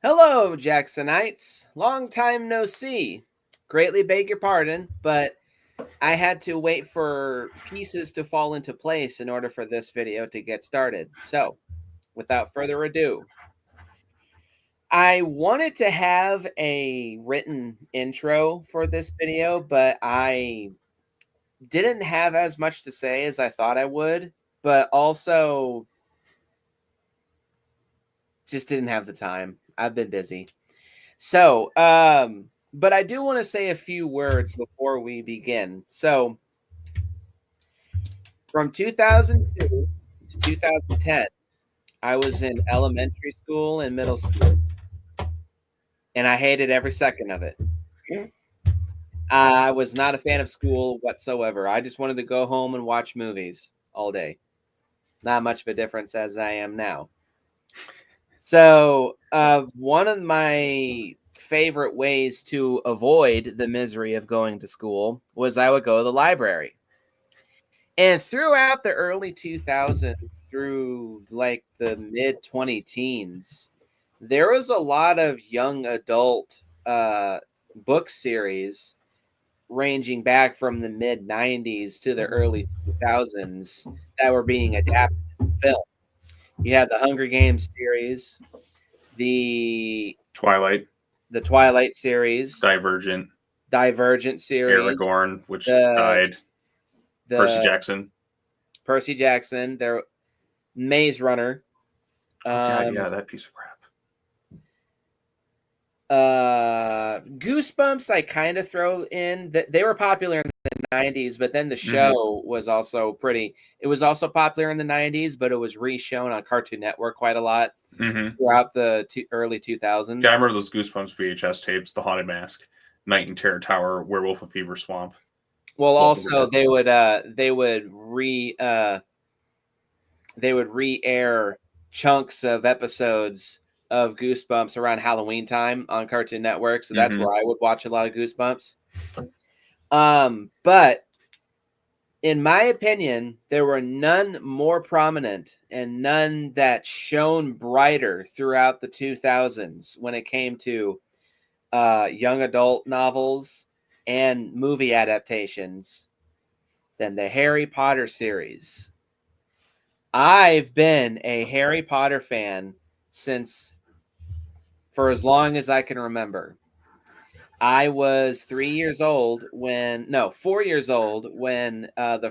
Hello, Jacksonites. Long time no see. Greatly beg your pardon, but I had to wait for pieces to fall into place in order for this video to get started. So, without further ado, I wanted to have a written intro for this video, but I didn't have as much to say as I thought I would, but also just didn't have the time. I've been busy. So, but I do want to say a few words before we begin. So, from 2002 to 2010, I was in elementary school and middle school, and I hated every second of it. I was not a fan of school whatsoever. I just wanted to go home and watch movies all day. Not much of a difference as I am now. So, one of my favorite ways to avoid the misery of going to school was I would go to the library. And throughout the early 2000s through like the mid 20 teens, there was a lot of young adult book series ranging back from the mid 90s to the early 2000s that were being adapted to film. You had the Hunger Games series, the Twilight series, Divergent series, Aragorn, which the died, Percy Jackson, their Maze Runner. God, yeah, that piece of crap. Goosebumps I kind of throw in. They were popular in the 90s, but then the show was also pretty. It was also popular in the 90s, but it was re-shown on Cartoon Network quite a lot throughout the early 2000s. Yeah, I remember those Goosebumps VHS tapes, The Haunted Mask, Night in Terror Tower, Werewolf of Fever Swamp. Well, also they would re-air chunks of episodes of Goosebumps around Halloween time on Cartoon Network, so that's where I would watch a lot of Goosebumps. But in my opinion, there were none more prominent and none that shone brighter throughout the 2000s when it came to young adult novels and movie adaptations than the Harry Potter series. I've been a Harry Potter fan for as long as I can remember. I was 4 years old when the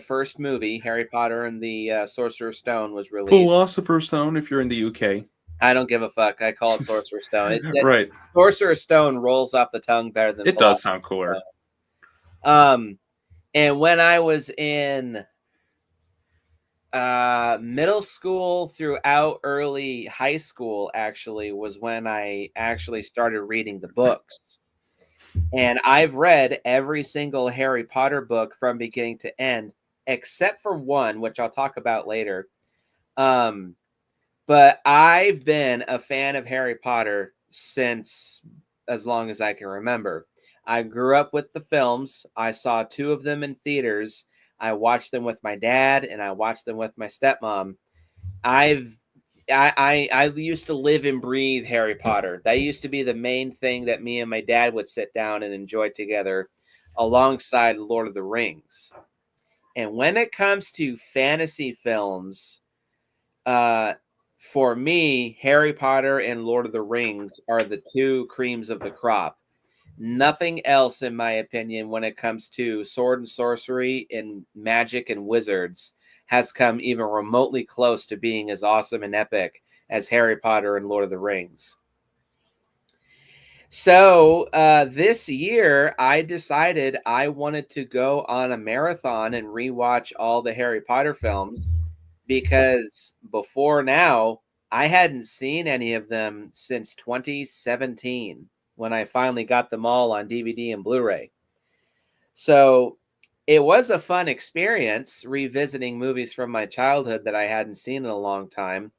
first movie, Harry Potter and the Sorcerer's Stone, was released. Philosopher's Stone, if you're in the UK. I don't give a fuck. I call it Sorcerer's Stone. Right. Sorcerer's Stone rolls off the tongue better than it does sound cooler. And when I was in middle school throughout early high school, actually, was when I actually started reading the books. And I've read every single Harry Potter book from beginning to end, except for one, which I'll talk about later. But I've been a fan of Harry Potter since as long as I can remember. I grew up with the films. I saw 2 of them in theaters. I watched them with my dad, and I watched them with my stepmom. I used to live and breathe Harry Potter. That used to be the main thing that me and my dad would sit down and enjoy together alongside Lord of the Rings. And when it comes to fantasy films, for me, Harry Potter and Lord of the Rings are the 2 creams of the crop. Nothing else, in my opinion, when it comes to sword and sorcery and magic and wizards has come even remotely close to being as awesome and epic as Harry Potter and Lord of the Rings. So this year, I decided I wanted to go on a marathon and rewatch all the Harry Potter films, because before now, I hadn't seen any of them since 2017, when I finally got them all on DVD and Blu-ray. So it was a fun experience revisiting movies from my childhood that I hadn't seen in a long time.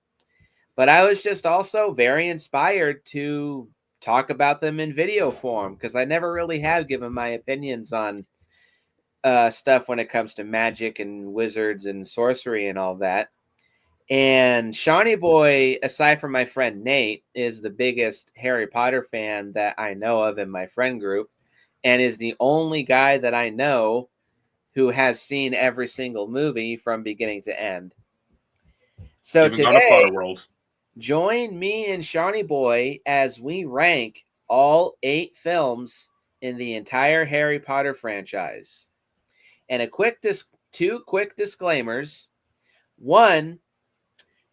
But I was just also very inspired to talk about them in video form, because I never really have given my opinions on stuff when it comes to magic and wizards and sorcery and all that. And Seanie Boy, aside from my friend Nate, is the biggest Harry Potter fan that I know of in my friend group, and is the only guy that I know who has seen every single movie from beginning to end. So Even gone to Potter today, World. join me and Seanie Boy as we rank all 8 films in the entire Harry Potter franchise. And two quick disclaimers. One,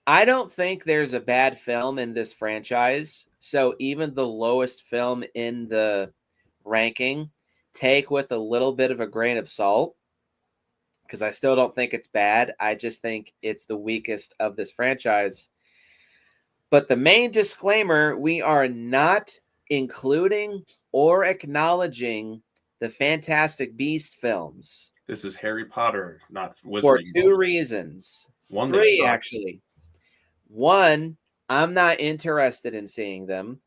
I don't think there's a bad film in this franchise. So even the lowest film in the ranking, take with a little bit of a grain of salt, because I still don't think it's bad. I just think it's the weakest of this franchise. But the main disclaimer, we are not including or acknowledging the Fantastic Beasts films This is Harry Potter, not for Wizarding 2 World. reasons. One, they 3, suck. actually. One, I'm not interested in seeing them.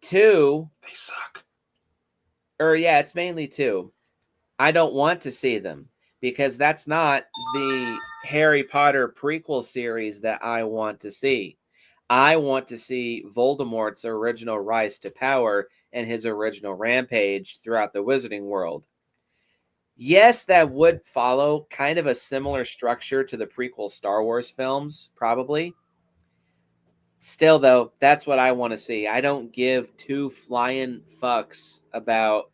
2, They suck. it's mainly 2. I don't want to see them because that's not the Harry Potter prequel series that I want to see. I want to see Voldemort's original rise to power and his original rampage throughout the Wizarding World. Yes, that would follow kind of a similar structure to the prequel Star Wars films, probably. Still, though, that's what I want to see. I don't give 2 flying fucks about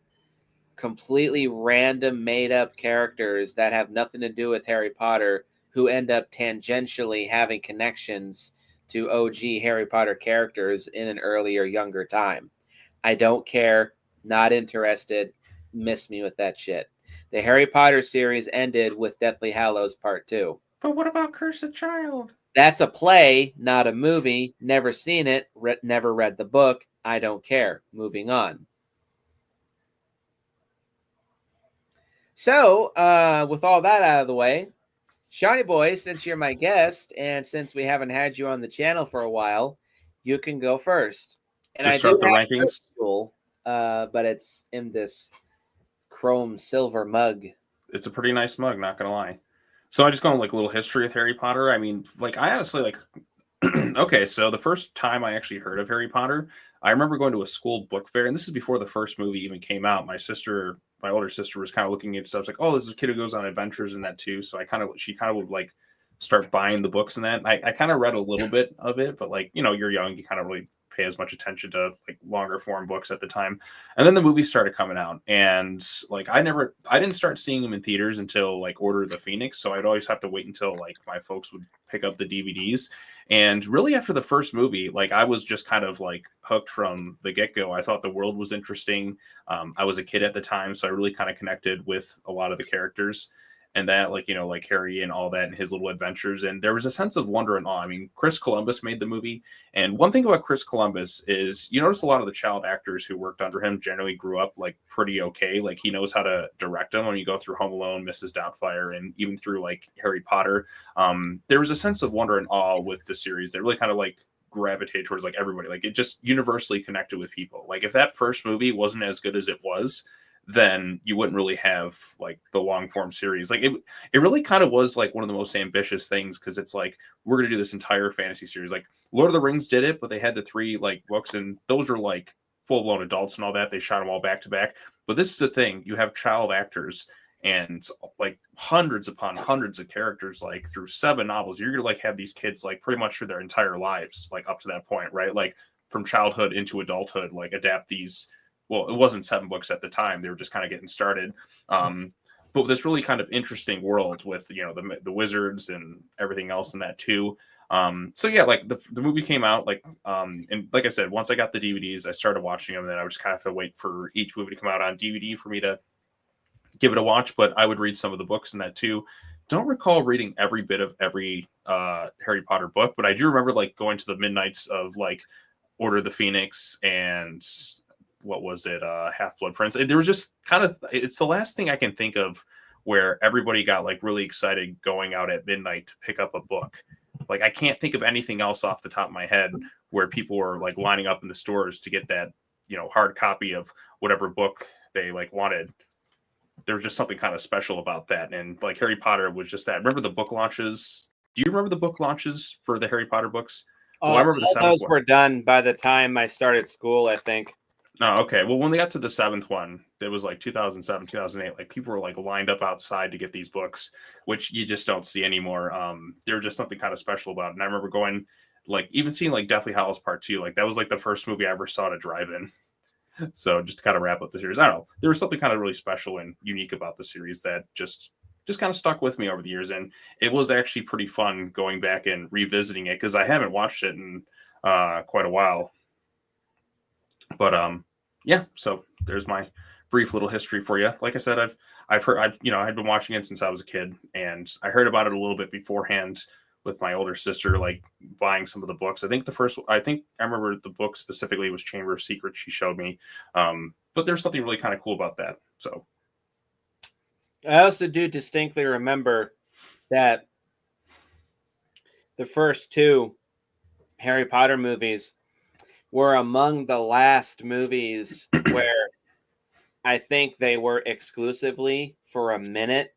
completely random made up characters that have nothing to do with Harry Potter who end up tangentially having connections to OG Harry Potter characters in an earlier, younger time. I don't care, not interested, miss me with that shit. The Harry Potter series ended with Deathly Hallows Part 2. But what about Cursed Child? That's a play, not a movie. Never seen it, never read the book. I don't care. Moving on. So, with all that out of the way, Seanie Boy, since you're my guest and since we haven't had you on the channel for a while, you can go first. And To I do start the have rankings, school, but it's in this chrome silver mug. it's a pretty nice mug, not gonna lie. So I just go on like a little history of Harry Potter. I mean, like I honestly like okay, so the first time I actually heard of Harry Potter, I remember going to a school book fair, and this is before the first movie even came out. My older sister, was kind of looking at stuff like, "Oh, this is a kid who goes on adventures in that too." So she kind of would like start buying the books and that. And I kind of read a little bit of it, but like you're young, you kind of really pay as much attention to like longer form books at the time. And then the movies started coming out, and like I didn't start seeing them in theaters until like Order of the Phoenix. So I'd always have to wait until like my folks would pick up the DVDs. And really, after the first movie, like I was just kind of like hooked from the get go. I thought the world was interesting. I was a kid at the time, so I really kind of connected with a lot of the characters and that, like, like Harry and all that and his little adventures. And there was a sense of wonder and awe. I mean, Chris Columbus made the movie. And one thing about Chris Columbus is you notice a lot of the child actors who worked under him generally grew up like pretty okay. Like he knows how to direct them. When you go through Home Alone, Mrs. Doubtfire, and even through like Harry Potter, there was a sense of wonder and awe with the series that really kind of like gravitate towards like everybody. Like it just universally connected with people. Like if that first movie wasn't as good as it was, then you wouldn't really have like the long form series. Like it really kind of was like one of the most ambitious things, because it's like we're gonna do this entire fantasy series. Like Lord of the Rings did it, but they had the 3 like books, and those are like full blown adults and all that. They shot them all back to back. But this is the thing: you have child actors and like hundreds upon hundreds of characters, like through 7 novels. You're gonna like have these kids like pretty much for their entire lives, like up to that point, right? Like from childhood into adulthood, like adapt these. Well, it wasn't 7 books at the time; they were just kind of getting started. But with this really kind of interesting world with the wizards and everything else in that too. So yeah, like the movie came out, like and like I said, once I got the DVDs, I started watching them. And then I would just kind of have to wait for each movie to come out on DVD for me to give it a watch. But I would read some of the books in that too. Don't recall reading every bit of every Harry Potter book, but I do remember like going to the midnights of like Order of the Phoenix and what was it, Half Blood Prince. There was just kind of, it's the last thing I can think of where everybody got like really excited going out at midnight to pick up a book. Like I can't think of anything else off the top of my head where people were like lining up in the stores to get that hard copy of whatever book they like wanted. There was just something kind of special about that. And like Harry Potter was just that. Remember the book launches Do you remember the book launches for the Harry Potter books? Well, I remember the All seventh those one. were done by the time I started school, I think. Oh, okay. Well, when they got to the seventh one, it was like 2007, 2008. Like people were like lined up outside to get these books, which you just don't see anymore. There was just something kind of special about it. And I remember going, like, even seeing like Deathly Hallows Part 2. Like that was like the first movie I ever saw to drive in. So just to kind of wrap up the series, I don't know. There was something kind of really special and unique about the series that just kind of stuck with me over the years, and it was actually pretty fun going back and revisiting it because I haven't watched it in quite a while. But yeah. So there's my brief little history for you. Like I said, I've been watching it since I was a kid, and I heard about it a little bit beforehand with my older sister, like buying some of the books. I think I remember the book specifically was Chamber of Secrets. She showed me, but there's something really kind of cool about that. So I also do distinctly remember that the first two Harry Potter movies were among the last movies where I think they were exclusively for a minute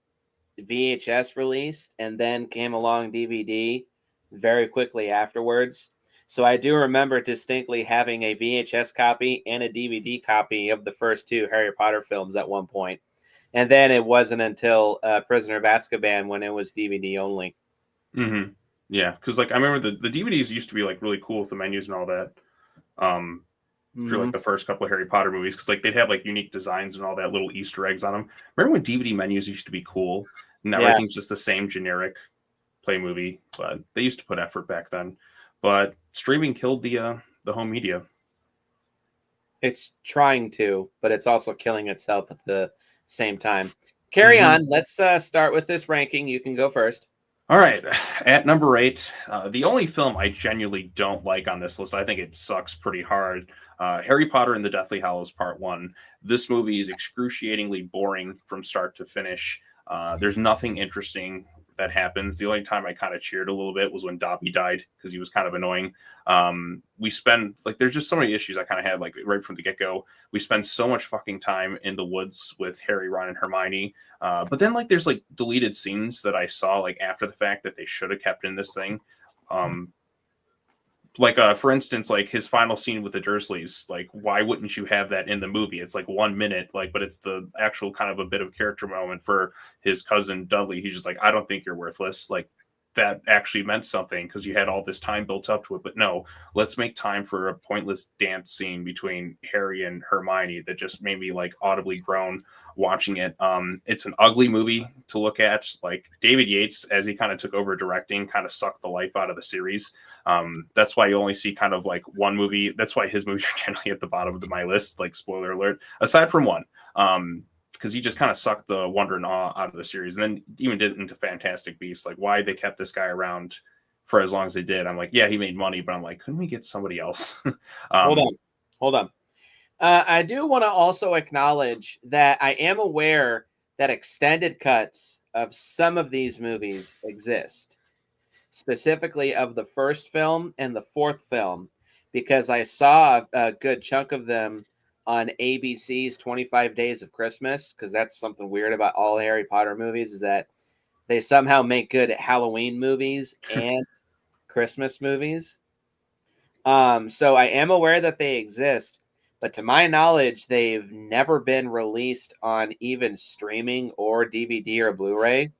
VHS released, and then came along DVD very quickly afterwards. So I do remember distinctly having a VHS copy and a DVD copy of the first two Harry Potter films at one point. And then it wasn't until Prisoner of Azkaban when it was DVD only. mm-hmm. Yeah, because like I remember the DVDs used to be like really cool with the menus and all that. For like the first couple of Harry Potter movies, because like they'd have like unique designs and all that, little Easter eggs on them. Remember when DVD menus used to be cool? Now Yeah. everything's just the same generic play movie, but they used to put effort back then. But streaming killed the home media. It's trying to, but it's also killing itself at the same time. Carry on. Let's start with this ranking. You can go first. All right, at number 8, the only film I genuinely don't like on this list, I think it sucks pretty hard. Harry Potter and the Deathly Hallows Part 1. This movie is excruciatingly boring from start to finish. There's nothing interesting that happens. The only time I kind of cheered a little bit was when Dobby died because he was kind of annoying. We spend like there's just so many issues I kind of had like right from the get go. We spend so much fucking time in the woods with Harry, Ron, and Hermione. But then like there's like deleted scenes that I saw like after the fact that they should have kept in this thing. For instance, like his final scene with the Dursleys, like why wouldn't you have that in the movie? It's like 1 minute, like, but it's the actual kind of a bit of character moment for his cousin Dudley. He's just like, I don't think you're worthless. Like that actually meant something because you had all this time built up to it. But no, let's make time for a pointless dance scene between Harry and Hermione that just made me like audibly groan watching it. It's an ugly movie to look at. Like David Yates, as he kind of took over directing, kind of sucked the life out of the series. That's why you only see kind of like one movie. That's why his movies are generally at the bottom of my list, like spoiler alert, aside from one. Because he just kind of sucked the wonder and awe out of the series, and then even did it into Fantastic Beasts. Like why they kept this guy around for as long as they did. I'm like, yeah, he made money, but I'm like, couldn't we get somebody else? Hold on. I do want to also acknowledge that I am aware that extended cuts of some of these movies exist, specifically of the first film and the fourth film, because I saw a good chunk of them on ABC's 25 Days of Christmas, because that's something weird about all Harry Potter movies is that they somehow make good Halloween movies and Christmas movies. So I am aware that they exist, but to my knowledge, they've never been released on even streaming or DVD or Blu-ray.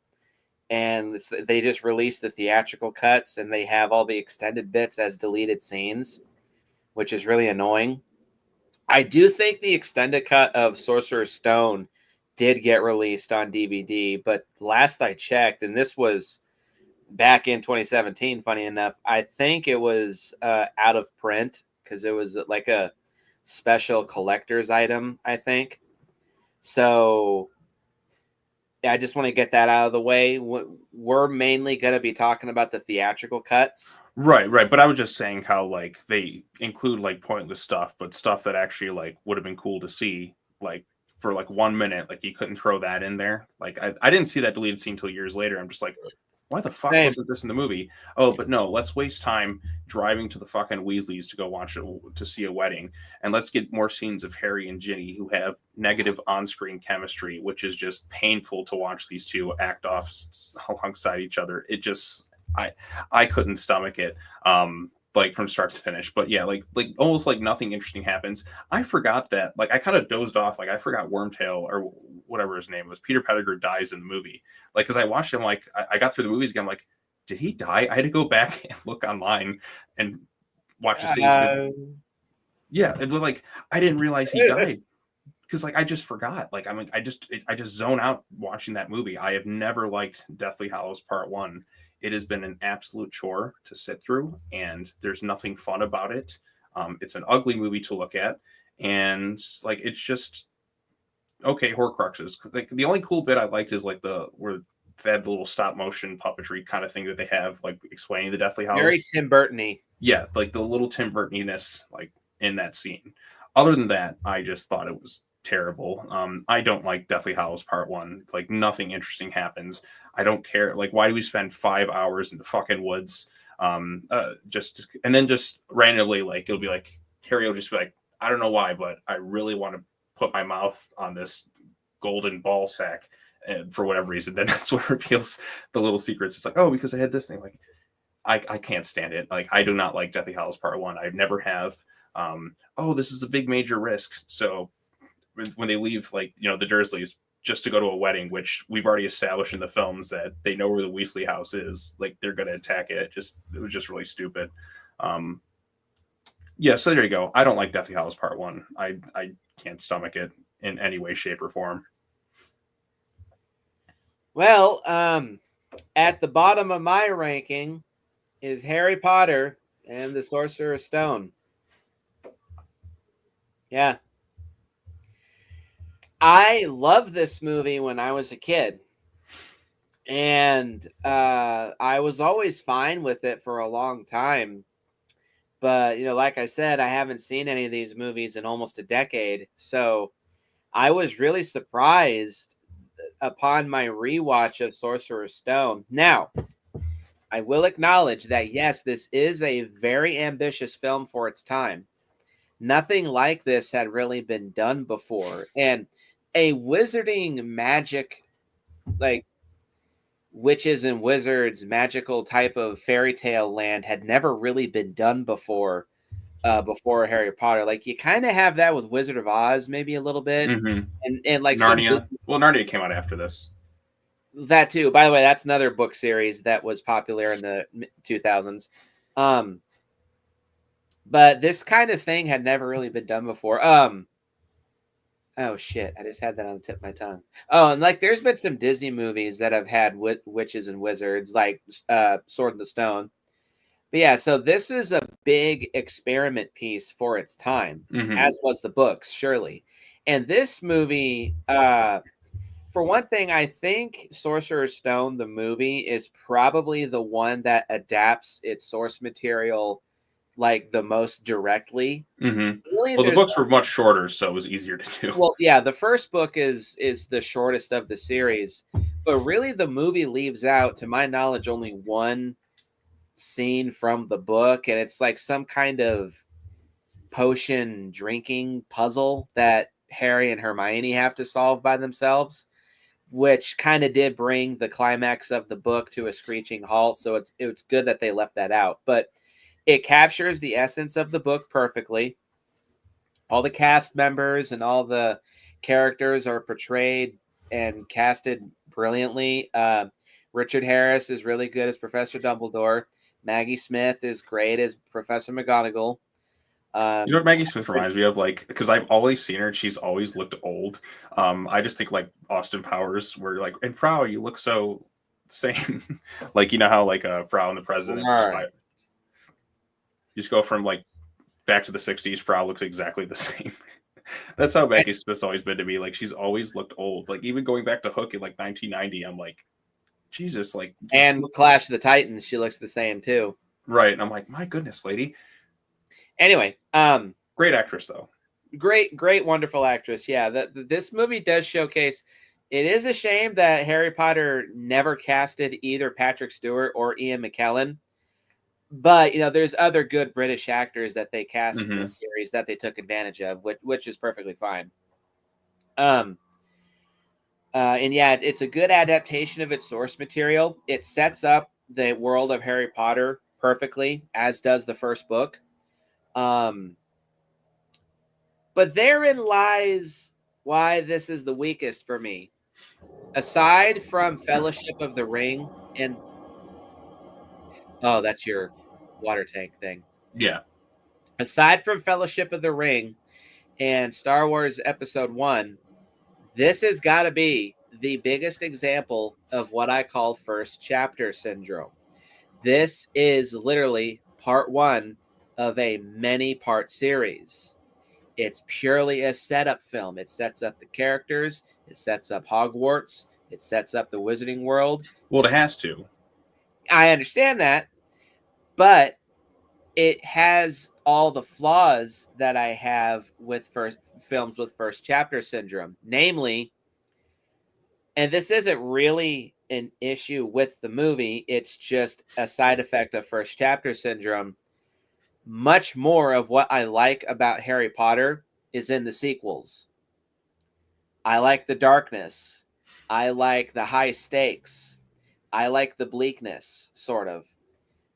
And they just release the theatrical cuts, and they have all the extended bits as deleted scenes, which is really annoying. I do think the extended cut of Sorcerer's Stone did get released on DVD, but last I checked, and this was back in 2017, funny enough, I think it was out of print because it was like a special collector's item, I think. So I just want to get that out of the way. We're mainly going to be talking about the theatrical cuts. Right. But I was just saying how like they include like pointless stuff, but stuff that actually like would have been cool to see, like for like 1 minute, like you couldn't throw that in there. Like I didn't see that deleted scene until years later. I'm just like, why the fuck wasn't this in the movie? Oh, but no, let's waste time driving to the fucking Weasleys to go watch it, to see a wedding. And let's get more scenes of Harry and Ginny who have negative on-screen chemistry, which is just painful to watch these two act off alongside each other. I couldn't stomach it. Like from start to finish. But yeah, like almost like nothing interesting happens. I forgot that, like, I kind of dozed off. Like I forgot Wormtail or whatever his name was, Peter Pettigrew, dies in the movie. Like, because I watched him, like I got through the movies again. I'm like, did he die? I had to go back and look online and watch the scene because yeah, it looked like I didn't realize he died because like I just forgot. Like I just zone out watching that movie. I have never liked Deathly Hallows Part One. It has been an absolute chore to sit through, and there's nothing fun about it. It's an ugly movie to look at, and like it's just okay. Horcruxes. Like the only cool bit I liked is like the where they had the little stop motion puppetry kind of thing that they have, like explaining the Deathly Hallows. Very Tim Burton-y. Yeah, like the little Tim Burton-ness like in that scene. Other than that, I just thought it was terrible. I don't like Deathly Hallows Part One. Like nothing interesting happens. I don't care. Like, why do we spend 5 hours in the fucking woods? Just and then just randomly, like it'll be like Harry will just be like, I don't know why, but I really want to put my mouth on this golden ball sack. And for whatever reason, then that's what reveals the little secrets. It's like, oh, because I had this thing. Like, I can't stand it. Like, I do not like Deathly Hallows Part One. I never have. Oh, this is a big major risk. So when they leave, like, you know, the Dursleys just to go to a wedding, which we've already established in the films that they know where the Weasley house is, like they're going to attack it. It was just really stupid. Yeah, so there you go. I don't like Deathly Hallows Part One. I can't stomach it in any way, shape, or form. Well, at the bottom of my ranking is Harry Potter and the Sorcerer's Stone. Yeah. I loved this movie when I was a kid. And I was always fine with it for a long time. But, you know, like I said, I haven't seen any of these movies in almost a decade. So I was really surprised upon my rewatch of Sorcerer's Stone. Now, I will acknowledge that, yes, this is a very ambitious film for its time. Nothing like this had really been done before. And a wizarding magic, like witches and wizards, magical type of fairy tale land had never really been done before Harry Potter. Like, you kind of have that with Wizard of Oz, maybe a little bit. Mm-hmm. And like Narnia. Well, Narnia came out after this. That too. By the way, that's another book series that was popular in the 2000s. But this kind of thing had never really been done before. Oh shit! I just had that on the tip of my tongue. Oh, and like, there's been some Disney movies that have had witches and wizards, like Sword in the Stone. But yeah, so this is a big experiment piece for its time, as was the books, surely. And this movie, for one thing, I think Sorcerer's Stone, the movie, is probably the one that adapts its source material like the most directly. Really, well, the books were much shorter, so it was easier to do. Well, yeah, the first book is the shortest of the series, but really the movie leaves out, to my knowledge, only one scene from the book, and it's like some kind of potion drinking puzzle that Harry and Hermione have to solve by themselves, which kind of did bring the climax of the book to a screeching halt. So it's good that they left that out, but it captures the essence of the book perfectly. All the cast members and all the characters are portrayed and casted brilliantly. Richard Harris is really good as Professor Dumbledore. Maggie Smith is great as Professor McGonagall. You know what Maggie Smith reminds me of? Like, because I've always seen her and she's always looked old. I just think like Austin Powers, where like, and Frau, you look so same. Like, you know how like Frau and the President, you just go from like back to the 60s, Frau looks exactly the same. That's how Maggie Smith's always been to me. Like, she's always looked old. Like, even going back to Hook in like 1990, I'm like, Jesus, like. And Clash of the Titans, she looks the same too. Right. And I'm like, my goodness, lady. Anyway, great actress though. Great, wonderful actress. Yeah, this movie does showcase. It is a shame that Harry Potter never casted either Patrick Stewart or Ian McKellen. But, you know, there's other good British actors that they cast in this series that they took advantage of, which is perfectly fine. And yeah, it's a good adaptation of its source material. It sets up the world of Harry Potter perfectly, as does the first book. But therein lies why this is the weakest for me. Aside from Fellowship of the Ring and oh, that's your water tank thing. Yeah. Aside from Fellowship of the Ring and Star Wars Episode 1, this has got to be the biggest example of what I call first chapter syndrome. This is literally part 1 of a many part series. It's purely a setup film. It sets up the characters, it sets up Hogwarts, it sets up the Wizarding World. Well, it has to. I understand that, but it has all the flaws that I have with first films with first chapter syndrome. Namely, and this isn't really an issue with the movie, it's just a side effect of first chapter syndrome. Much more of what I like about Harry Potter is in the sequels. I like the darkness. I like the high stakes. I like the bleakness, sort of.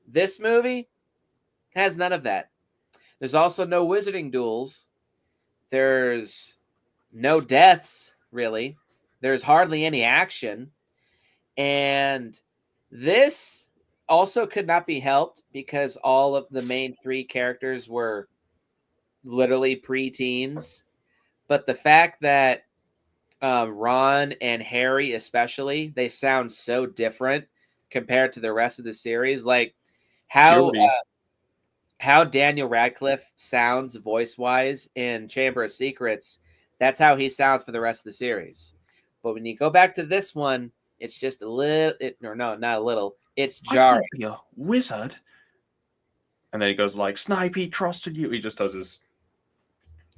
This movie has none of that. There's also no wizarding duels. There's no deaths, really. There's hardly any action. And this also could not be helped because all of the main 3 characters were literally preteens. But the fact that Ron and Harry, especially, they sound so different compared to the rest of the series. Like how Daniel Radcliffe sounds voice wise in Chamber of Secrets, that's how he sounds for the rest of the series. But when you go back to this one, it's just a little, no, not a little. It's jarring. I can't be a wizard. And then he goes like, Snipey trusted you. He just does his.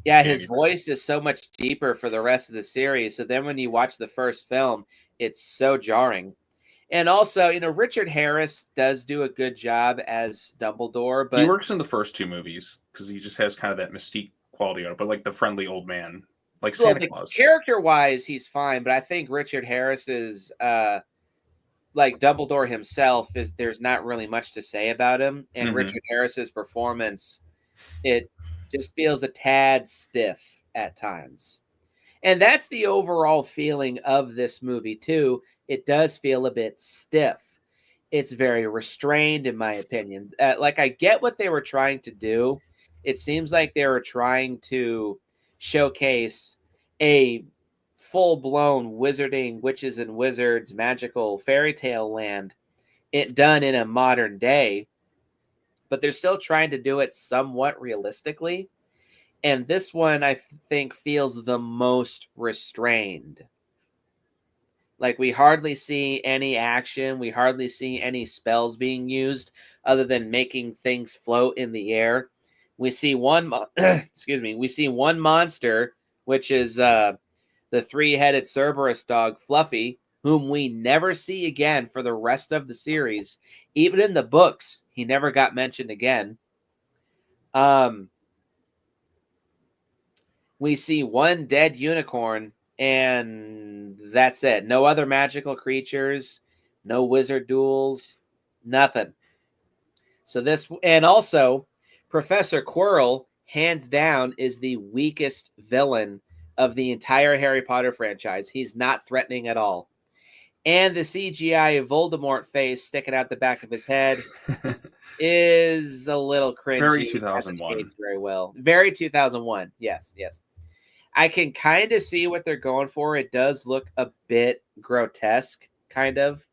Yeah, his voice is so much deeper for the rest of the series. So then when you watch the first film, it's so jarring. And also, Richard Harris does do a good job as Dumbledore, but he works in the first 2 movies because he just has kind of that mystique quality on it, but like the friendly old man, like Santa Claus. Character-wise, he's fine, but I think Richard Harris is like Dumbledore himself there's not really much to say about him, and Richard Harris's performance, it just feels a tad stiff at times. And that's the overall feeling of this movie too. It does feel a bit stiff. It's very restrained, in my opinion. Like, I get what they were trying to do. It seems like they were trying to showcase a full-blown wizarding, witches and wizards, magical fairy tale land, it done in a modern day. But they're still trying to do it somewhat realistically. And this one, I think, feels the most restrained. Like, we hardly see any action. We hardly see any spells being used other than making things float in the air. We see one, we see one monster, which is the 3-headed Cerberus dog, Fluffy, whom we never see again for the rest of the series. Even in the books, he never got mentioned again. We see one dead unicorn, and that's it. No other magical creatures, no wizard duels, nothing. So this, and also Professor Quirrell, hands down, is the weakest villain of the entire Harry Potter franchise. He's not threatening at all. And the CGI Voldemort face sticking out the back of his head is a little cringy. Very 2001. Very well. Very 2001. Yes. I can kind of see what they're going for. It does look a bit grotesque, kind of.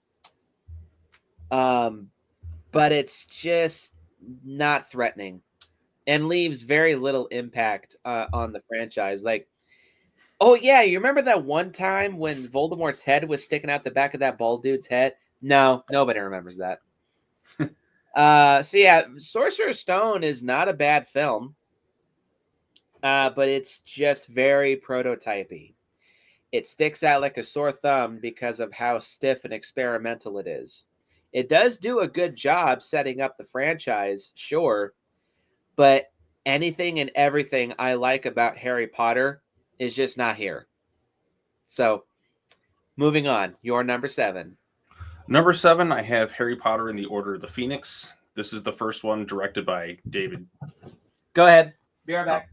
But it's just not threatening and leaves very little impact on the franchise. Like, oh, yeah, you remember that one time when Voldemort's head was sticking out the back of that bald dude's head? No, nobody remembers that. So, yeah, Sorcerer's Stone is not a bad film, but it's just very prototypey. It sticks out like a sore thumb because of how stiff and experimental it is. It does do a good job setting up the franchise, sure, but anything and everything I like about Harry Potter is just not here. So, moving on. Your number 7. Number 7, I have Harry Potter and the Order of the Phoenix. This is the first one directed by David. Go ahead. Be right back.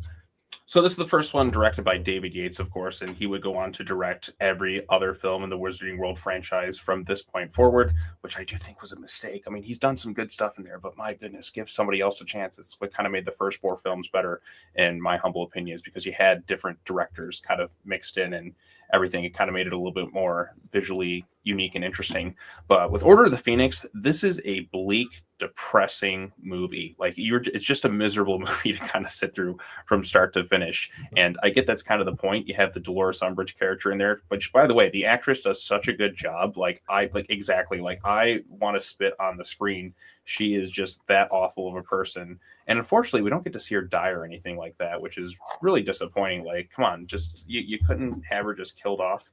So this is the first one directed by David Yates, of course, and he would go on to direct every other film in the Wizarding World franchise from this point forward, which I do think was a mistake. I mean, he's done some good stuff in there, but my goodness, give somebody else a chance. It's what kind of made the first 4 films better, in my humble opinion, is because you had different directors kind of mixed in and everything. It kind of made it a little bit more visually unique and interesting. But with Order of the Phoenix, this is a bleak, depressing movie. Like, it's just a miserable movie to kind of sit through from start to finish. And I get that's kind of the point. You have the Dolores Umbridge character in there, which, by the way, the actress does such a good job. Like, I want to spit on the screen. She is just that awful of a person. And unfortunately, we don't get to see her die or anything like that, which is really disappointing. Like, come on, just you couldn't have her just killed off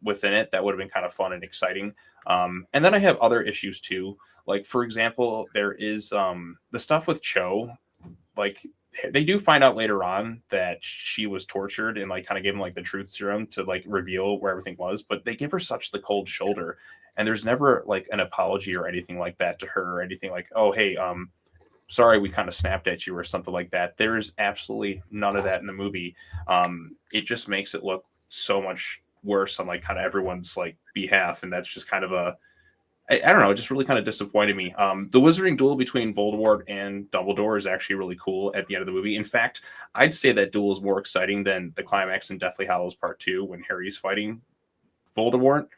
within it. That would have been kind of fun and exciting. And then I have other issues too. Like, for example, there is the stuff with Cho. Like, they do find out later on that she was tortured and like kind of gave him like the truth serum to like reveal where everything was, but they give her such the cold shoulder, and there's never like an apology or anything like that to her, or anything like, oh hey, sorry we kind of snapped at you or something like that. There is absolutely none of that in the movie. It just makes it look so much worse on like kind of everyone's like behalf, and that's just kind of I don't know, it just really kind of disappointed me. The Wizarding duel between Voldemort and Dumbledore is actually really cool at the end of the movie. In fact, I'd say that duel is more exciting than the climax in Deathly Hallows Part 2 when Harry's fighting Voldemort,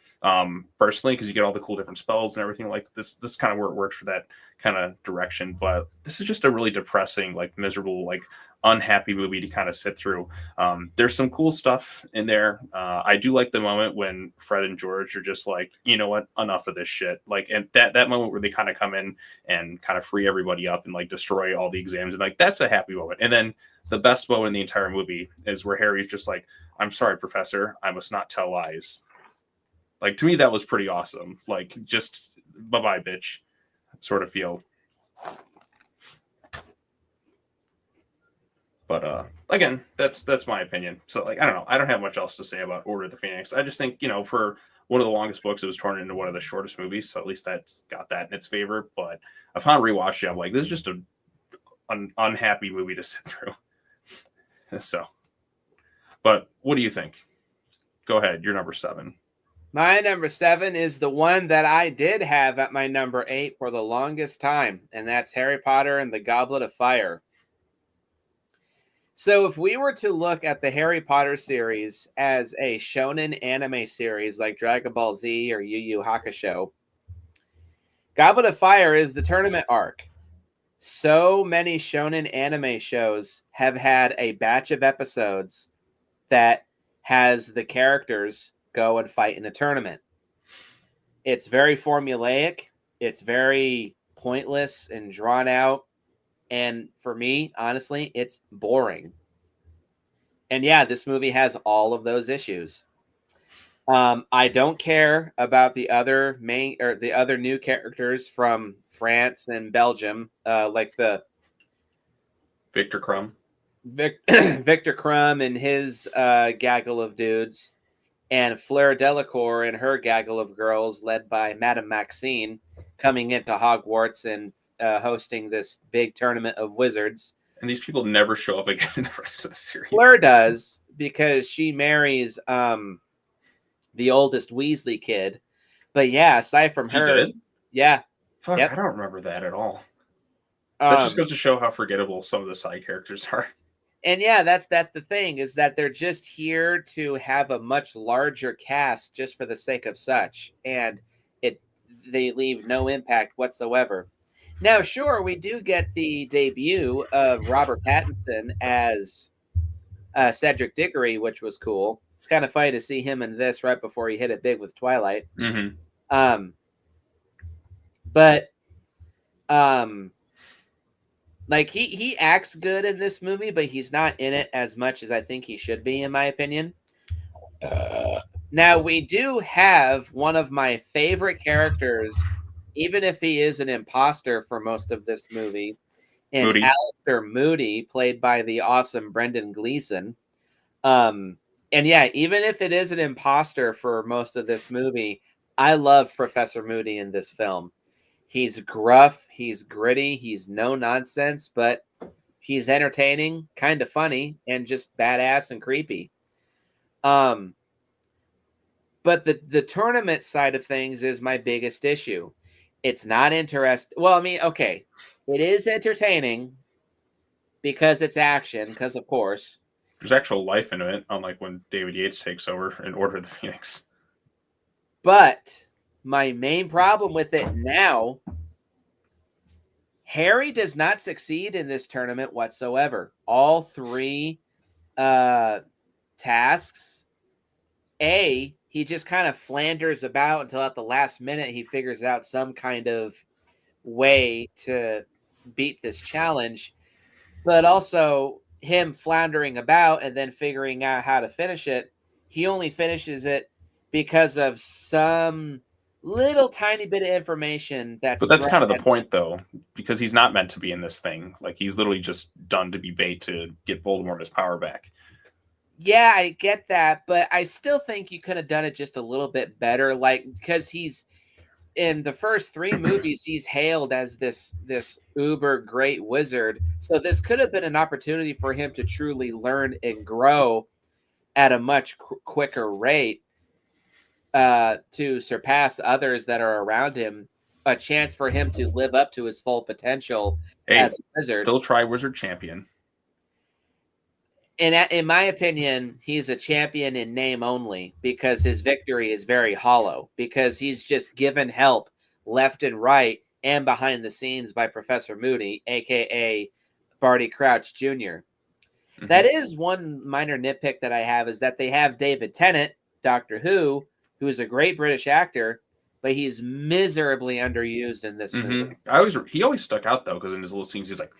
personally, because you get all the cool different spells and everything like this. This kind of where it works for that kind of direction. But this is just a really depressing, like miserable, like unhappy movie to kind of sit through. There's some cool stuff in there. I do like the moment when Fred and George are just like, you know what, enough of this shit. Like, and that moment where they kind of come in and kind of free everybody up and like destroy all the exams, and like that's a happy moment. And then the best moment in the entire movie is where Harry's just like, I'm sorry, Professor, I must not tell lies. Like, to me, that was pretty awesome. Like, just bye-bye, bitch, sort of feel. But again, that's my opinion. So, like, I don't know. I don't have much else to say about Order of the Phoenix. I just think, for one of the longest books, it was turned into one of the shortest movies. So at least that's got that in its favor. But upon rewatching, I'm like, this is just an unhappy movie to sit through. So, but what do you think? Go ahead. You're number 7. My number 7 is the one that I did have at my number 8 for the longest time, and that's Harry Potter and the Goblet of Fire. So if we were to look at the Harry Potter series as a shonen anime series like Dragon Ball Z or Yu Yu Hakusho, Goblet of Fire is the tournament arc. So many shonen anime shows have had a batch of episodes that has the characters go and fight in a tournament. It's very formulaic. It's very pointless and drawn out. And for me, honestly, it's boring. And yeah, this movie has all of those issues. I don't care about the other new characters from France and Belgium, like the Victor Crumb. Victor Crumb and his gaggle of dudes, and Fleur Delacour and her gaggle of girls led by Madame Maxine coming into Hogwarts and hosting this big tournament of wizards. And these people never show up again in the rest of the series. Fleur does, because she marries the oldest Weasley kid. But yeah, aside from her... She did? Yeah. Fuck, yep. I don't remember that at all. That just goes to show how forgettable some of the side characters are. And yeah, that's the thing, is that they're just here to have a much larger cast just for the sake of such. And they leave no impact whatsoever. Now, sure, we do get the debut of Robert Pattinson as Cedric Diggory, which was cool. It's kind of funny to see him in this right before he hit it big with Twilight. Mm-hmm. Like he acts good in this movie, but he's not in it as much as I think he should be, in my opinion. Now, we do have one of my favorite characters, even if he is an imposter for most of this movie, and Moody. Alistair Moody, played by the awesome Brendan Gleeson. And yeah, even if it is an imposter for most of this movie, I love Professor Moody in this film. He's gruff, he's gritty, he's no nonsense, but he's entertaining, kind of funny, and just badass and creepy. But the tournament side of things is my biggest issue. It's not interesting. Well, I mean, okay, it is entertaining because it's action, because of course. There's actual life in it, unlike when David Yates takes over in Order of the Phoenix. But my main problem with it now, Harry does not succeed in this tournament whatsoever. All three tasks, he just kind of flanders about until at the last minute he figures out some kind of way to beat this challenge. But also him floundering about and then figuring out how to finish it, he only finishes it because of some little tiny bit of information that's But that's kind of the point, though, because he's not meant to be in this thing. Like, he's literally just done to be bait to get Voldemort his power back. Yeah, I get that, but I still think you could have done it just a little bit better. Like, because he's in the first three movies, he's hailed as this uber great wizard. So this could have been an opportunity for him to truly learn and grow at a much quicker rate, to surpass others that are around him. A chance for him to live up to his full potential as a wizard. Still try Wizard Champion. And in my opinion, he's a champion in name only because his victory is very hollow, because he's just given help left and right and behind the scenes by Professor Moody, a.k.a. Barty Crouch Jr. Mm-hmm. That is one minor nitpick that I have, is that they have David Tennant, Doctor Who is a great British actor, but he's miserably underused in this movie. He always stuck out, though, because in his little scenes, he's like...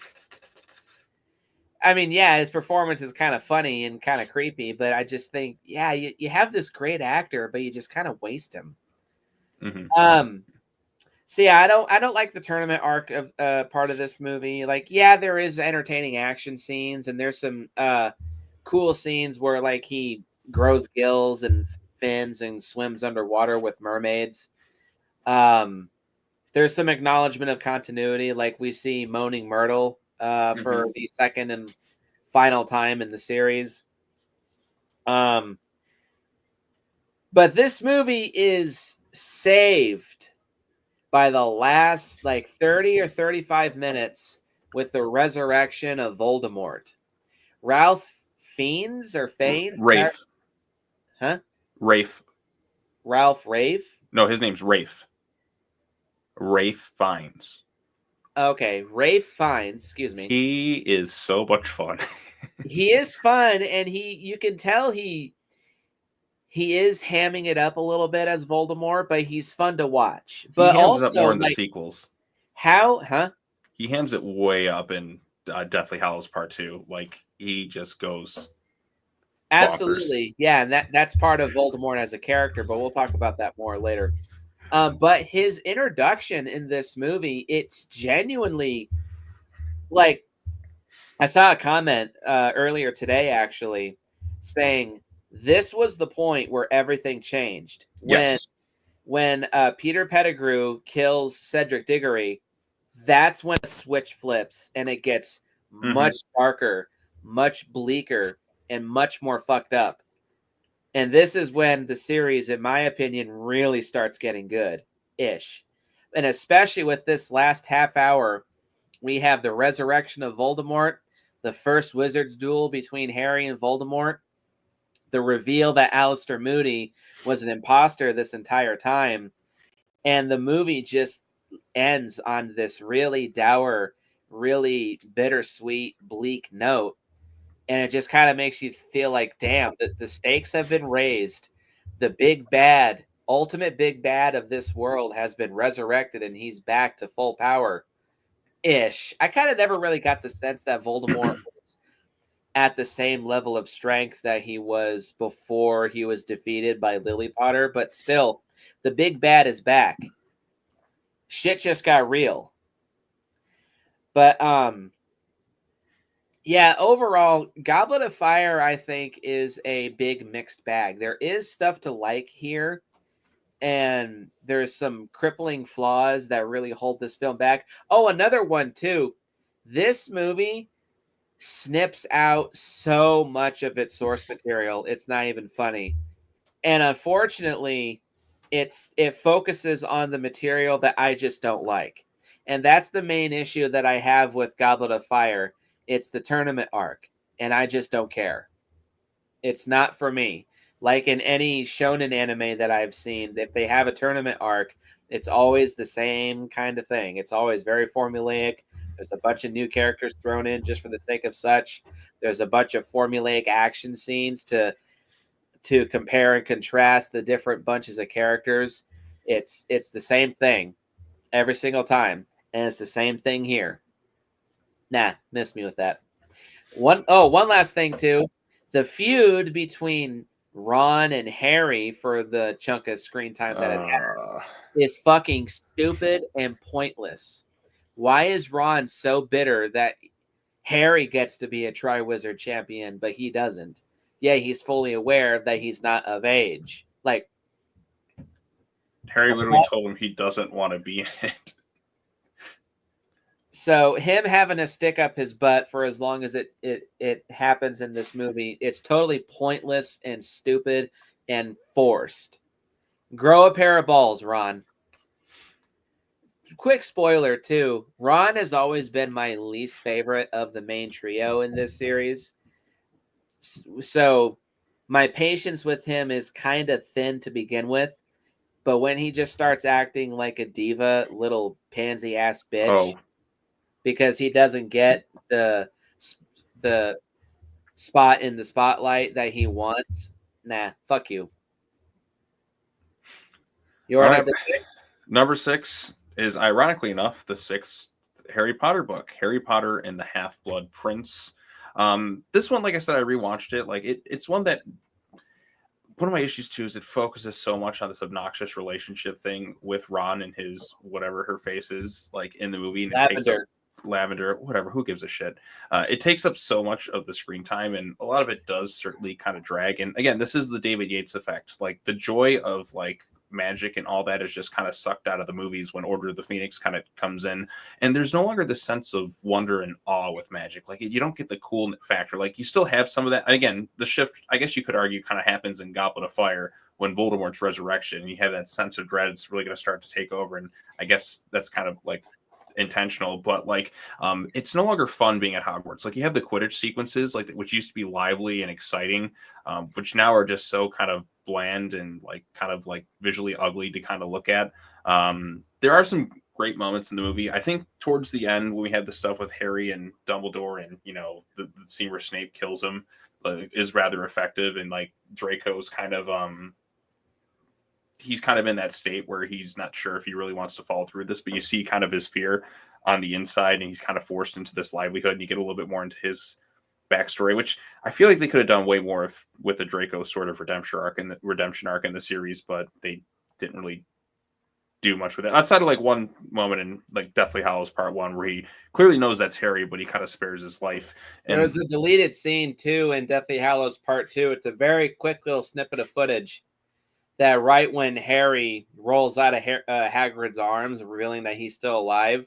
I mean, yeah, his performance is kind of funny and kind of creepy, but I just think, yeah, you have this great actor, but you just kind of waste him. Mm-hmm. So yeah, I don't like the tournament arc of part of this movie. Like, yeah, there is entertaining action scenes, and there's some cool scenes where like he grows gills and fins and swims underwater with mermaids. There's some acknowledgement of continuity, like we see Moaning Myrtle for the second and final time in the series. But this movie is saved by the last like 30 or 35 minutes with the resurrection of Voldemort. Ralph Fiennes or Faines? Rafe. Huh? Rafe. Ralph Rafe? No, his name's Rafe. Rafe Fiennes. Okay, Rafe Fiennes, excuse me. He is so much fun. He is fun, and you can tell he is hamming it up a little bit as Voldemort, but he's fun to watch. But he hams also, it up more in the sequels. How? Huh? He hams it way up in Deathly Hallows Part 2. Like, he just goes absolutely bonkers. Yeah, and that's part of Voldemort as a character, but we'll talk about that more later. But his introduction in this movie, it's genuinely, like, I saw a comment earlier today, actually, saying this was the point where everything changed. When Peter Pettigrew kills Cedric Diggory, that's when the switch flips and it gets much darker, much bleaker, and much more fucked up. And this is when the series, in my opinion, really starts getting good-ish. And especially with this last half hour, we have the resurrection of Voldemort, the first wizard's duel between Harry and Voldemort, the reveal that Alastor Moody was an imposter this entire time, and the movie just ends on this really dour, really bittersweet, bleak note. And it just kind of makes you feel like, damn, the stakes have been raised. The big bad, ultimate big bad of this world has been resurrected, and he's back to full power-ish. I kind of never really got the sense that Voldemort was at the same level of strength that he was before he was defeated by Lily Potter, but still, the big bad is back. Shit just got real. But, yeah, overall, Goblet of Fire, I think, is a big mixed bag. There is stuff to like here, and there's some crippling flaws that really hold this film back. Oh, another one too. This movie snips out so much of its source material. It's not even funny. And unfortunately, it focuses on the material that I just don't like. And that's the main issue that I have with Goblet of Fire. It's the tournament arc, and I just don't care. It's not for me. Like in any shonen anime that I've seen, if they have a tournament arc, it's always the same kind of thing. It's always very formulaic. There's a bunch of new characters thrown in just for the sake of such. There's a bunch of formulaic action scenes to compare and contrast the different bunches of characters. It's the same thing every single time, and it's the same thing here. Nah, miss me with that. One last thing too. The feud between Ron and Harry for the chunk of screen time that it had is fucking stupid and pointless. Why is Ron so bitter that Harry gets to be a Triwizard champion, but he doesn't? Yeah, he's fully aware that he's not of age. Like, Harry literally told him he doesn't want to be in it. So him having to stick up his butt for as long as it happens in this movie, it's totally pointless and stupid and forced. Grow a pair of balls, Ron. Quick spoiler too. Ron has always been my least favorite of the main trio in this series. So my patience with him is kind of thin to begin with. But when he just starts acting like a diva, little pansy ass bitch, because he doesn't get the spot in the spotlight that he wants, nah, fuck you. Your All right. number 6? Number 6 is, ironically enough, the 6th Harry Potter book, Harry Potter and the Half-Blood Prince. This one, like I said, I rewatched it. Like it's one that, one of my issues too is it focuses so much on this obnoxious relationship thing with Ron and his whatever her face is like in the movie, and it takes up Lavender, whatever, who gives a shit. It takes up so much of the screen time, and a lot of it does certainly kind of drag. And again, this is the David Yates effect. Like the joy of like magic and all that is just kind of sucked out of the movies when Order of the Phoenix kind of comes in, and there's no longer the sense of wonder and awe with magic. Like you don't get the cool factor. Like you still have some of that. And again, the shift, I guess you could argue, kind of happens in Goblet of Fire when Voldemort's resurrection, and you have that sense of dread. It's really going to start to take over, and I guess that's kind of like intentional, but like it's no longer fun being at Hogwarts. Like you have the Quidditch sequences, like which used to be lively and exciting, which now are just so kind of bland and like kind of like visually ugly to kind of look at. There are some great moments in the movie. I think towards the end when we had the stuff with Harry and Dumbledore, and you know the scene where Snape kills him is rather effective, and like Draco's kind of he's kind of in that state where he's not sure if he really wants to follow through with this, but you see kind of his fear on the inside, and he's kind of forced into this livelihood, and you get a little bit more into his backstory, which I feel like they could have done way more with the Draco sort of redemption arc in the series, but they didn't really do much with it outside of like one moment in like Deathly Hallows Part 1 where he clearly knows that's Harry, but he kind of spares his life. And there's a deleted scene too in Deathly Hallows Part 2. It's a very quick little snippet of footage that right when Harry rolls out of Hagrid's arms, revealing that he's still alive,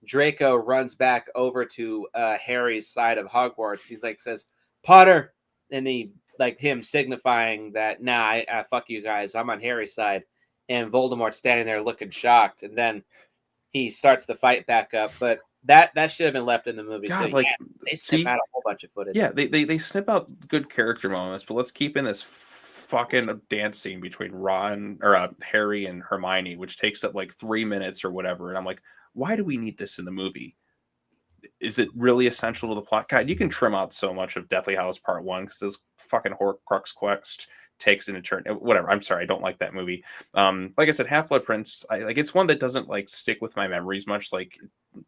Draco runs back over to Harry's side of Hogwarts. He's like, says, Potter, and he like him signifying that, nah, I fuck you guys, I'm on Harry's side. And Voldemort's standing there looking shocked, and then he starts the fight back up. But that should have been left in the movie. God, too. like Yeah, they snip out a whole bunch of footage. Yeah, they snip out good character moments, but let's keep in this fucking dance scene between Ron or Harry and Hermione, which takes up like 3 minutes or whatever. And I'm like, why do we need this in the movie? Is it really essential to the plot? God, you can trim out so much of Deathly Hallows Part 1 because this fucking Horcrux quest takes an eternity. Whatever. I'm sorry, I don't like that movie. Like I said, Half-Blood Prince, like it's one that doesn't like stick with my memories much. Like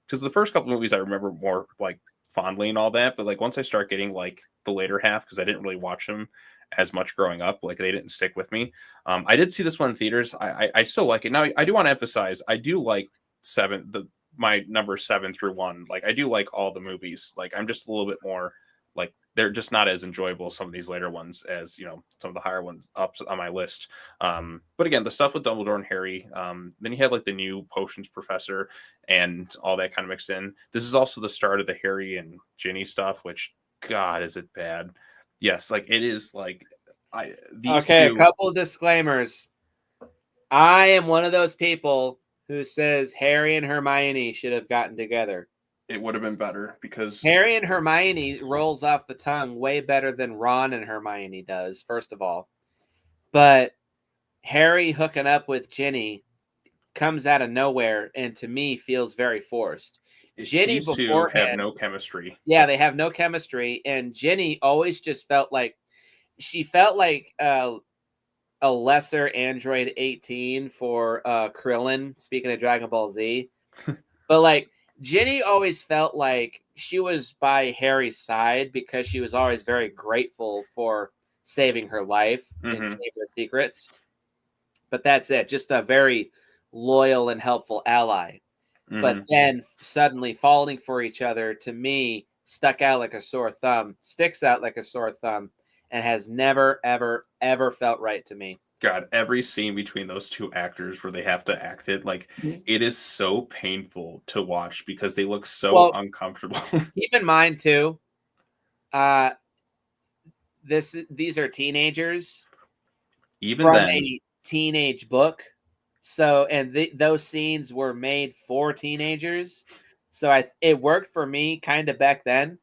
because the first couple movies I remember more like fondly and all that, but like once I start getting like the later half, because I didn't really watch them as much growing up, like they didn't stick with me. I did see this one in theaters. I still like it. Now I do want to emphasize I do like my number 7 through 1. Like I do like all the movies. Like I'm just a little bit more like they're just not as enjoyable as some of these later ones as, some of the higher ones up on my list. But again, the stuff with Dumbledore and Harry, then you have like the new potions professor and all that kind of mixed in. This is also the start of the Harry and Ginny stuff, which God, is it bad? Yes, like it is like these Okay, two. a couple of disclaimers. I am one of those people who says Harry and Hermione should have gotten together. It would have been better because Harry and Hermione rolls off the tongue way better than Ron and Hermione does, first of all. But Harry hooking up with Ginny comes out of nowhere and to me feels very forced. Ginny these two beforehand, have no chemistry. yeah, they have no chemistry, and Ginny always just felt like a lesser Android 18 for Krillin, speaking of Dragon Ball Z. But like Ginny always felt like she was by Harry's side because she was always very grateful for saving her life and saving her secrets. But that's it, just a very loyal and helpful ally. But then suddenly falling for each other, to me, sticks out like a sore thumb, and has never, ever, ever felt right to me. God, every scene between those two actors where they have to act it, like it is so painful to watch because they look so uncomfortable. Keep in mind too, these are teenagers, even from then, a teenage book. So, and those scenes were made for teenagers. So it worked for me kind of back then.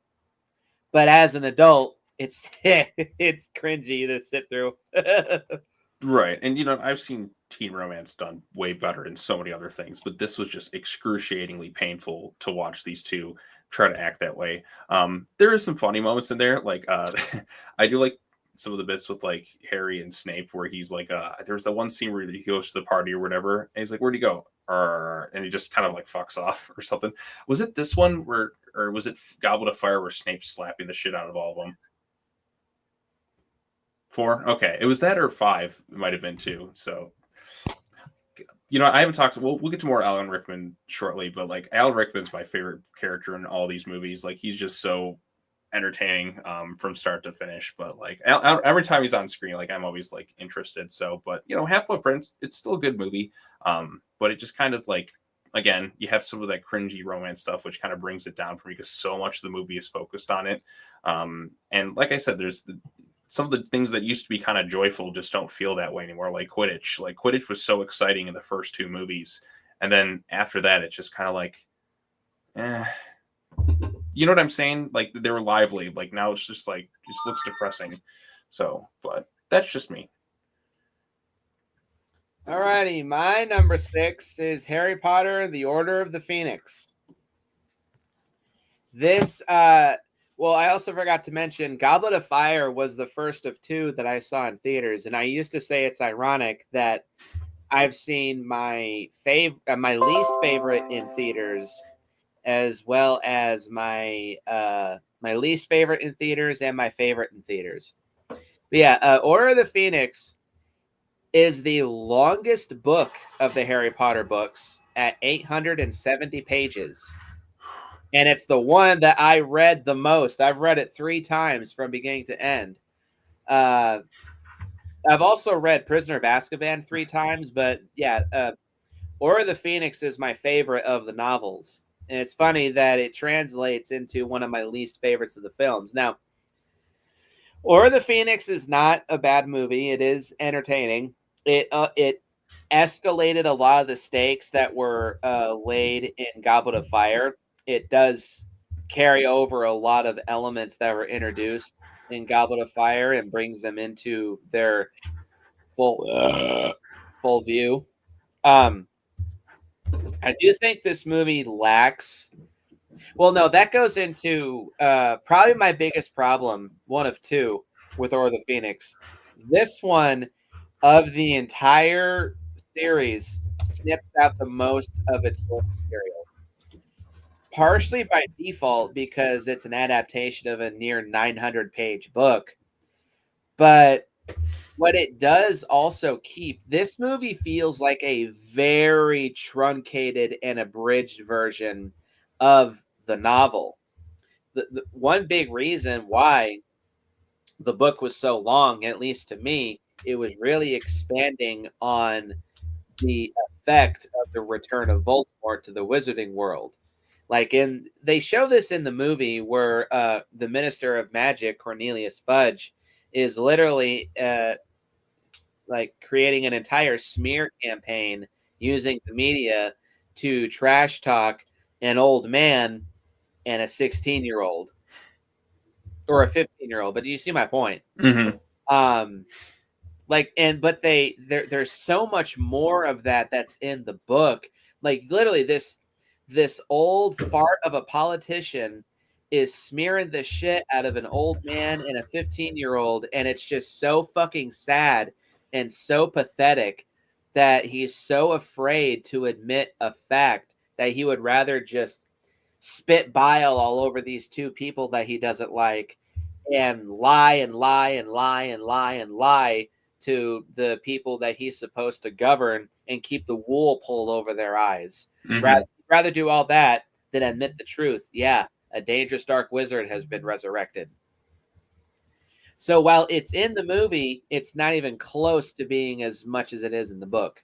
But as an adult, it's it's cringy to sit through. right. And I've seen teen romance done way better in so many other things, but this was just excruciatingly painful to watch these two try to act that way. There is some funny moments in there, like I do like some of the bits with like Harry and Snape where he's like there's the one scene where he goes to the party or whatever and he's like, where'd he go? And he just kind of like fucks off or something. Was it this one or was it Goblet of Fire where Snape's slapping the shit out of all of them? 4? Okay, it was that or 5. It might have been 2. So I haven't talked. We'll get to more Alan Rickman shortly, but like Alan Rickman's my favorite character in all these movies. Like he's just so entertaining from start to finish. But like every time he's on screen, like I'm always like interested. So, but Half-Blood Prince, it's still a good movie. But it just kind of like, again, you have some of that cringy romance stuff, which kind of brings it down for me because so much of the movie is focused on it. And like I said, there's some of the things that used to be kind of joyful just don't feel that way anymore. Like Quidditch. Like Quidditch was so exciting in the first 2 movies. And then after that, it's just kind of like, you know what I'm saying? Like they were lively. Like now it's just like, it just looks depressing. So, but that's just me. All righty. My number 6 is Harry Potter and the Order of the Phoenix. This, well, I also forgot to mention Goblet of Fire was the first of 2 that I saw in theaters. And I used to say it's ironic that I've seen my least favorite in theaters, as well as my least favorite in theaters and my favorite in theaters. But yeah, Order of the Phoenix is the longest book of the Harry Potter books at 870 pages. And it's the one that I read the most. I've read it 3 times from beginning to end. I've also read Prisoner of Azkaban 3 times, but yeah, Order of the Phoenix is my favorite of the novels. And it's funny that it translates into one of my least favorites of the films. Now, Order of the Phoenix is not a bad movie. It is entertaining. It escalated a lot of the stakes that were laid in Goblet of Fire. It does carry over a lot of elements that were introduced in Goblet of Fire and brings them into their full view. I do think this movie lacks. Well, no, that goes into probably my biggest problem, one of 2, with Order of the Phoenix. This one, of the entire series, snips out the most of its source material. Partially by default because it's an adaptation of a near 900-page book. But what it does also keep, this movie feels like a very truncated and abridged version of the novel. the one big reason why the book was so long, at least to me, it was really expanding on the effect of the return of Voldemort to the wizarding world. Like they show this in the movie where the Minister of Magic, Cornelius Fudge, is literally like creating an entire smear campaign using the media to trash talk an old man and a 16-year-old or a 15-year-old. But you see my point. Mm-hmm. But there's so much more of that's in the book. Like literally this old fart of a politician is smearing the shit out of an old man and a 15-year-old, and it's just so fucking sad and so pathetic that he's so afraid to admit a fact that he would rather just spit bile all over these two people that he doesn't like and lie and lie and lie and lie and lie to the people that he's supposed to govern and keep the wool pulled over their eyes. Mm-hmm. Rather do all that than admit the truth. Yeah, a dangerous dark wizard has been resurrected. So while it's in the movie, it's not even close to being as much as it is in the book.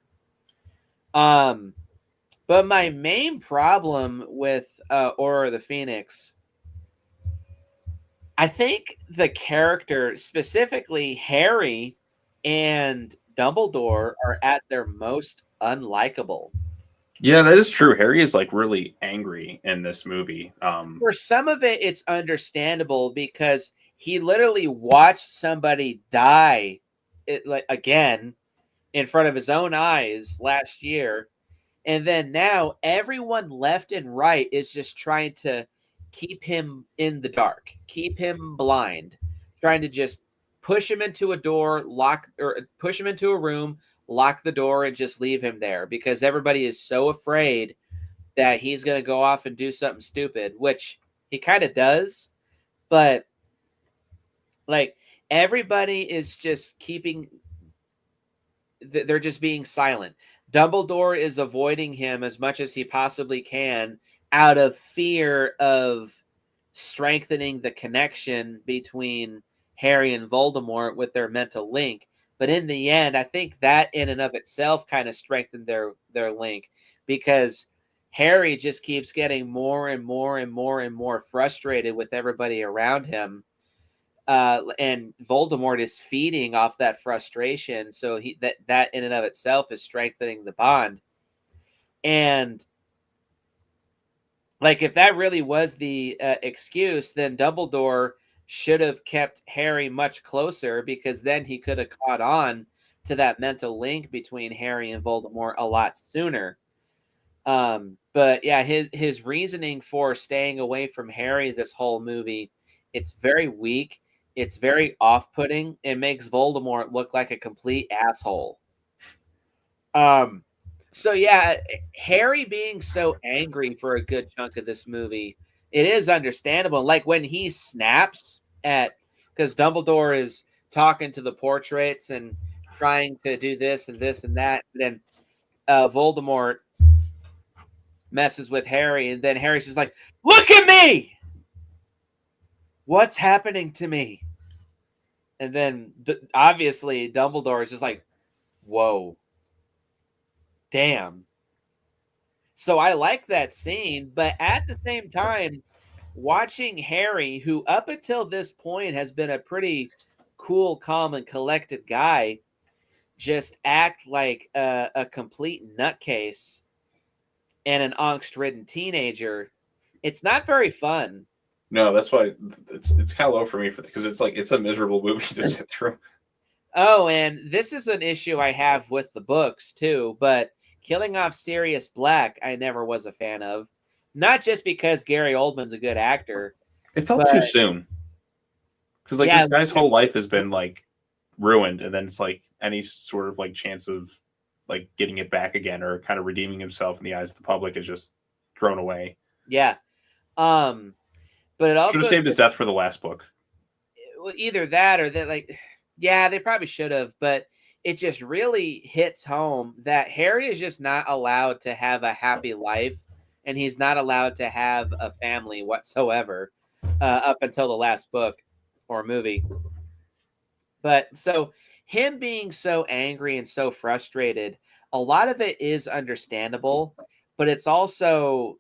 But my main problem with Order of the Phoenix, I think the character, specifically Harry and Dumbledore, are at their most unlikable. Yeah, that is true. Harry is like really angry in this movie. For some of it, it's understandable because he literally watched somebody die again in front of his own eyes last year. And then now everyone left and right is just trying to keep him in the dark, keep him blind, trying to just push him into a door, push him into a room, lock the door, and just leave him there because everybody is so afraid that he's going to go off and do something stupid, which he kind of does. But like everybody is just they're just being silent. Dumbledore is avoiding him as much as he possibly can out of fear of strengthening the connection between Harry and Voldemort with their mental link. But in the end, I think that in and of itself kind of strengthened their link because Harry just keeps getting more and more and more and more frustrated with everybody around him. And Voldemort is feeding off that frustration, so that in and of itself is strengthening the bond. And like, if that really was the excuse, then Dumbledore should have kept Harry much closer because then he could have caught on to that mental link between Harry and Voldemort a lot sooner. But yeah, his reasoning for staying away from Harry this whole movie, it's very weak. It's very off-putting. It makes Voldemort look like a complete asshole. So yeah, Harry being so angry for a good chunk of this movie, it is understandable. Like when he snaps because Dumbledore is talking to the portraits and trying to do this and this and that, and then Voldemort messes with Harry, and then Harry's just like, "Look at me! What's happening to me?" And then obviously Dumbledore is just like, "Whoa. Damn." So I like that scene, but at the same time, watching Harry, who up until this point has been a pretty cool, calm, and collected guy, just act like a complete nutcase and an angst-ridden teenager, it's not very fun. No, that's why it's kind of low for me because it's a miserable movie to sit through. Oh, and this is an issue I have with the books too, but killing off Sirius Black, I never was a fan of. Not just because Gary Oldman's a good actor. It felt too soon. Because this guy's whole life has been like ruined, and then it's like any sort of like chance of like getting it back again or kind of redeeming himself in the eyes of the public is just thrown away. Yeah. But it also should have saved his death for the last book. Either that or that, like, yeah, they probably should have, but it just really hits home that Harry is just not allowed to have a happy life, and he's not allowed to have a family whatsoever. up until the last book or movie. But so him being so angry and so frustrated, a lot of it is understandable, but it's also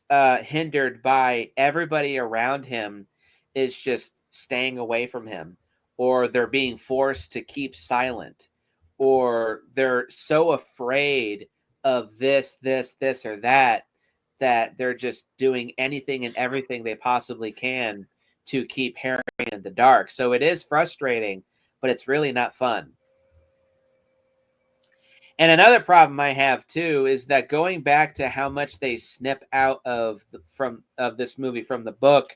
hindered by everybody around him is just staying away from him, or they're being forced to keep silent, or they're so afraid of this, or that they're just doing anything and everything they possibly can to keep Harry in the dark. So it is frustrating, but it's really not fun. And another problem I have too is that going back to how much they snip out of this movie from the book,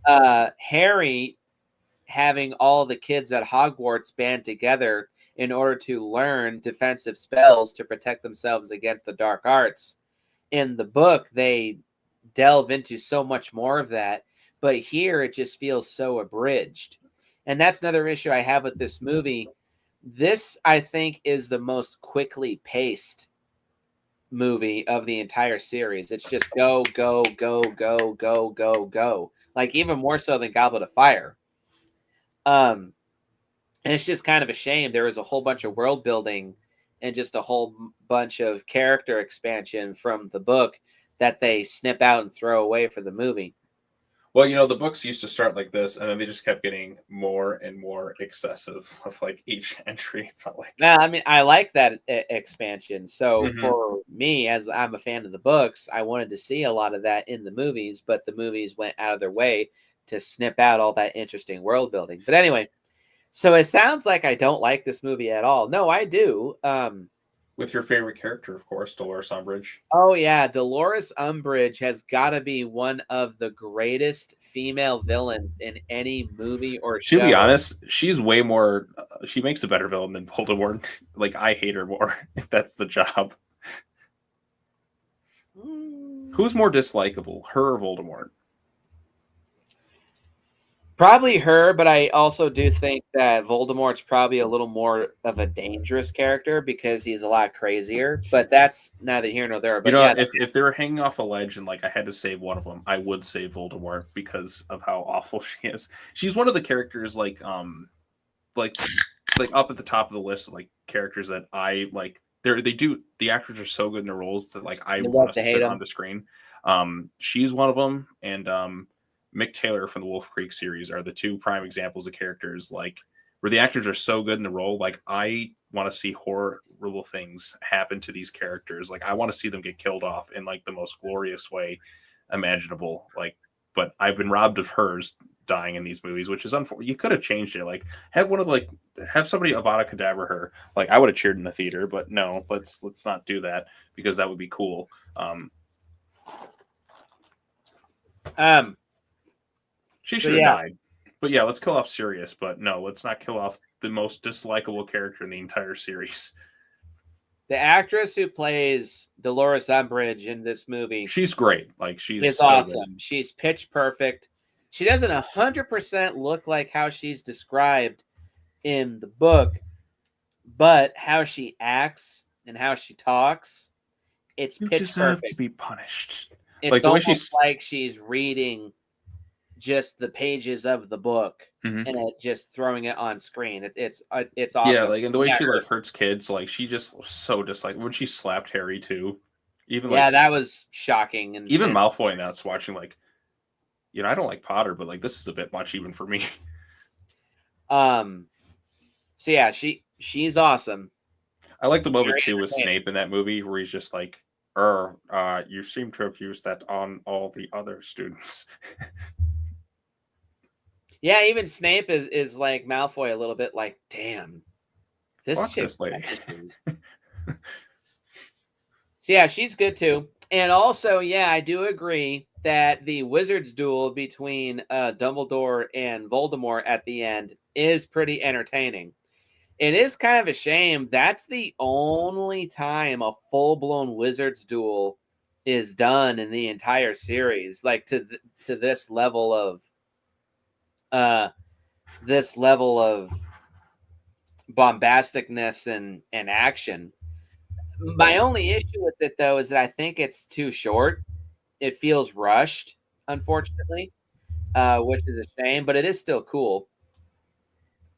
Harry having all the kids at Hogwarts band together in order to learn defensive spells to protect themselves against the dark arts. In the book, they delve into so much more of that, but here it just feels so abridged. And that's another issue I have with this movie. This, I think, is the most quickly paced movie of the entire series. It's just go, go, go, go, go, go, go. Like even more so than Goblet of Fire. And it's just kind of a shame. There was a whole bunch of world building and just a whole bunch of character expansion from the book that they snip out and throw away for the movie. Well, you know, the books used to start like this, and then they just kept getting more and more excessive with like each entry. Felt like. Now, I mean, I like that expansion. So Mhm. for me, as I'm a fan of the books, I wanted to see a lot of that in the movies, but the movies went out of their way to snip out all that interesting world building. But anyway, so it sounds like I don't like this movie at all. No, I do. With your favorite character, of course, Dolores Umbridge. Oh yeah, Dolores Umbridge has got to be one of the greatest female villains in any movie or To be show. honest, she's way more. She makes a better villain than Voldemort. Like I hate her more if that's the job. Who's more dislikable, her or Voldemort? Probably her, but I also do think that Voldemort's probably a little more of a dangerous character because he's a lot crazier. But that's neither here nor there. You But know, yeah, if they were hanging off a ledge and like I had to save one of them, I would save Voldemort because of how awful she is. She's one of the characters like like up at the top of the list of like characters that I like. They do the actors are so good in their roles that like I you want love to to hate sit on him. the screen. She's one of them, and Mick Taylor from the Wolf Creek series are the two prime examples of characters like where the actors are so good in the role. Like I want to see horrible things happen to these characters. Like I want to see them get killed off in like the most glorious way imaginable. Like, but I've been robbed of hers dying in these movies, which is unfortunate. You could have changed it. Like have one of like have somebody Avada Kedavra her. Like I would have cheered in the theater, but no, let's not do that because that would be cool. Um, She so should have yeah, died. But yeah, let's kill off Sirius. But no, let's not kill off the most dislikable character in the entire series. the actress who plays Dolores Umbridge in this movie She's great. Like she's is so good. awesome. She's pitch perfect. She doesn't 100% look like how she's described in the book, but how she acts and how she talks, it's You pitch deserve to perfect. be punished. It's Like the way almost she's. like she's reading just the pages of the book Mhm. and just throwing it on screen. It's Yeah, awesome. like and the way Yeah, she like hurts kids, like she just so dislike when she slapped Harry too. Even yeah, like that was shocking. even Malfoy and that's watching like, you know, I don't like Potter, but like this is a bit much even for me. um, so yeah, she's awesome. I like the Very moment too with entertaining. Snape in that movie where he's just like, you seem to have used that on all the other students. Yeah, even Snape is like Malfoy a little bit. Like, damn, this Fuck chick's this lady. got issues. So yeah, she's good too. And also, yeah, I do agree that the Wizards duel between Dumbledore and Voldemort at the end is pretty entertaining. It is kind of a shame. That's the only time a full-blown Wizards duel is done in the entire series, like to uh this level of bombasticness and action. My only issue with it though is that I think it's too short. It feels rushed. unfortunately, which is a shame, but it is still cool.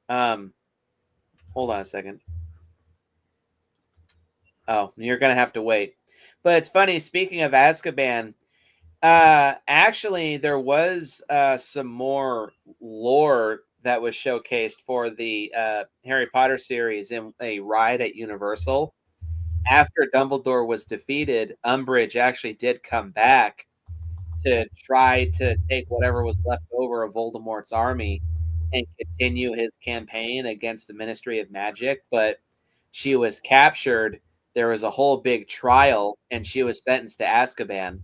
Hold on a second. Oh, you're gonna have to wait. But it's funny. Speaking of Azkaban, actually, there was some more lore that was showcased for the Harry Potter series in a ride at Universal. After Dumbledore was defeated, Umbridge actually did come back to try to take whatever was left over of Voldemort's army and continue his campaign against the Ministry of Magic, but she was captured. There was a whole big trial, and she was sentenced to Azkaban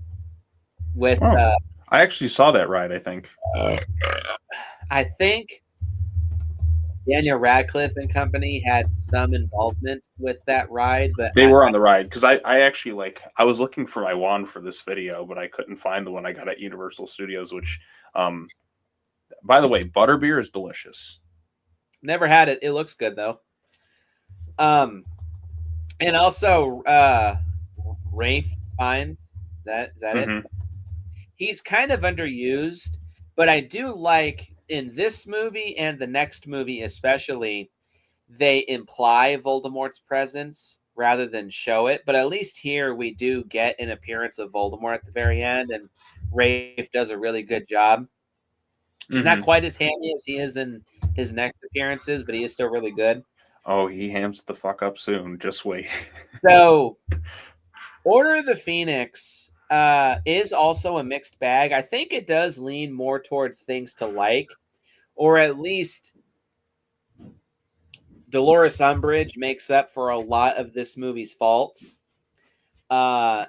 with, Oh, I actually saw that ride, I think. I think Daniel Radcliffe and company had some involvement with that ride, but They were on the ride because I actually I was looking for my wand for this video, but I couldn't find the one I got at Universal Studios, which by the way, butterbeer is delicious. Never had it. It looks good though. And also Rafe Fiennes, is that it? He's kind of underused, but I do like in this movie and the next movie especially, they imply Voldemort's presence rather than show it. But at least here we do get an appearance of Voldemort at the very end, and Rafe does a really good job. He's not quite as hammy as he is in his next appearances, but he is still really good. Oh, he hams the fuck up soon. Just wait. So, Order of the Phoenix is also a mixed bag. I think it does lean more towards things to like, or at least Dolores Umbridge makes up for a lot of this movie's faults. And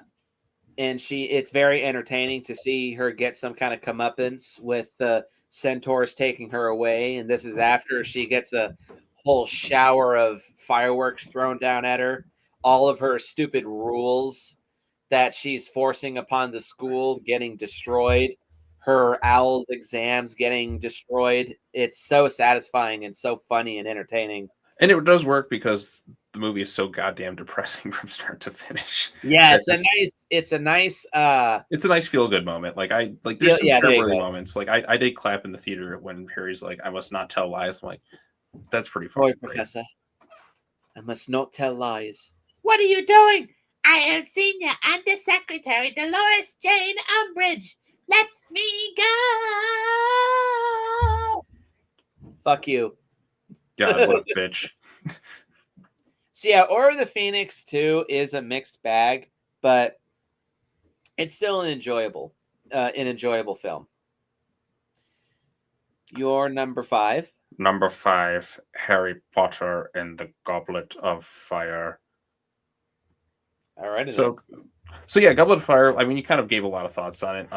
it's very entertaining to see her get some kind of comeuppance with the centaurs taking her away. And this is after she gets a whole shower of fireworks thrown down at her. All of her stupid rules that she's forcing upon the school getting destroyed. Her owl's exams getting destroyed. It's so satisfying and so funny and entertaining. And it does work because the movie is so goddamn depressing from start to finish. Yeah, it's a nice feel good moment. There's some there you worthy go. moments. I did clap in the theater when Harry's like, I must not tell lies. I'm like, that's pretty fucking great. Professor, I must not tell lies. What are you doing? I am Senior Undersecretary Dolores Jane Umbridge. Let me go. Fuck you. God, what a bitch. So yeah, Order of the Phoenix 2 is a mixed bag, but it's still an enjoyable film. Your number 5. Number 5, Harry Potter and the Goblet of Fire. All right. So yeah, Goblet of Fire. I mean, you kind of gave a lot of thoughts on it.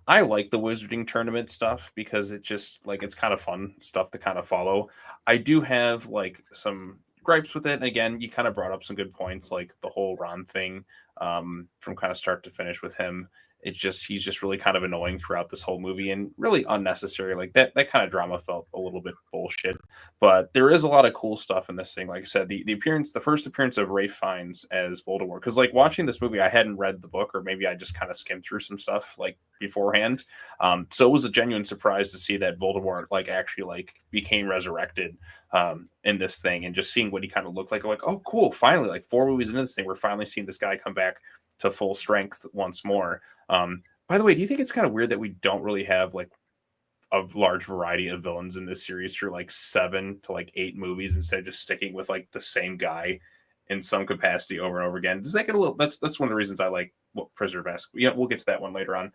I like the Wizarding Tournament stuff because it just it's kind of fun stuff to kind of follow. I do have some gripes with it. And again, you kind of brought up some good points, like the whole Ron thing from kind of start to finish with him. It's just he's just really kind of annoying throughout this whole movie and really unnecessary. Like that kind of drama felt a little bit bullshit. But there is a lot of cool stuff in this thing. Like I said, the first appearance of Ralph Fiennes as Voldemort. Because watching this movie, I hadn't read the book, or maybe I just kind of skimmed through some stuff beforehand. So it was a genuine surprise to see that Voldemort actually became resurrected in this thing, and just seeing what he kind of looked like. I'm like, oh, cool! Finally, 4 movies into this thing, we're finally seeing this guy come back to full strength once more. By the way, do you think it's kind of weird that we don't really have a large variety of villains in this series through 7 to 8 movies instead of just sticking with the same guy in some capacity over and over again? Does that get a little? That's one of the reasons I like Prisoner of Azkaban. Yeah, we'll get to that one later on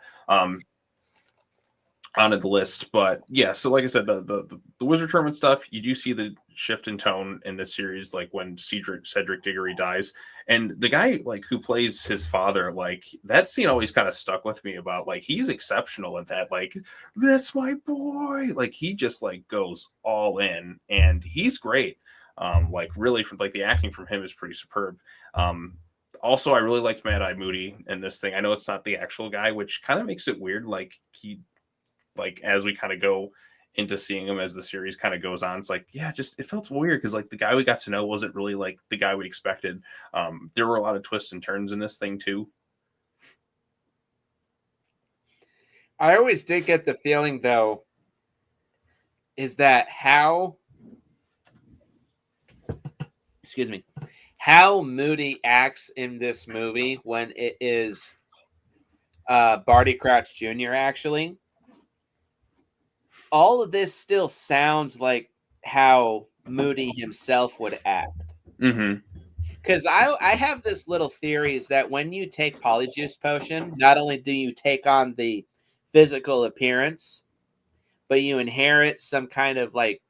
the list. But yeah, so like I said, the Wizard Tournament stuff, you do see the shift in tone in this series, when Cedric Diggory dies, and the guy who plays his father, that scene always kind of stuck with me about he's exceptional at that. That's my boy. He just goes all in, and he's great. Really, from the acting from him is pretty superb. Also, I really liked Mad Eye Moody in this thing. I know it's not the actual guy, which kind of makes it weird. As we kind of go into seeing him as the series kind of goes on, it's it felt weird because the guy we got to know wasn't really the guy we expected. There were a lot of twists and turns in this thing too. I always did get the feeling, though, is that excuse me, how Moody acts in this movie when it is Barty Crouch Jr. actually, all of this still sounds like how Moody himself would act. Mm-hmm. Because I have this little theory is that when you take Polyjuice Potion, not only do you take on the physical appearance, but you inherit some kind of like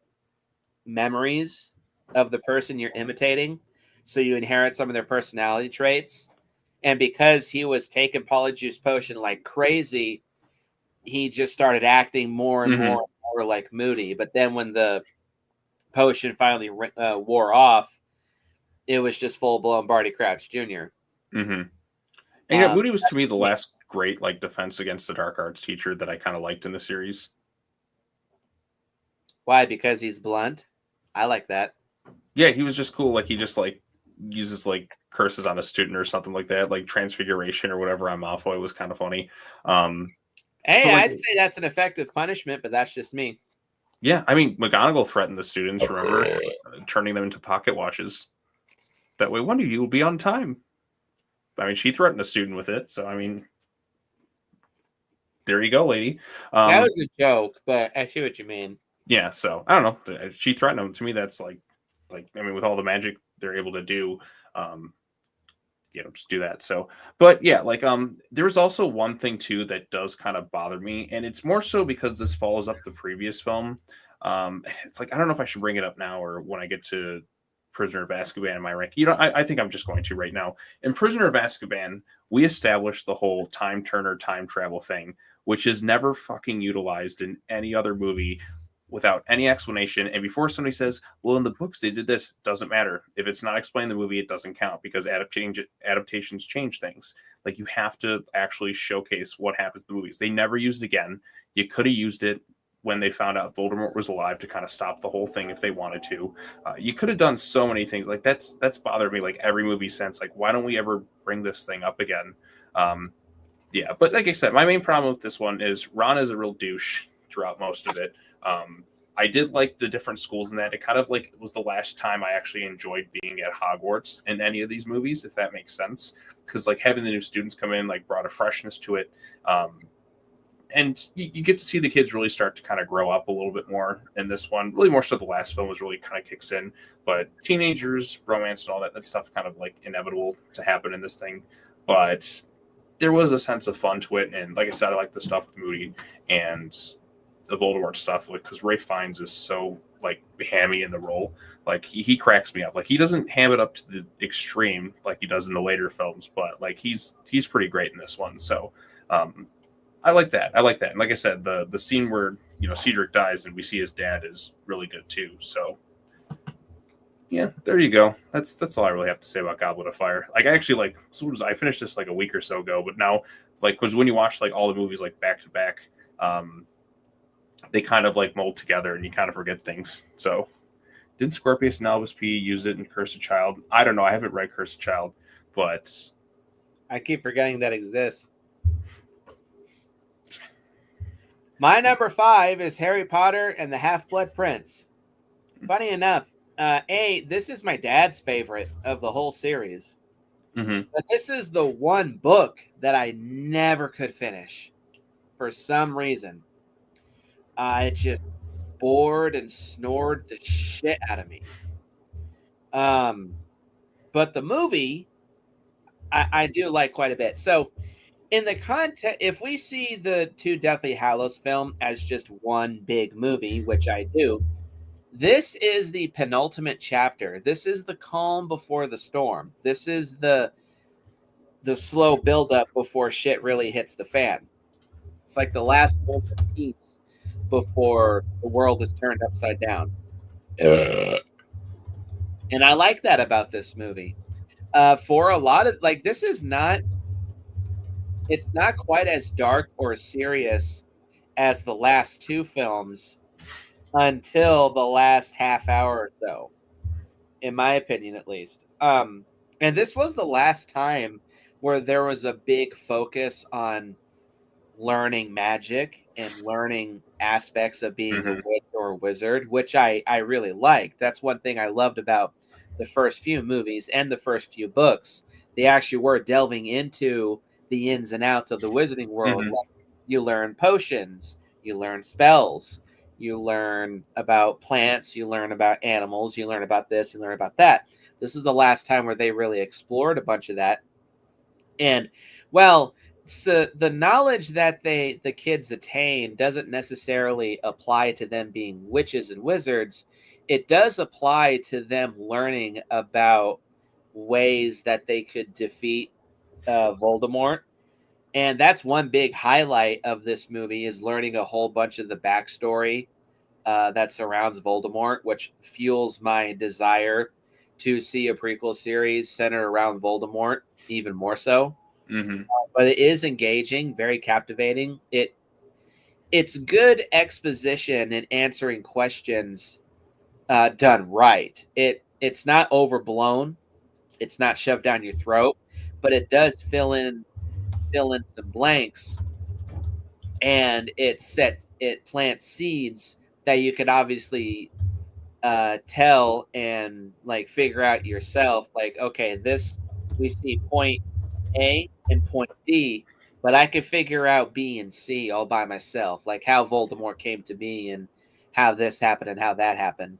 memories of the person you're imitating. So you inherit some of their personality traits. And because he was taking Polyjuice Potion like crazy, he just started acting more and more and more like Moody. But then when the potion finally wore off, it was just full blown Barty Crouch Jr. Mm-hmm. And yeah, Moody was to me the last great like defense against the dark arts teacher that I kind of liked in the series. Why? Because he's blunt. I like that. Yeah, he was just cool. Like he just like uses like curses on a student or something like that, like transfiguration or whatever on Malfoy was kind of funny. Hey, like, I'd say that's an effective punishment, but that's just me. Yeah, I mean McGonagall threatened the students, remember, turning them into pocket watches. That way, one of you will be on time. I mean, she threatened a student with it, so I mean, there you go, lady. That was a joke, but I see what you mean. Yeah, so I don't know. She threatened him. To me, that's like I mean, with all the magic they're able to do, just do that. So, but yeah, like there's also one thing too that does kind of bother me, and it's more so because this follows up the previous film. It's like I don't know if I should bring it up now or when I get to Prisoner of Azkaban in my rank. I think I'm just going to right now. In Prisoner of Azkaban, we established the whole time turner time travel thing, which is never fucking utilized in any other movie without any explanation. And before somebody says, well, in the books they did this, doesn't matter. If it's not explained in the movie, it doesn't count because adaptations change things. Like you have to actually showcase what happens in the movies. They never used it again. You could have used it when they found out Voldemort was alive to kind of stop the whole thing if they wanted to. You could have done so many things. Like that's bothered me like every movie since. Like, why don't we ever bring this thing up again? Yeah, but like I said, my main problem with this one is Ron is a real douche throughout most of it. I did like the different schools in that. It kind of like was the last time I actually enjoyed being at Hogwarts in any of these movies, if that makes sense. Because like having the new students come in like brought a freshness to it. And you get to see the kids really start to kind of grow up a little bit more in this one. Really more so the last film was really kind of kicks in. But teenagers, romance and all that stuff kind of like inevitable to happen in this thing. But there was a sense of fun to it. And like I said, I like the stuff with Moody and the Voldemort stuff, like because Ralph Fiennes is so like hammy in the role. Like he cracks me up. Like he doesn't ham it up to the extreme like he does in the later films, but like he's pretty great in this one. So I like that. And like I said, the scene where Cedric dies and we see his dad is really good too. So yeah, there you go. That's all I really have to say about Goblet of Fire. Like I actually I finished this like a week or so ago, but now like because when you watch like all the movies like back to back, they kind of like mold together and you kind of forget things. So did Scorpius and Albus P use it in Cursed Child? I don't know. I haven't read Cursed Child, but I keep forgetting that exists. My number 5 is Harry Potter and the Half-Blood Prince. Funny enough, this is my dad's favorite of the whole series. Mm-hmm. But this is the one book that I never could finish for some reason. It just bored and snored the shit out of me. But the movie, I do like quite a bit. So in the context, if we see the two Deathly Hallows film as just one big movie, which I do, this is the penultimate chapter. This is the calm before the storm. This is the slow buildup before shit really hits the fan. It's like the last moment of peace before the world is turned upside down. And I like that about this movie. For a lot of this is not. It's not quite as dark or serious as the last two films until the last half hour or so, in my opinion, at least. And this was the last time where there was a big focus on learning magic and learning aspects of being a Mhm. witch or a wizard, which I really liked. That's one thing I loved about the first few movies and the first few books. They actually were delving into the ins and outs of the wizarding world. Mhm. Like, you learn potions, you learn spells, you learn about plants, you learn about animals, you learn about this, you learn about that. This is the last time where they really explored a bunch of that. And well, so the knowledge that the kids attain doesn't necessarily apply to them being witches and wizards. It does apply to them learning about ways that they could defeat Voldemort. And that's one big highlight of this movie, is learning a whole bunch of the backstory that surrounds Voldemort, which fuels my desire to see a prequel series centered around Voldemort even more so. Mhm. But it is engaging, very captivating. It's good exposition and answering questions done right. It's not overblown. It's not shoved down your throat, but it does fill in some blanks, and it plants seeds that you could obviously tell and like figure out yourself. Like, okay, this, we see point A and point D, but I could figure out B and C all by myself, like how Voldemort came to be and how this happened and how that happened.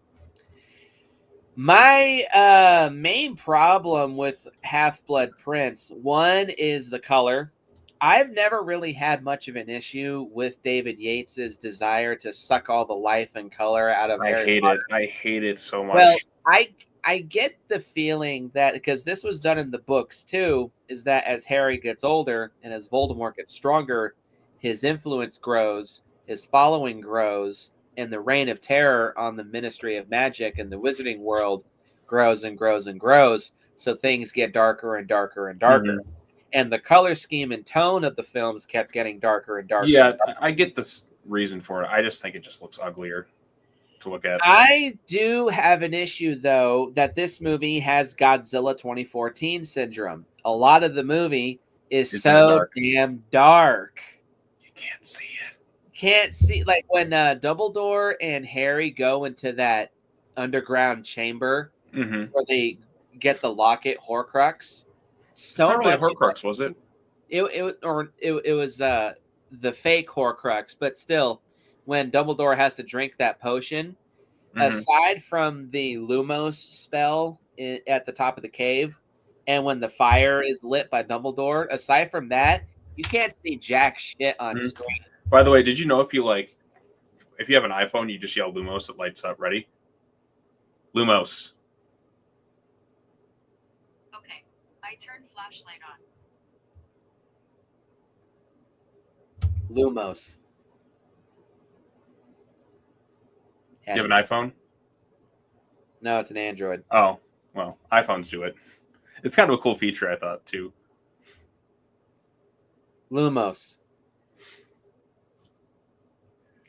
My main problem with Half Blood Prince, one is the color. I've never really had much of an issue with David Yates's desire to suck all the life and color out of I Harry hate it. Potter. I hate it so Well, much. I get the feeling that, because this was done in the books too, is that as Harry gets older and as Voldemort gets stronger, his influence grows, his following grows, and the reign of terror on the Ministry of Magic and the Wizarding world grows and grows and grows. So things get darker and darker and darker. Mhm. And the color scheme and tone of the films kept getting darker and darker and Yeah, darker. I get this reason for it. I just think it just looks uglier to look at. I do have an issue, though, that this movie has Godzilla 2014 syndrome. A lot of the movie is It's that so dark. damn dark. You can't see it. Can't see, like when Dumbledore and Harry go into that underground chamber Mhm. where they get the locket Horcrux. It's So not really a much of that Horcrux, was it? it was the fake Horcrux, but still, when Dumbledore has to drink that potion, Mhm. aside from the Lumos spell at the top of the cave, and when the fire is lit by Dumbledore, aside from that, you can't see jack shit on Mhm. screen. By the way, did you know if you have an iPhone, you just yell Lumos, it lights up. Ready? Lumos. Okay, I turned flashlight on. Lumos. You have an iPhone? No, it's an Android. Oh, well, iPhones do it. It's kind of a cool feature, I thought, too. Lumos.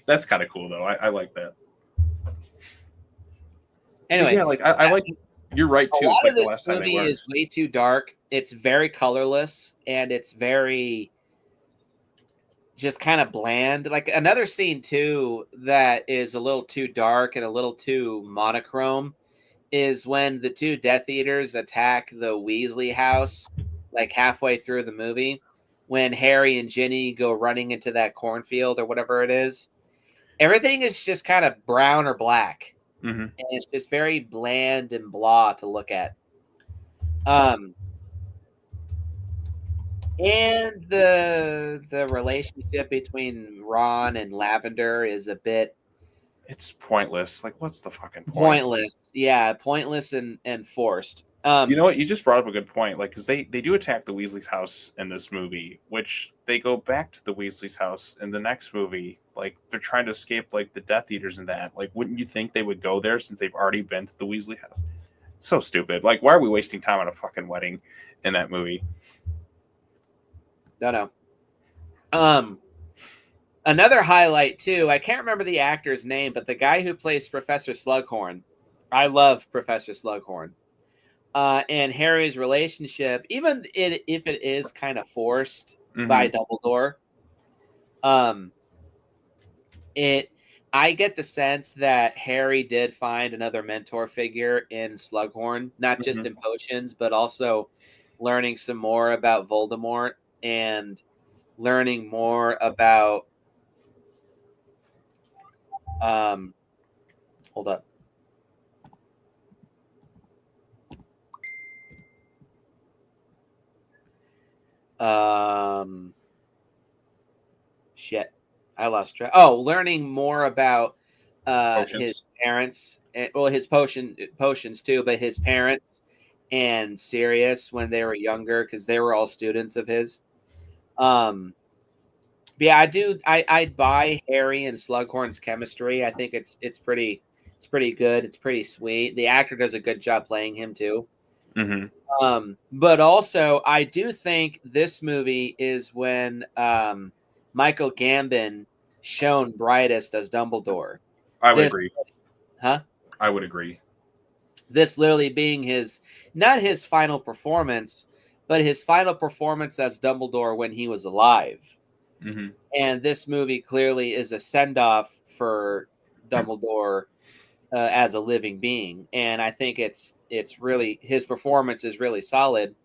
That's kind of cool, though. I like that. Anyway, But yeah, like I like. You're right a too. It's lot like of the this last time they movie learned. is way too dark. It's very colorless, and it's very just kind of bland. Like another scene too that is a little too dark and a little too monochrome is when the two Death Eaters attack the Weasley house, like halfway through the movie, when Harry and Ginny go running into that cornfield or whatever it is. Everything is just kind of brown or black, Mm-hmm. and it's just very bland and blah to look at. Um, and the relationship between Ron and Lavender is a bit It's pointless. Like, what's the fucking point? pointless. Yeah, pointless and forced. You know what? You just brought up a good point. Like, because they do attack the Weasley's house in this movie, which they go back to the Weasley's house in the next movie. Like, they're trying to escape like the Death Eaters and that. Like, wouldn't you think they would go there since they've already been to the Weasley house? So stupid. Like, why are we wasting time on a fucking wedding in that movie? No. Another highlight too. I can't remember the actor's name, but the guy who plays Professor Slughorn. I love Professor Slughorn. And Harry's relationship, even if it is kind of forced by Dumbledore, Um, I get the sense that Harry did find another mentor figure in Slughorn, not just in potions, but also learning some more about Voldemort and learning more about hold up. Shit. I lost track. Oh, learning more about his Potions. parents, well, his potions too, but his parents and Sirius when they were younger, because they were all students of his. But yeah, I'd buy Harry and Slughorn's chemistry. I think it's pretty good. It's pretty sweet. The actor does a good job playing him too. But also I do think this movie is when Michael Gambon shone brightest as Dumbledore. I would This, agree. huh? I would agree. This literally being his, not his final performance, but his final performance as Dumbledore when he was alive. And this movie clearly is a send-off for Dumbledore as a living being, and I think it's really, his performance is really solid.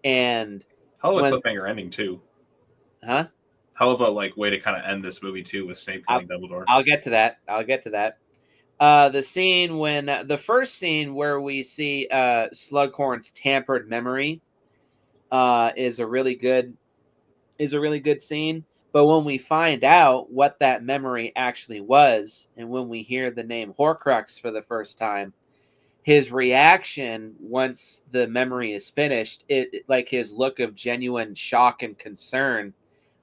And Hell of a when, cliffhanger ending too. huh? Hell of a way to kind of end this movie too, with Snape killing Dumbledore. I'll get to that. The scene when the first scene where we see Slughorn's tampered memory is a really good scene. But when we find out what that memory actually was, and when we hear the name Horcrux for the first time, his reaction once the memory is finished, like his look of genuine shock and concern,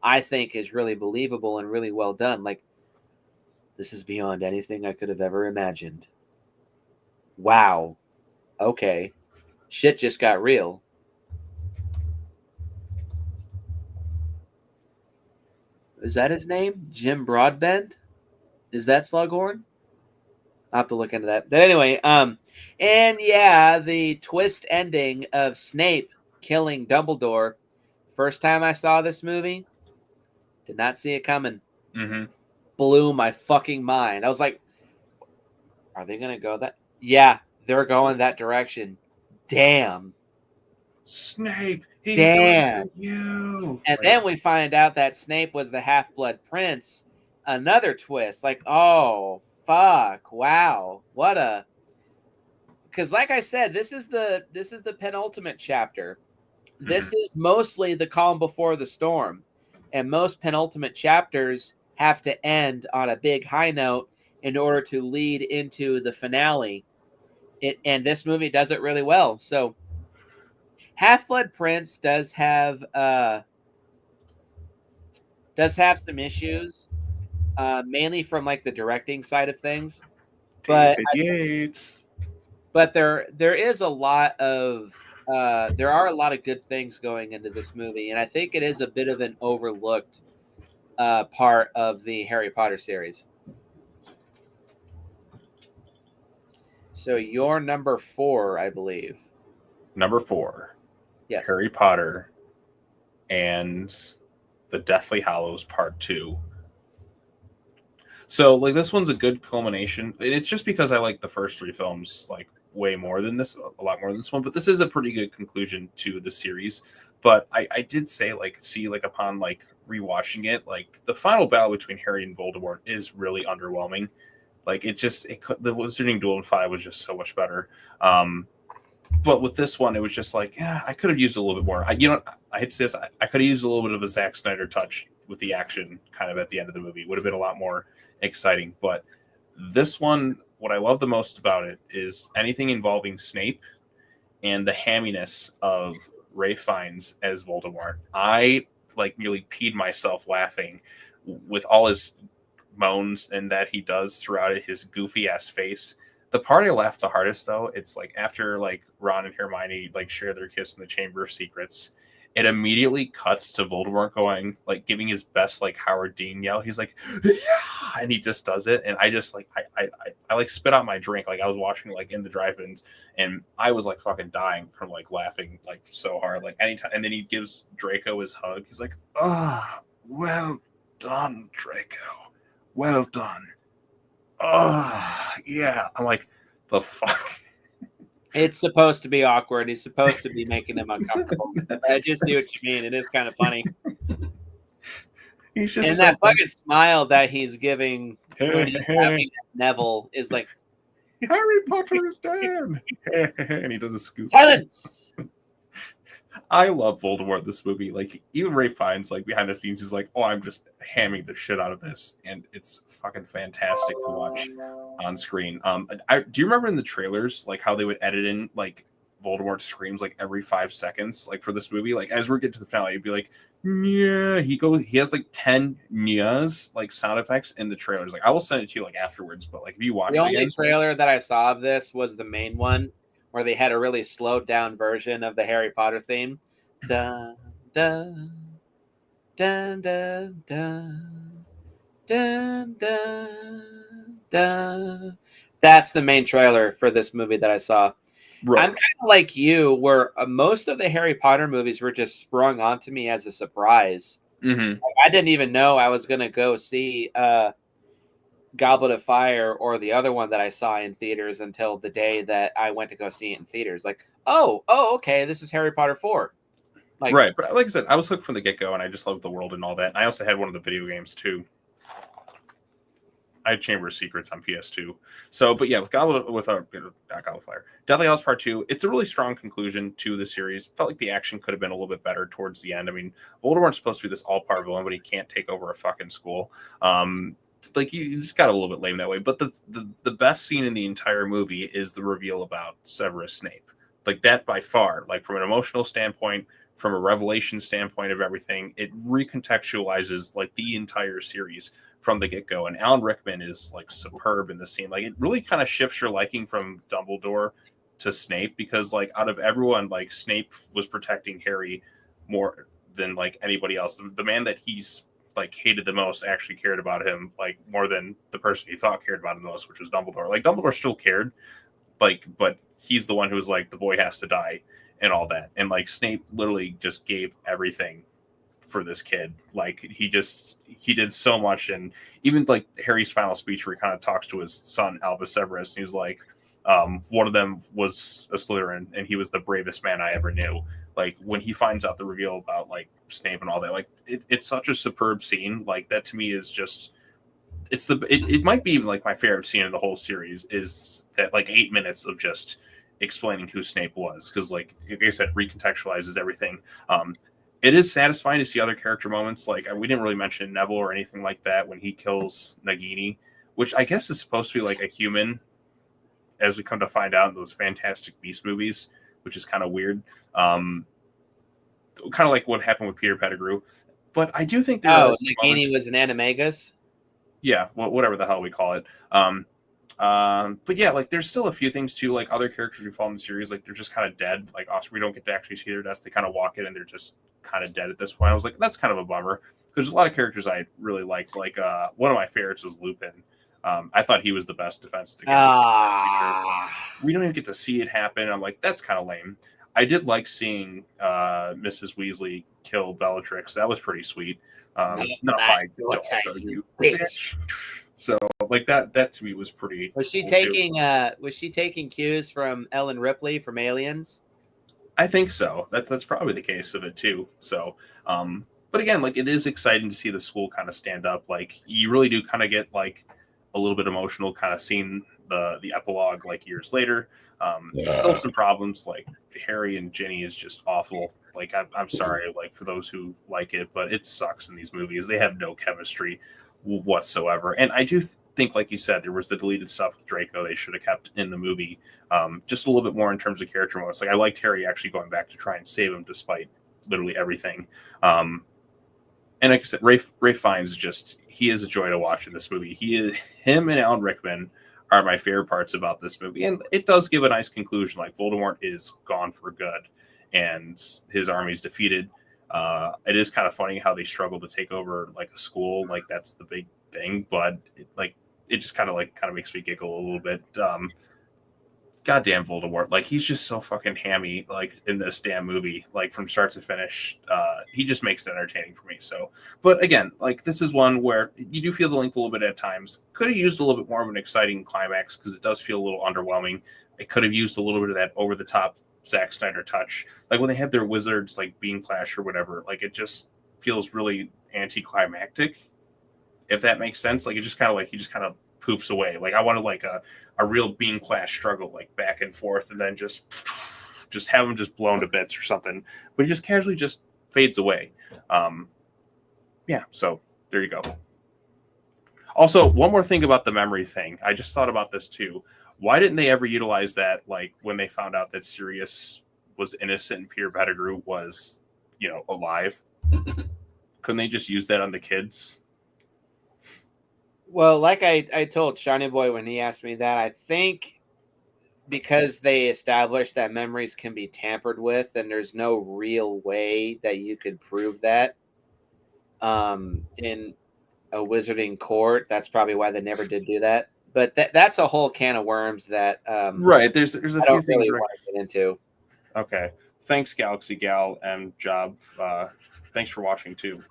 I think is really believable and really well done. Like, this is beyond anything I could have ever imagined. Wow. Okay. Shit just got real. Is that his name? Jim Broadbent? Is that Slughorn? I'll have to look into that. But anyway, and yeah, the twist ending of Snape killing Dumbledore. First time I saw this movie, did not see it coming. Blew my fucking mind. I was like, are they going to go that? Yeah, they're going that direction. Damn. Snape, he Damn. you. And then we find out that Snape was the Half-Blood Prince. Another twist. Like, oh, fuck. Wow. What a... Because like I said, this is the penultimate chapter. This is mostly the calm before the storm. And most penultimate chapters have to end on a big high note in order to lead into the finale. And this movie does it really well. So Half-Blood Prince does have some issues, mainly from like the directing side of things. But Yates. But there is a lot of there are a lot of good things going into this movie, and I think it is a bit of an overlooked part of the Harry Potter series. So you're number 4, I believe. Number 4. Yes. Harry Potter and the Deathly Hallows Part 2. So, like, this one's a good culmination. It's just because I like the first 3 films, like, way more than this, a lot more than this one. But this is a pretty good conclusion to the series. But I did say, like, upon, like, rewatching it, like, the final battle between Harry and Voldemort is really underwhelming. Like, the Wizarding Duel in 5 was just so much better. But with this one, it was just like, yeah, I could have used a little bit more. I hate to say this, I could have used a little bit of a Zack Snyder touch with the action kind of at the end of the movie. It would have been a lot more exciting. But this one, what I love the most about it is anything involving Snape and the hamminess of Ralph Fiennes as Voldemort. I like nearly peed myself laughing with all his moans and that he does throughout it, his goofy ass face. The part I laughed the hardest though, it's like after like Ron and Hermione like share their kiss in the Chamber of Secrets, it immediately cuts to Voldemort going like giving his best like Howard Dean yell. He's like, yeah, and he just does it, and I just like I like spit out my drink. Like I was watching like in the drive-ins, and I was like fucking dying from like laughing like so hard. Like anytime, and then he gives Draco his hug. He's like, well, done, Draco. Well done. Oh, yeah. I'm like, the fuck? It's supposed to be awkward. He's supposed to be making them uncomfortable. I just see what you mean. It is kind of funny. He's just And so that fucking smile that he's giving when he's laughing at Neville is like, Harry Potter is dead. And he does a scoop. silence! I love Voldemort this movie. Like, even Ray Fiennes, like, behind the scenes, is like, oh, I'm just hamming the shit out of this. And it's fucking fantastic to watch on screen. Do you remember in the trailers, like, how they would edit in, like, Voldemort screams, like, every 5 seconds, like, for this movie? Like, as we're getting to the finale, it'd be like, yeah, he has, like, 10 nyas, like, sound effects in the trailers. Like, I will send it to you, like, afterwards, but, like, if you watch The it only again, trailer that I saw of this was the main one, where they had a really slowed down version of the Harry Potter theme. Dun, dun, dun, dun, dun, dun, dun, dun. That's the main trailer for this movie that I saw. right. I'm kind of like you, where most of the Harry Potter movies were just sprung onto me as a surprise. Mm-hmm. Like, I didn't even know I was going to go see Goblet of Fire or the other one that I saw in theaters until the day that I went to go see it in theaters. Like, oh, okay, this is Harry Potter 4. Like, Right, but like I said, I was hooked from the get-go, and I just loved the world and all that. And I also had one of the video games, too. I had Chamber of Secrets on PS2. So, but yeah, with not Goblet of Fire, Deathly Hallows Part 2, it's a really strong conclusion to the series. Felt like the action could have been a little bit better towards the end. I mean, Voldemort's supposed to be this all-power villain, but he can't take over a fucking school. Like, you just got a little bit lame that way. But the best scene in the entire movie is the reveal about Severus Snape. Like, that by far, like, from an emotional standpoint, from a revelation standpoint of everything, it recontextualizes, like, the entire series from the get-go. And Alan Rickman is, like, superb in the scene. Like, it really kind of shifts your liking from Dumbledore to Snape, because, like, out of everyone, like, Snape was protecting Harry more than, like, anybody else. The man that he's, like, hated the most actually cared about him, like, more than the person he thought cared about him the most, which was Dumbledore. Like, Dumbledore still cared, like, but he's the one who was like, the boy has to die and all that. And, like, Snape literally just gave everything for this kid. Like, he did so much. And even, like, Harry's final speech where he kind of talks to his son Albus Severus, and he's like, one of them was a Slytherin, and he was the bravest man I ever knew. Like, when he finds out the reveal about, like, Snape and all that, like, it's such a superb scene. Like, that to me is just, it might be even, like, my favorite scene in the whole series, is that, like, 8 minutes of just explaining who Snape was, because, like I said, recontextualizes everything. It is satisfying to see other character moments. Like, we didn't really mention Neville or anything like that when he kills Nagini, which I guess is supposed to be like a human, as we come to find out in those Fantastic Beasts movies, which is kind of weird. Kind of like what happened with Peter Pettigrew. But I do think there are Nagini was an animagus? Yeah, whatever the hell we call it. But yeah, like, there's still a few things too, like, other characters we follow in the series, like, they're just kind of dead. Like, us, we don't get to actually see their deaths. They kind of walk in and they're just kind of dead at this point. I was like, that's kind of a bummer. There's a lot of characters I really liked. Like, one of my favorites was Lupin. I thought he was the best defense to get to. We don't even get to see it happen. I'm like, that's kind of lame. I did like seeing Mrs. Weasley kill Bellatrix. That was pretty sweet. Not my daughter, you bitch. So, like, that to me was pretty. Was she cool taking too. was she taking cues from Ellen Ripley from Aliens? I think so. That's probably the case of it too. So, but again, like, it is exciting to see the school kind of stand up. Like, you really do kind of get, like, a little bit emotional, kind of seeing the epilogue, like, years later. Still some problems. Like, Harry and Ginny is just awful. Like, I'm sorry, like, for those who like it, but it sucks in these movies. They have no chemistry whatsoever. And I do think, like you said, there was the deleted stuff with Draco they should have kept in the movie, just a little bit more in terms of character moments. Like, I liked Harry actually going back to try and save him despite literally everything. And like I said, Ray Fiennes, he is a joy to watch in this movie. Him and Alan Rickman are my favorite parts about this movie, and it does give a nice conclusion. Like, Voldemort is gone for good, and his army's defeated. It is kind of funny how they struggle to take over, like, a school. Like, that's the big thing, but it just kind of makes me giggle a little bit. goddamn Voldemort. Like, he's just so fucking hammy, like, in this damn movie, like, from start to finish. He just makes it entertaining for me. So, but again, like, this is one where you do feel the length a little bit at times. Could have used a little bit more of an exciting climax because it does feel a little underwhelming. It could have used a little bit of that over the top Zack Snyder touch. Like, when they have their wizards, like, beam clash or whatever, like, it just feels really anticlimactic, if that makes sense. Like, it just kind of like, he just kind of poofs away. Like, I wanted like a real beam clash struggle, like back and forth, and then just have him just blown to bits or something. But he just casually just fades away. Yeah, so there you go. Also, one more thing about the memory thing. I just thought about this too. Why didn't they ever utilize that, like, when they found out that Sirius was innocent and Peter Pettigrew was, you know, alive? Couldn't they just use that on the kids? Well, like I told Seanie Boy when he asked me that, I think because they established that memories can be tampered with and there's no real way that you could prove that in a wizarding court, that's probably why they never did do that. But that's a whole can of worms that Right. There's a I few don't things. really want to get into. Okay. Thanks, Galaxy Gal and Job. Thanks for watching too.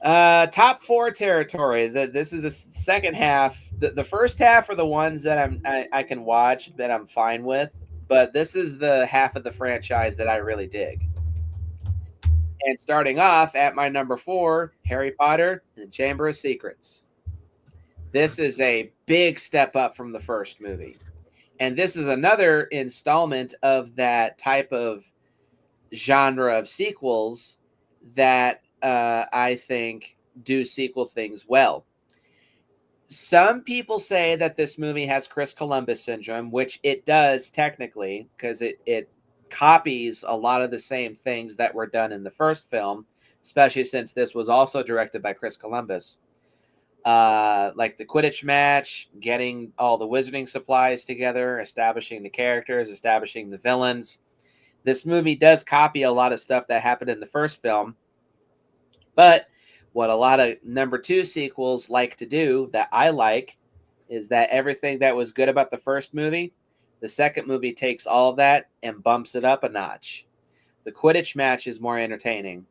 Top 4 territory. This is the second half. The first half are the ones that I can watch that I'm fine with, but this is the half of the franchise that I really dig. And starting off at my number 4, Harry Potter and the Chamber of Secrets. This is a big step up from the first movie. And this is another installment of that type of genre of sequels that I think do sequel things well. Some people say that this movie has Chris Columbus syndrome, which it does technically, because it copies a lot of the same things that were done in the first film, especially since this was also directed by Chris Columbus. Like the Quidditch match, getting all the wizarding supplies together, establishing the characters, establishing the villains. This movie does copy a lot of stuff that happened in the first film, but what a lot of number 2 sequels like to do that I like is that everything that was good about the first movie, the second movie takes all of that and bumps it up a notch. The Quidditch match is more entertaining.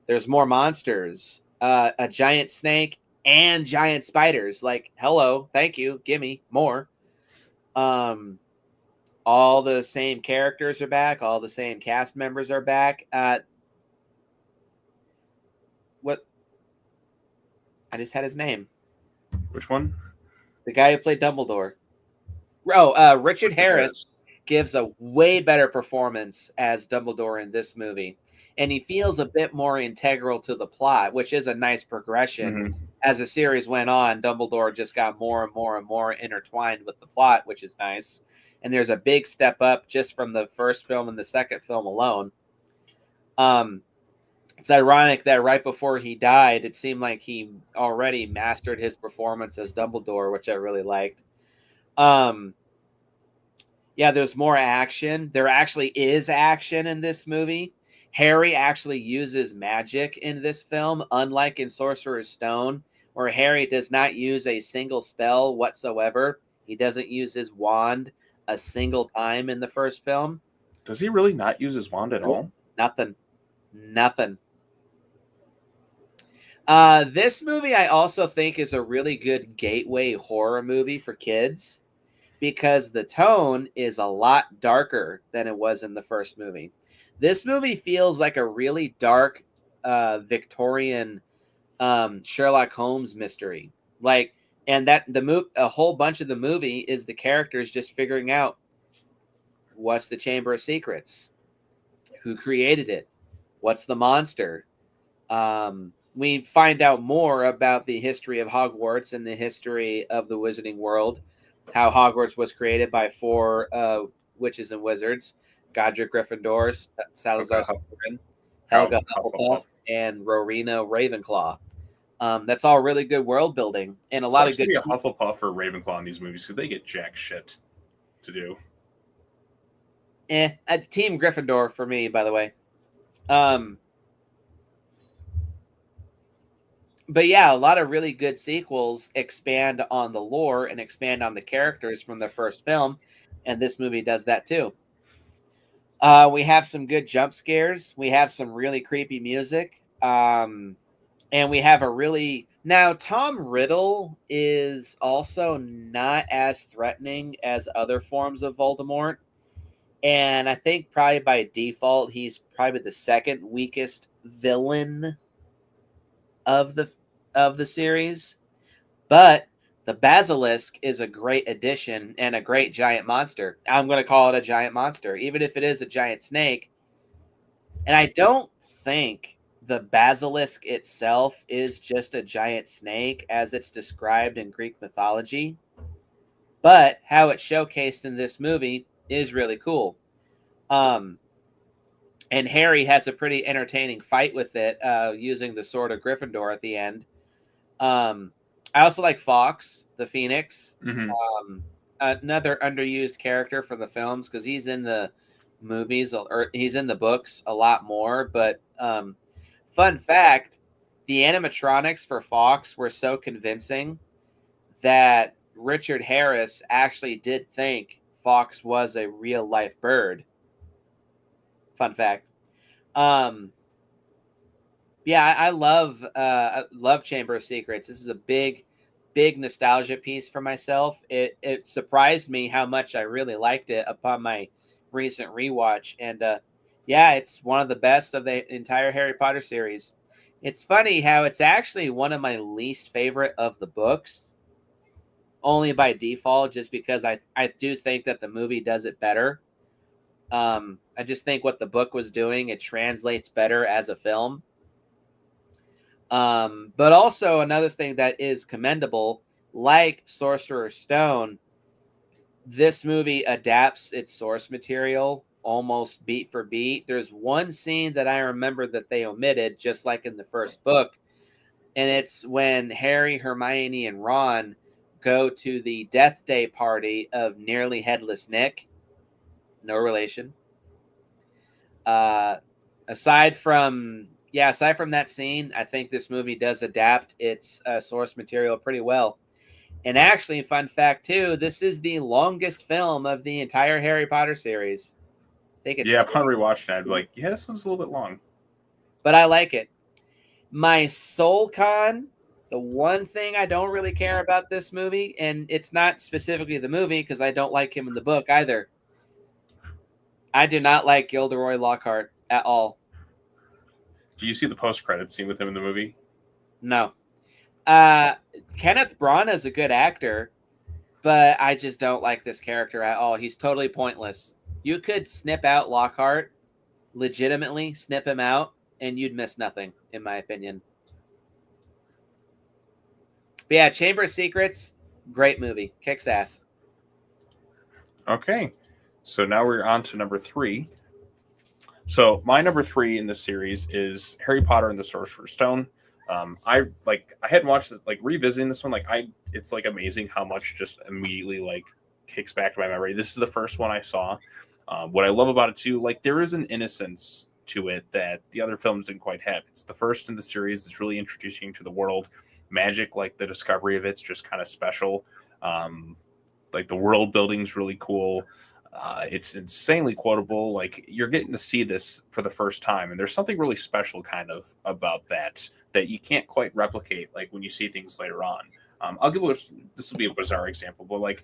There's more monsters, a giant snake and giant spiders. Like, hello, thank you, gimme more. All the same characters are back. All the same cast members are back. What? I just had his name. Which one? The guy who played Dumbledore. Oh, Richard Harris gives a way better performance as Dumbledore in this movie. And he feels a bit more integral to the plot, which is a nice progression. Mm-hmm. As the series went on, Dumbledore just got more and more and more intertwined with the plot, which is nice. And there's a big step up just from the first film and the second film alone. It's ironic that right before he died, it seemed like he already mastered his performance as Dumbledore, which I really liked. Yeah, there's more action. There actually is action in this movie. Harry actually uses magic in this film, unlike in Sorcerer's Stone, where Harry does not use a single spell whatsoever. He doesn't use his wand a single time in the first film. Does he really not use his wand at all? Nothing. This movie I also think is a really good gateway horror movie for kids because the tone is a lot darker than it was in the first movie. This movie feels like a really dark Victorian Sherlock Holmes mystery. Like, and that a whole bunch of the movie is the characters just figuring out what's the Chamber of Secrets, who created it, what's the monster. We find out more about the history of Hogwarts and the history of the wizarding world, how Hogwarts was created by 4 witches and wizards: Godric Gryffindor, Salazar Slytherin, Helga Hufflepuff, and Rowena Ravenclaw. That's all really good world building and a lot of good. Be a Hufflepuff or Ravenclaw in these movies because they get jack shit to do. A Team Gryffindor for me, by the way. But yeah, a lot of really good sequels expand on the lore and expand on the characters from the first film, and this movie does that too. We have some good jump scares. We have some really creepy music. And we have a really now Tom Riddle is also not as threatening as other forms of Voldemort. And I think probably by default, he's probably the second weakest villain of the series. But the basilisk is a great addition and a great giant monster. I'm going to call it a giant monster, even if it is a giant snake. And I don't think the basilisk itself is just a giant snake as it's described in Greek mythology, but how it's showcased in this movie is really cool. And Harry has a pretty entertaining fight with it, using the sword of Gryffindor at the end. I also like Fawkes, the Phoenix. Another underused character for the films because he's in the movies or he's in the books a lot more. But fun fact, the animatronics for Fawkes were so convincing that Richard Harris actually did think Fawkes was a real life bird. Fun fact. Yeah, I love Chamber of Secrets. This is a big nostalgia piece for myself. It surprised me how much I really liked it upon my recent rewatch, and yeah, it's one of the best of the entire Harry Potter series. It's funny how it's actually one of my least favorite of the books, only by default, just because I do think that the movie does it better. I just think what the book was doing, it translates better as a film. But also another thing that is commendable, like Sorcerer's Stone, this movie adapts its source material almost beat for beat. There's one scene that I remember that they omitted, just like in the first book, and it's when Harry, Hermione, and Ron go to the death day party of Nearly Headless Nick. No relation. Aside from that scene, I think this movie does adapt its source material pretty well. And actually, fun fact too, this is the longest film of the entire Harry Potter series. I think it's upon rewatching, I'd be like, yeah, this one's a little bit long. But I like it. My sole con, the one thing I don't really care about this movie, and it's not specifically the movie because I don't like him in the book either. I do not like Gilderoy Lockhart at all. Do you see the post-credit scene with him in the movie? No. Kenneth Branagh is a good actor, but I just don't like this character at all. He's totally pointless. You could snip out Lockhart, legitimately snip him out, and you'd miss nothing, in my opinion. But yeah, Chamber of Secrets, great movie. Kicks ass. Okay. So now we're on to number 3. So my number 3 in this series is Harry Potter and the Sorcerer's Stone. I hadn't watched it, revisiting this one. It's amazing how much just immediately kicks back to my memory. This is the first one I saw. What I love about it too, there is an innocence to it that the other films didn't quite have. It's the first in the series that's really introducing you to the world. Magic, the discovery of it's just kind of special. The world building's really cool. It's insanely quotable. You're getting to see this for the first time, and there's something really special kind of about that you can't quite replicate when you see things later on. This will be a bizarre example, but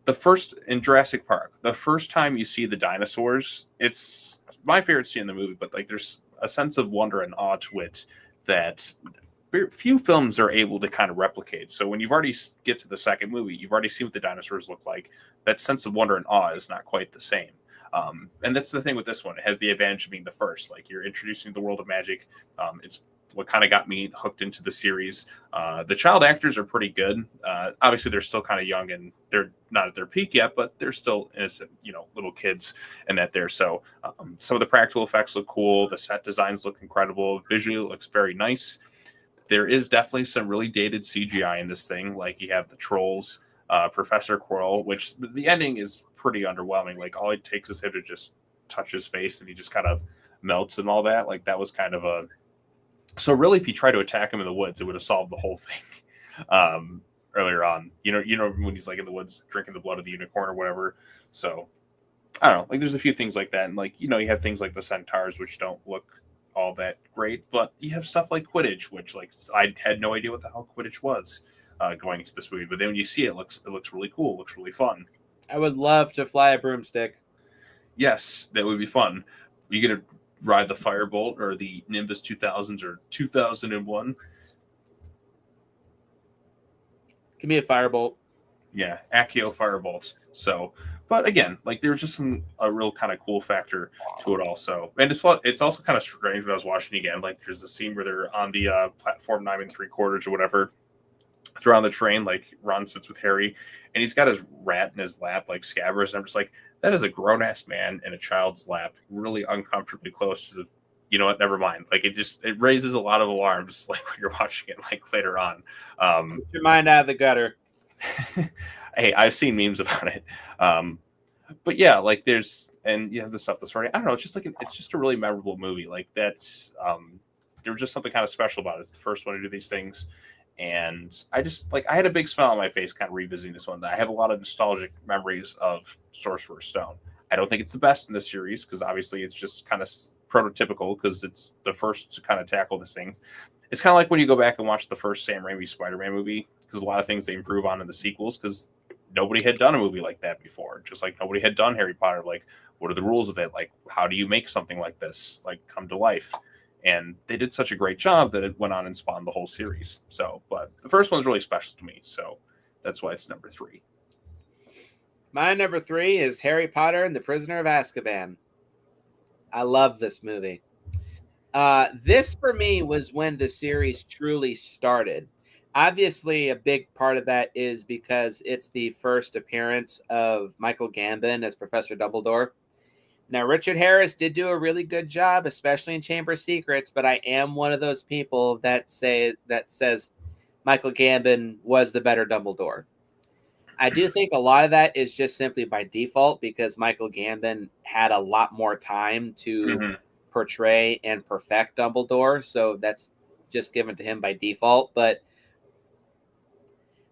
the first in Jurassic Park, the first time you see the dinosaurs, it's my favorite scene in the movie, but there's a sense of wonder and awe to it that very few films are able to kind of replicate. So when you've already get to the second movie, you've already seen what the dinosaurs look like. That sense of wonder and awe is not quite the same. And that's the thing with this one. It has the advantage of being the first. You're introducing the world of magic. It's what kind of got me hooked into the series. The child actors are pretty good. Obviously, they're still kind of young and they're not at their peak yet, but they're still innocent, little kids and that there. So some of the practical effects look cool. The set designs look incredible. Visually, it looks very nice. There is definitely some really dated CGI in this thing. You have the trolls, Professor Quirrell, which the ending is pretty underwhelming. All it takes is him to just touch his face and he just kind of melts and all that. That was kind of So really, if you try to attack him in the woods, it would have solved the whole thing. Earlier on, you know when he's like in the woods drinking the blood of the unicorn or whatever. So I don't know, like there's a few things like that, and like you have things like the centaurs, which don't look all that great, but you have stuff like Quidditch, which like I had no idea what the hell Quidditch was going into this movie, but then when you see it, it looks really cool, it looks really fun. I would love to fly a broomstick. Yes, that would be fun. You get to ride the Firebolt or the Nimbus 2000s or 2001. Give me a firebolt. Yeah, Accio Firebolts. So, but again, like there was just a real kind of cool factor to it also, and it's also kind of strange when I was watching again. Like there's a scene where they're on the platform 9 3/4 or whatever. They're on the train. Like Ron sits with Harry, and he's got his rat in his lap, like Scabbers, and I'm just like, that is a grown ass man in a child's lap, really uncomfortably close to the. You know what? Never mind. Like it raises a lot of alarms, like when you're watching it, like later on. Get your mind out of the gutter. Hey, I've seen memes about it. But yeah, like there's and you have the stuff that's already. I don't know. It's just like it's just a really memorable movie. Like that's there was just something kind of special about it. It's the first one to do these things, and I just like I had a big smile on my face kind of revisiting this one. I have a lot of nostalgic memories of Sorcerer's Stone. I don't think it's the best in the series because obviously it's just kind of prototypical because it's the first to kind of tackle these things. It's kind of like when you go back and watch the first Sam Raimi Spider-Man movie because a lot of things they improve on in the sequels because nobody had done a movie like that before. Just like nobody had done Harry Potter. Like, what are the rules of it? Like, how do you make something like this like come to life? And they did such a great job that it went on and spawned the whole series. So, but the first one's really special to me. So that's why it's number 3. My number 3 is Harry Potter and the Prisoner of Azkaban. I love this movie. This for me was when the series truly started. Obviously, a big part of that is because it's the first appearance of Michael Gambon as Professor Dumbledore. Now, Richard Harris did do a really good job, especially in Chamber of Secrets, but I am one of those people that says Michael Gambon was the better Dumbledore. I do think a lot of that is just simply by default because Michael Gambon had a lot more time to portray and perfect Dumbledore, so that's just given to him by default. But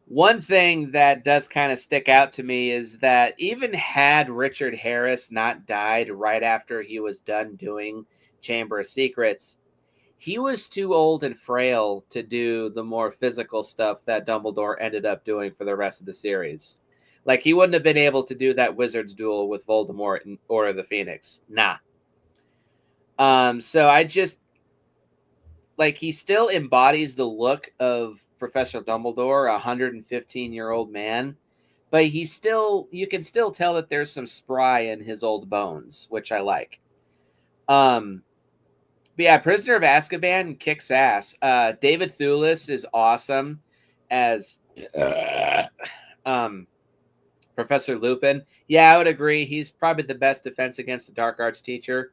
one thing that does kind of stick out to me is that even had Richard Harris not died right after he was done doing Chamber of Secrets, he was too old and frail to do the more physical stuff that Dumbledore ended up doing for the rest of the series. Like, he wouldn't have been able to do that wizard's duel with Voldemort in Order of the Phoenix. Nah. So I just, like, he still embodies the look of Professor Dumbledore, a 115-year-old man, but he's still, you can still tell that there's some spry in his old bones, which I like. But yeah, Prisoner of Azkaban kicks ass. David Thewlis is awesome as Professor Lupin. Yeah, I would agree. He's probably the best defense against the dark arts teacher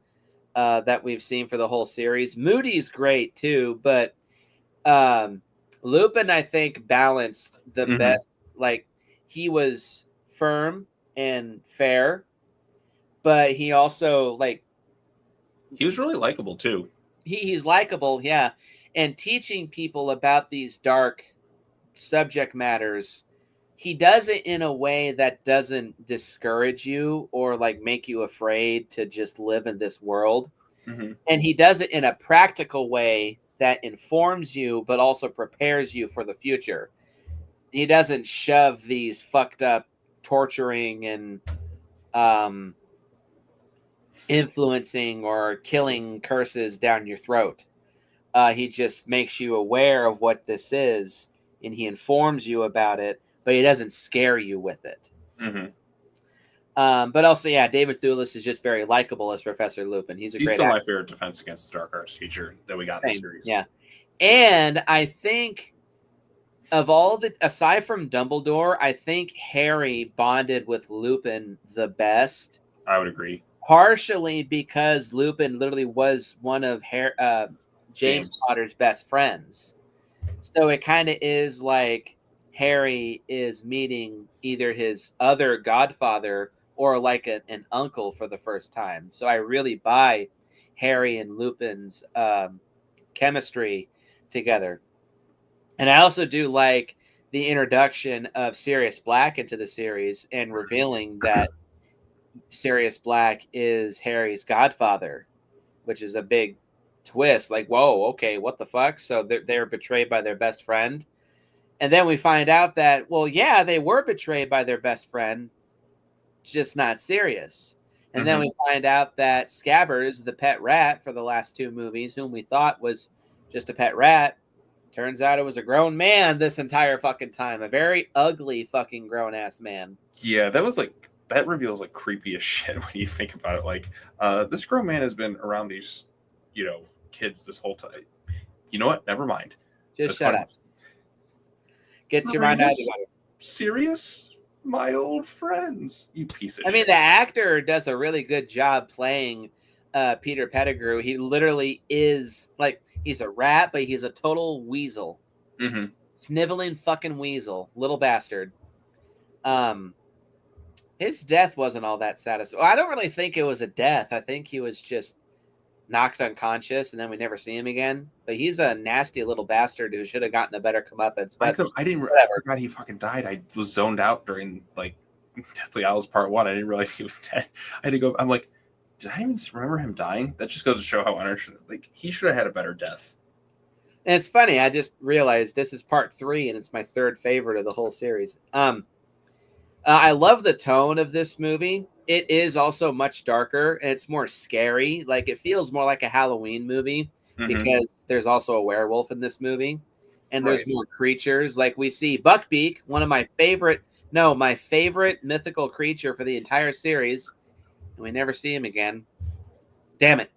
that we've seen for the whole series. Moody's great too, but Lupin, I think, balanced the best. Like, he was firm and fair, but he also, like, he was really likable too. He's likable, yeah. And teaching people about these dark subject matters, he does it in a way that doesn't discourage you or like make you afraid to just live in this world. And he does it in a practical way that informs you, but also prepares you for the future. He doesn't shove these fucked up, torturing and influencing or killing curses down your throat. He just makes you aware of what this is, and he informs you about it, but he doesn't scare you with it. But also, yeah, David Thewlis is just very likable as Professor Lupin. He's great still actor. my favorite defense against the dark arts teacher that we got in the series. Yeah, and I think of all the, aside from Dumbledore, I think Harry bonded with Lupin the best. I would agree. Partially because Lupin literally was one of James Potter's best friends. So it kind of is like Harry is meeting either his other godfather or like an uncle for the first time. So I really buy Harry and Lupin's chemistry together. And I also do like the introduction of Sirius Black into the series and revealing that Sirius Black is Harry's godfather, which is a big twist. Like, whoa, okay, what the fuck? So they're betrayed by their best friend. And then we find out that, well, yeah, they were betrayed by their best friend, just not Sirius. And then we find out that Scabbers, the pet rat for the last two movies, whom we thought was just a pet rat, turns out it was a grown man this entire fucking time. A very ugly fucking grown ass man. Yeah, that reveals like creepy as shit when you think about it. Like, this grown man has been around these, kids this whole time. You know what? Never mind. Just shut up. Get your mind out of it. Serious? My old friends. You piece of shit. I mean, the actor does a really good job playing Peter Pettigrew. He literally is like, he's a rat, but he's a total weasel. Mm-hmm. Sniveling fucking weasel. Little bastard. His death wasn't all that satisfying. I don't really think it was a death. I think he was just knocked unconscious, and then we never see him again. But he's a nasty little bastard who should have gotten a better comeuppance. But I forgot he fucking died. I was zoned out during like Deathly Hallows Part 1. I didn't realize he was dead. I had to go. I'm like, did I even remember him dying? That just goes to show how uninteresting. Like, he should have had a better death. And it's funny. I just realized this is part 3, and it's my third favorite of the whole series. I love the tone of this movie. It is also much darker, and it's more scary. Like, it feels more like a Halloween movie because there's also a werewolf in this movie, and there's more creatures. Like, we see Buckbeak, my favorite mythical creature for the entire series, and we never see him again. Damn it.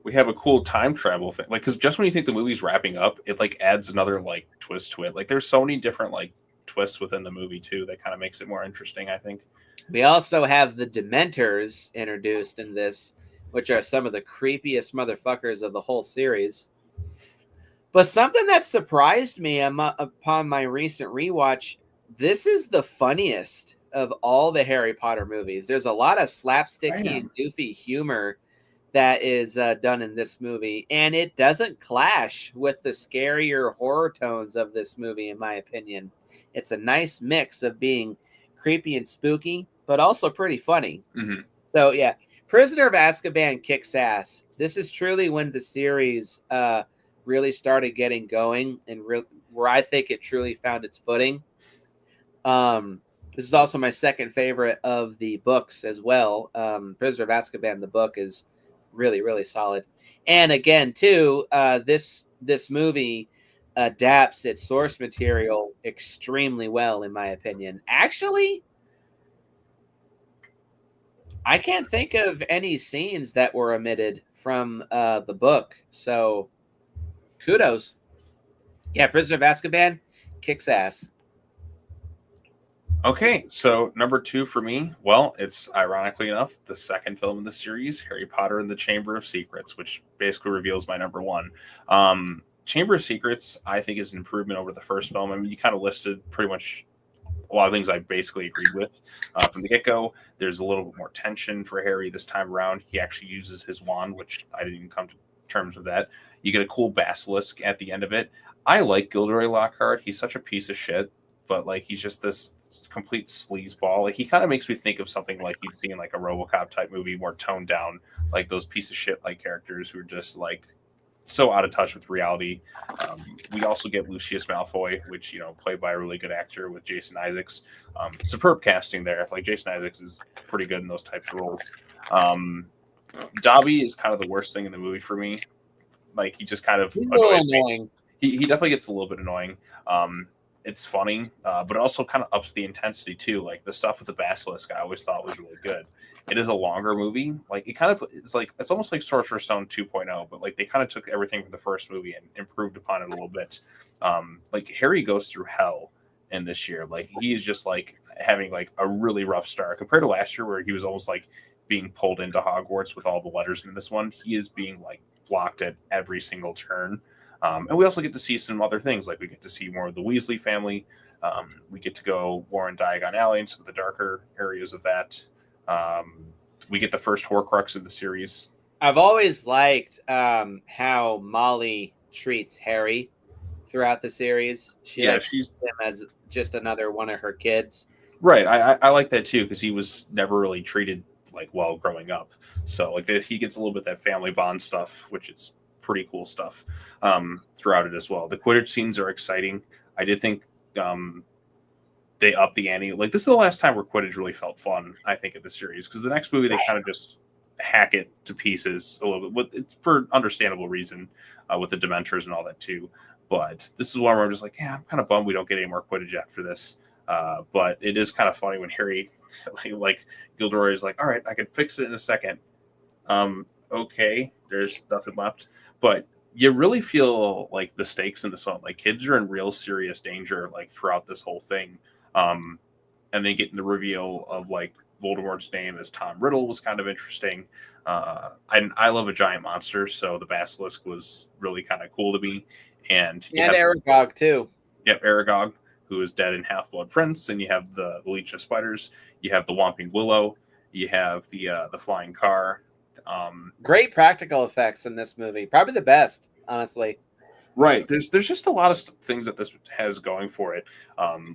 We have a cool time travel thing. Like, because just when you think the movie's wrapping up, it like adds another like twist to it. Like, there's so many different like twists within the movie too that kind of makes it more interesting, I think. We also have the Dementors introduced in this, which are some of the creepiest motherfuckers of the whole series. But something that surprised me upon my recent rewatch, this is the funniest of all the Harry Potter movies. There's a lot of slapsticky and goofy humor that is done in this movie, and it doesn't clash with the scarier horror tones of this movie, in my opinion. It's a nice mix of being creepy and spooky, but also pretty funny. Mm-hmm. So, yeah, Prisoner of Azkaban kicks ass. This is truly when the series really started getting going and where I think it truly found its footing. This is also my second favorite of the books as well. Prisoner of Azkaban, the book, is really, really solid. And again, too, this movie adapts its source material extremely well, in my opinion. Actually, I can't think of any scenes that were omitted from the book. So, kudos. Yeah, Prisoner of Azkaban kicks ass. Okay, so number 2 for me, well, it's ironically enough the second film in the series, Harry Potter and the Chamber of Secrets, which basically reveals my number 1. Chamber of Secrets, I think, is an improvement over the first film. I mean, you kind of listed pretty much a lot of things I basically agreed with from the get-go. There's a little bit more tension for Harry this time around. He actually uses his wand, which I didn't even come to terms with that. You get a cool basilisk at the end of it. I like Gilderoy Lockhart. He's such a piece of shit, but like he's just this complete sleazeball. Like, he kind of makes me think of something like you'd see in like a RoboCop type movie, more toned down, like those piece of shit like characters who are just like so out of touch with reality. We also get Lucius Malfoy, which, played by a really good actor with Jason Isaacs. Superb casting there. Like, Jason Isaacs is pretty good in those types of roles. Dobby is kind of the worst thing in the movie for me. Like, he just kind of annoys me. He definitely gets a little bit annoying. It's funny, but it also kind of ups the intensity too. Like, the stuff with the basilisk, I always thought was really good. It is a longer movie. Like, it's almost like Sorcerer's Stone 2.0, but like they kind of took everything from the first movie and improved upon it a little bit. Like, Harry goes through hell in this year. Like, he is just like having like a really rough start compared to last year, where he was almost like being pulled into Hogwarts with all the letters. In this one, he is being like blocked at every single turn. And we also get to see some other things. Like, we get to see more of the Weasley family. We get to go Warren Diagon Alley and some of the darker areas of that. We get the first Horcrux of the series. I've always liked how Molly treats Harry throughout the series. She Yeah, like she's treats him as just another one of her kids. right. I like that too because he was never really treated like well growing up. So like he gets a little bit that family bond stuff, which is pretty cool stuff throughout it as well. The Quidditch scenes are exciting. I did think they upped the ante. Like this is the last time where Quidditch really felt fun. I think in the series because the next movie they kind of just hack it to pieces a little bit. It's for understandable reason with the Dementors and all that too. But this is one where I'm just like, yeah, I'm kind of bummed we don't get any more Quidditch after this. But it is kind of funny when Harry, like Gilderoy is like, all right, I can fix it in a second. Okay, there's nothing left. But you really feel like the stakes in this one, like kids are in real serious danger, like throughout this whole thing. Um, and then getting the reveal of like Voldemort's name as Tom Riddle was kind of interesting. I love a giant monster, so the basilisk was really kind of cool to me. And you And have Aragog too. yep, Aragog, who is dead in Half Blood Prince, and you have the Leech of Spiders, you have the Whomping Willow, you have the flying car. Great practical effects in this movie. Probably the best, honestly. Right. There's just a lot of things that this has going for it.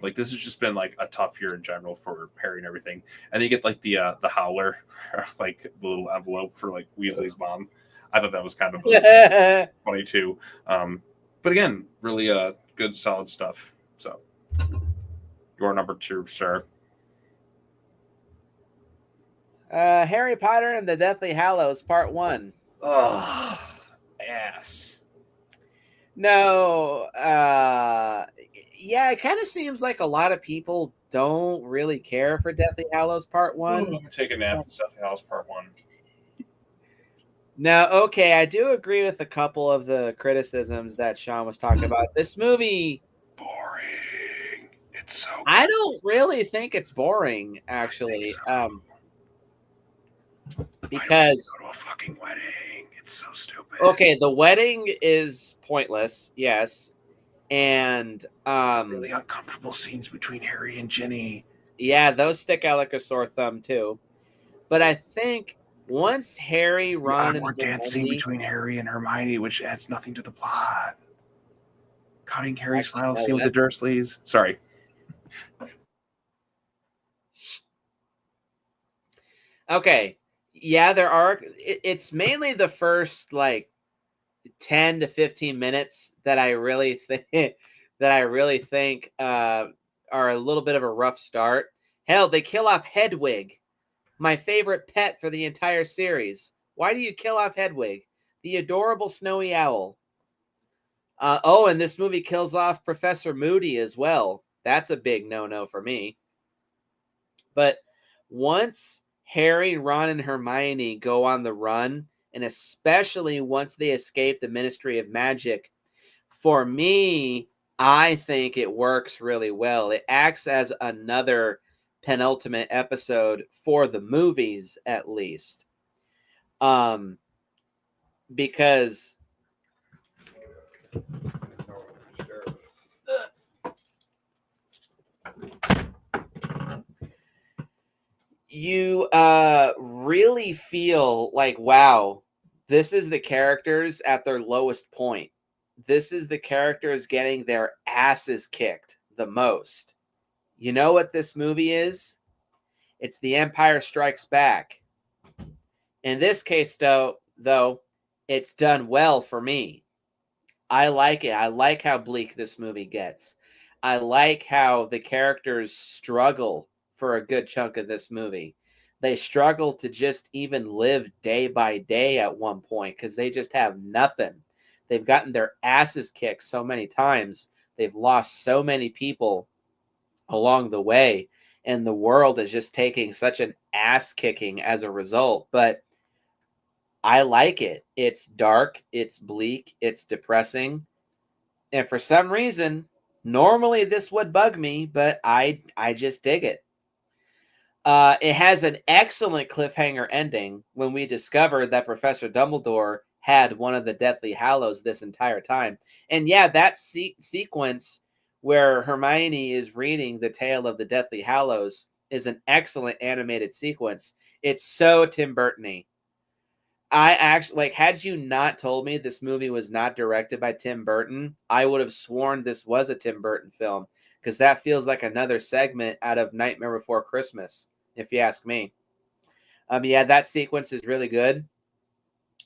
Like this has just been like a tough year in general for Harry and everything. And you get like the howler, like the little envelope for like Weasley's mom. I thought that was kind of funny too. But again, really good solid stuff. So your number 2, sir. Harry Potter and the Deathly Hallows Part 1. Ugh, ass. No, yeah, it kind of seems like a lot of people don't really care for Deathly Hallows Part 1. I'm gonna take a nap and stuff. House Part 1. Now, okay, I do agree with a couple of the criticisms that Sean was talking about. This movie, Boring. It's so. Good. I don't really think it's boring, actually, because go to a fucking wedding. It's so stupid. okay, the wedding is pointless, yes, and really uncomfortable scenes between Harry and Ginny. Yeah, those stick out like a sore thumb too. But I think once Harry, Ron, more and dance scene between Harry and Hermione, which adds nothing to the plot. Cutting Harry's final scene with the Dursleys. Sorry. Okay. Yeah, there are. It's mainly the first like 10 to 15 minutes that I really think are a little bit of a rough start. Hell, they kill off Hedwig, my favorite pet for the entire series. Why do you kill off Hedwig, the adorable snowy owl? And this movie kills off Professor Moody as well. That's a big no-no for me. But once Harry, Ron, and Hermione go on the run, and especially once they escape the Ministry of Magic, for me, I think it works really well. It acts as another penultimate episode for the movies, at least. Because you really feel like, wow, this is the characters at their lowest point. This is the characters getting their asses kicked the most. You know what this movie is? It's The Empire Strikes Back. In this case, though, it's done well for me. I like it. I like how bleak this movie gets. I like how the characters struggle for a good chunk of this movie. They struggle to just even live day by day at one point because they just have nothing. They've gotten their asses kicked so many times. They've lost so many people along the way. And the world is just taking such an ass kicking as a result. But I like it. It's dark, it's bleak, it's depressing. And for some reason, normally this would bug me, but I just dig it. It has an excellent cliffhanger ending when we discover that Professor Dumbledore had one of the Deathly Hallows this entire time. And yeah, that sequence where Hermione is reading the tale of the Deathly Hallows is an excellent animated sequence. It's so Tim Burton-y. I actually like had you not told me this movie was not directed by Tim Burton, I would have sworn this was a Tim Burton film because that feels like another segment out of Nightmare Before Christmas, if you ask me. Yeah, that sequence is really good.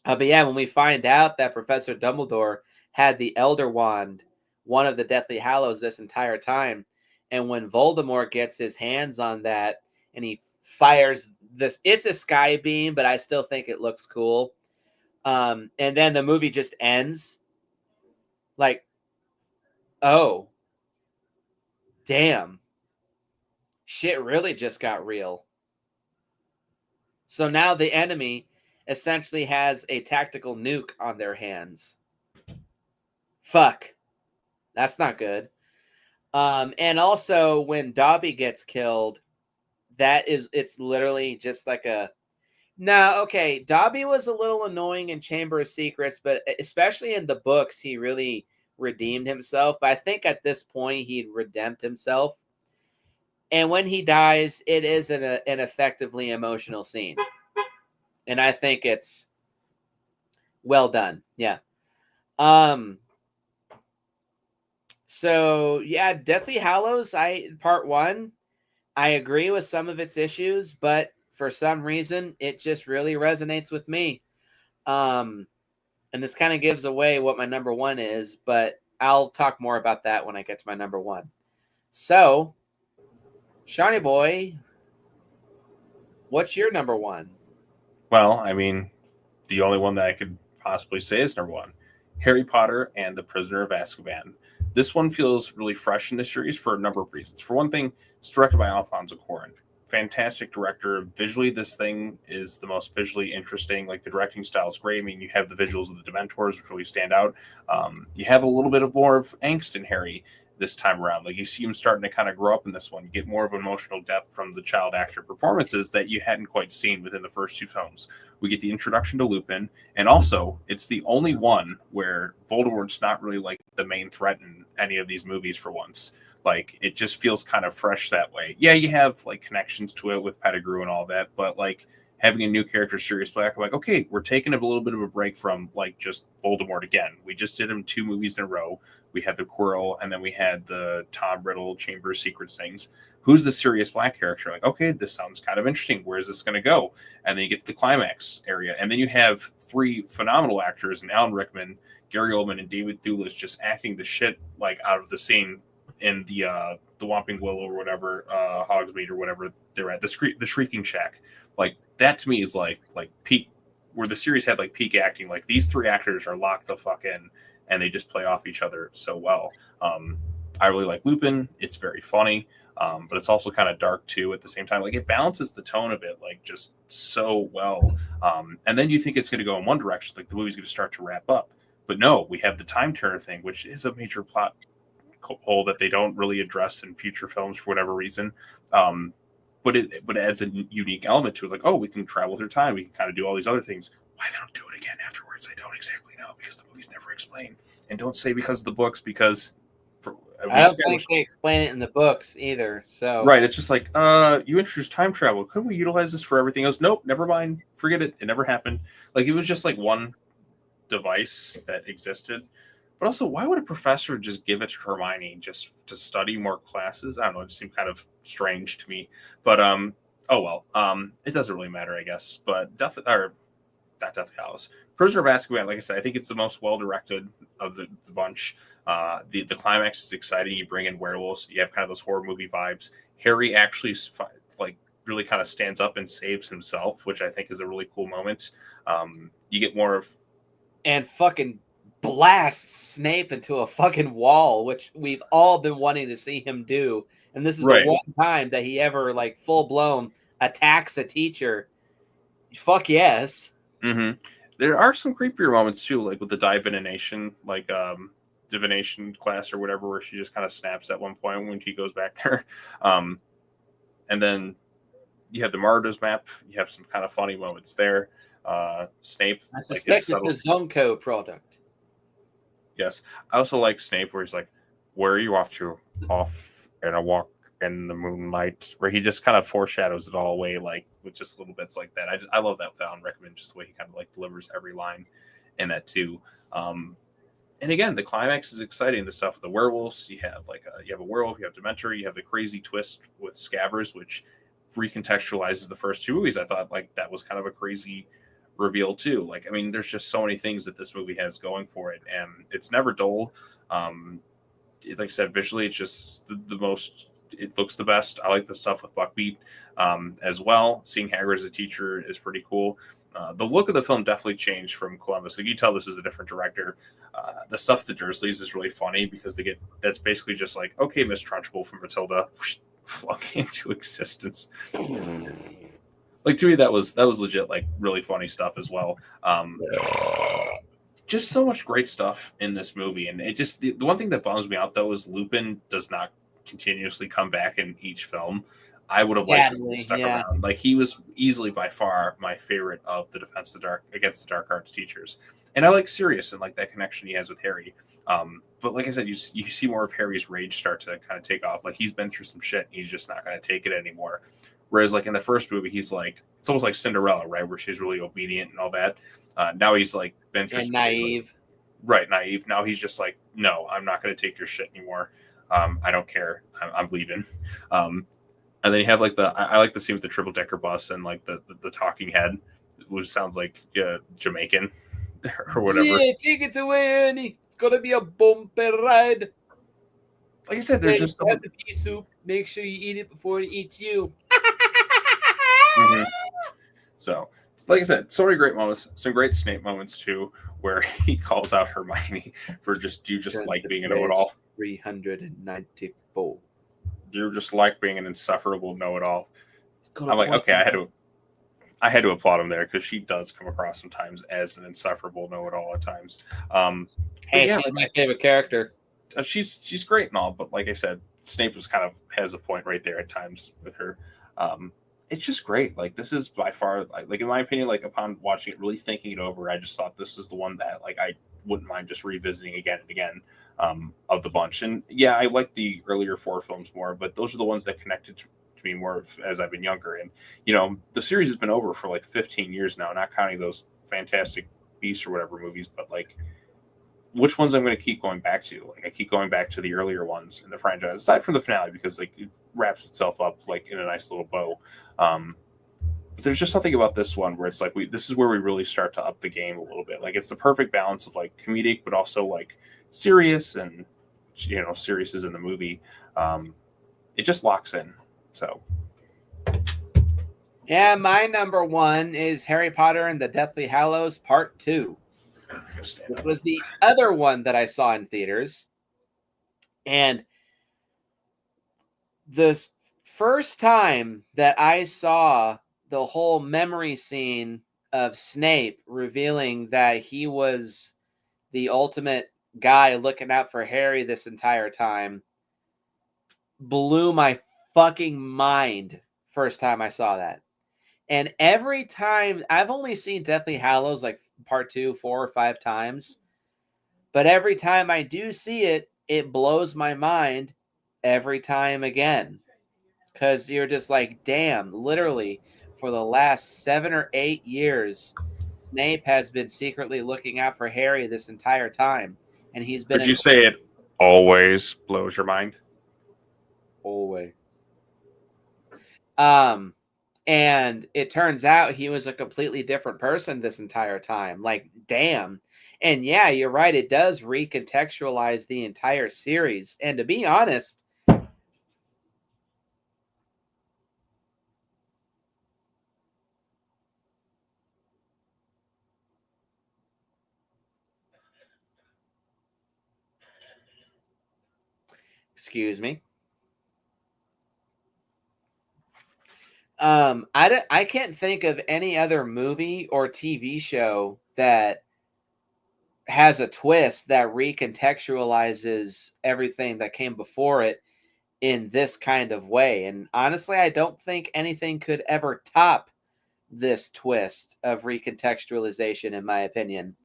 But yeah, when we find out that Professor Dumbledore had the Elder Wand, one of the Deathly Hallows, this entire time, and when Voldemort gets his hands on that and he fires this, it's a sky beam, but I still think it looks cool. And then the movie just ends. Like, oh, damn. Shit really just got real. So now the enemy essentially has a tactical nuke on their hands. Fuck. That's not good. And also when Dobby gets killed, it's literally just like a no, okay. Dobby was a little annoying in Chamber of Secrets, but especially in the books, he really redeemed himself. But I think at this point he'd redeemed himself. And when he dies, it is an effectively emotional scene. And I think it's well done. Yeah. So yeah, Deathly Hallows, part 1, I agree with some of its issues, but for some reason it just really resonates with me. And this kind of gives away what my number 1 is, but I'll talk more about that when I get to my number 1. So, Seanie Boy, what's your number 1? Well, I mean, the only one that I could possibly say is number 1, Harry Potter and the Prisoner of Azkaban. This one feels really fresh in the series for a number of reasons. For one thing, it's directed by Alfonso Cuarón. Fantastic director. Visually, this thing is the most visually interesting. Like, the directing style is great. I mean, you have the visuals of the Dementors, which really stand out. You have a little bit of more of angst in Harry this time around. Like, you see him starting to kind of grow up in this one. You get more of emotional depth from the child actor performances that you hadn't quite seen within the first 2 films. We get the introduction to Lupin, and also it's the only one where Voldemort's not really like the main threat in any of these movies for once. Like, it just feels kind of fresh that way. Yeah, you have like connections to it with Pettigrew and all that, but like having a new character, Sirius Black, I'm like, okay, we're taking a little bit of a break from like just Voldemort again. We just did him 2 movies in a row. We had the Quirrell, and then we had the Tom Riddle Chamber of Secrets things. Who's the Sirius Black character? Like, okay, this sounds kind of interesting. Where is this going to go? And then you get to the climax area, and then you have 3 phenomenal actors, and Alan Rickman, Gary Oldman, and David Thewlis just acting the shit like out of the scene in the Whomping Willow or whatever, Hogsmeade or whatever they're at, the Shrieking Shack. Like, that to me is like peak, where the series had like peak acting. Like, these 3 actors are locked the fuck in, and they just play off each other so well. I really like Lupin. It's very funny, but it's also kind of dark too at the same time. Like, it balances the tone of it like just so well. And then you think it's going to go in one direction, like the movie's going to start to wrap up. But no, we have the time turner thing, which is a major plot hole that they don't really address in future films for whatever reason. But it adds a unique element to it. Like, oh, we can travel through time. We can kind of do all these other things. Why they don't do it again afterwards, I don't exactly know, because the movies never explain. And don't say because of the books, because I don't think they explain it in the books either. So right, it's just like, you introduced time travel. Couldn't we utilize this for everything else? Nope, never mind. Forget it. It never happened. Like, it was just like one device that existed. But also, why would a professor just give it to Hermione just to study more classes? I don't know. It just seemed kind of strange to me. But oh well. It doesn't really matter, I guess. But not Deathly Hallows. Prisoner of Azkaban, like I said, I think it's the most well-directed of the bunch. The climax is exciting. You bring in werewolves. You have kind of those horror movie vibes. Harry actually like really kind of stands up and saves himself, which I think is a really cool moment. You get more of... And fucking blasts Snape into a fucking wall, which we've all been wanting to see him do. And this is the one time that he ever, like, full-blown attacks a teacher. Fuck yes. Mm-hmm. There are some creepier moments too, like with the divination, like divination class or whatever, where she just kind of snaps at one point when she goes back there. And then you have the Martyrs map. You have some kind of funny moments there. Snape, I suspect it's a Zonko product. Yes, I also like Snape, where he's like, "Where are you off to?" Off and a walk in the moonlight, where he just kind of foreshadows it all away, like with just little bits like that. I love that Fallon Rickman, just the way he kind of like delivers every line in that too. And again, the climax is exciting. The stuff with the werewolves, you have a werewolf, you have Dementor, you have the crazy twist with Scabbers, which recontextualizes the first two movies. I thought like that was kind of a crazy reveal too. Like, I mean, there's just so many things that this movie has going for it, and it's never dull. Like I said, visually, it's just the most. It looks the best. I like the stuff with Buckbeat as well. Seeing Hagrid as a teacher is pretty cool. The look of the film definitely changed from Columbus. Like you tell, this is a different director. The stuff with the Dursleys is really funny because that's basically just like, okay, Miss Trunchbull from Matilda flung into existence. Like to me, that was legit, like really funny stuff as well. Just so much great stuff in this movie, and it just the one thing that bums me out though is Lupin does not continuously come back in each film. I would have liked him to stuck around. Like he was easily by far my favorite of the against the Dark Arts teachers, and I like Sirius and like that connection he has with Harry. But like I said, you see more of Harry's rage start to kind of take off. Like he's been through some shit, and he's just not going to take it anymore. Whereas like in the first movie, he's like it's almost like Cinderella, right, where she's really obedient and all that. Now he's like been through some naive. Right, naive. Now he's just like, no, I'm not going to take your shit anymore. I don't care. I'm leaving. And then you have like I like the scene with the triple decker bus and like the talking head, which sounds like Jamaican or whatever. Yeah, take it away, Ernie. It's gonna be a bumper ride. Like I said, there's just the pea soup. Make sure you eat it before it eats you. Mm-hmm. So, like I said, so many great moments. Some great Snape moments too, where he calls out Hermione for just like being a know-it-all. 394. You just like being an insufferable know-it-all. I'm like, okay, I had to applaud him there because she does come across sometimes as an insufferable know-it-all at times. Hey, yeah, she's my favorite character. She's great and all, but like I said, Snape has a point right there at times with her. It's just great. Like this is by far, like in my opinion, like upon watching it, really thinking it over, I just thought this is the one that like I wouldn't mind just revisiting again and again of the bunch. And yeah, I like the earlier 4 films more, but those are the ones that connected to me more as I've been younger. And you know, the series has been over for like 15 years now, not counting those Fantastic Beasts or whatever movies, but like which ones I'm going to keep going back to. Like I keep going back to the earlier ones in the franchise, aside from the finale, because like it wraps itself up like in a nice little bow. But there's just something about this one where it's like this is where we really start to up the game a little bit. Like it's the perfect balance of like comedic, but also like serious, and you know, serious is in the movie. It just locks in. So yeah, my number 1 is Harry Potter and the Deathly Hallows Part 2. This was the other one that I saw in theaters. And the first time that I saw the whole memory scene of Snape revealing that he was the ultimate guy looking out for Harry this entire time blew my fucking mind first time I saw that. And every time, I've only seen Deathly Hallows like Part 2 4 or 5 times, but every time I do see it, it blows my mind every time again, because you're just like, damn, literally for the last 7 or 8 years, Snape has been secretly looking out for Harry this entire time, and he's been. Could you say it always blows your mind? Always. And it turns out he was a completely different person this entire time. Like, damn. And yeah, you're right. It does recontextualize the entire series. And to be honest, excuse me. I can't think of any other movie or TV show that has a twist that recontextualizes everything that came before it in this kind of way. And honestly, I don't think anything could ever top this twist of recontextualization, in my opinion.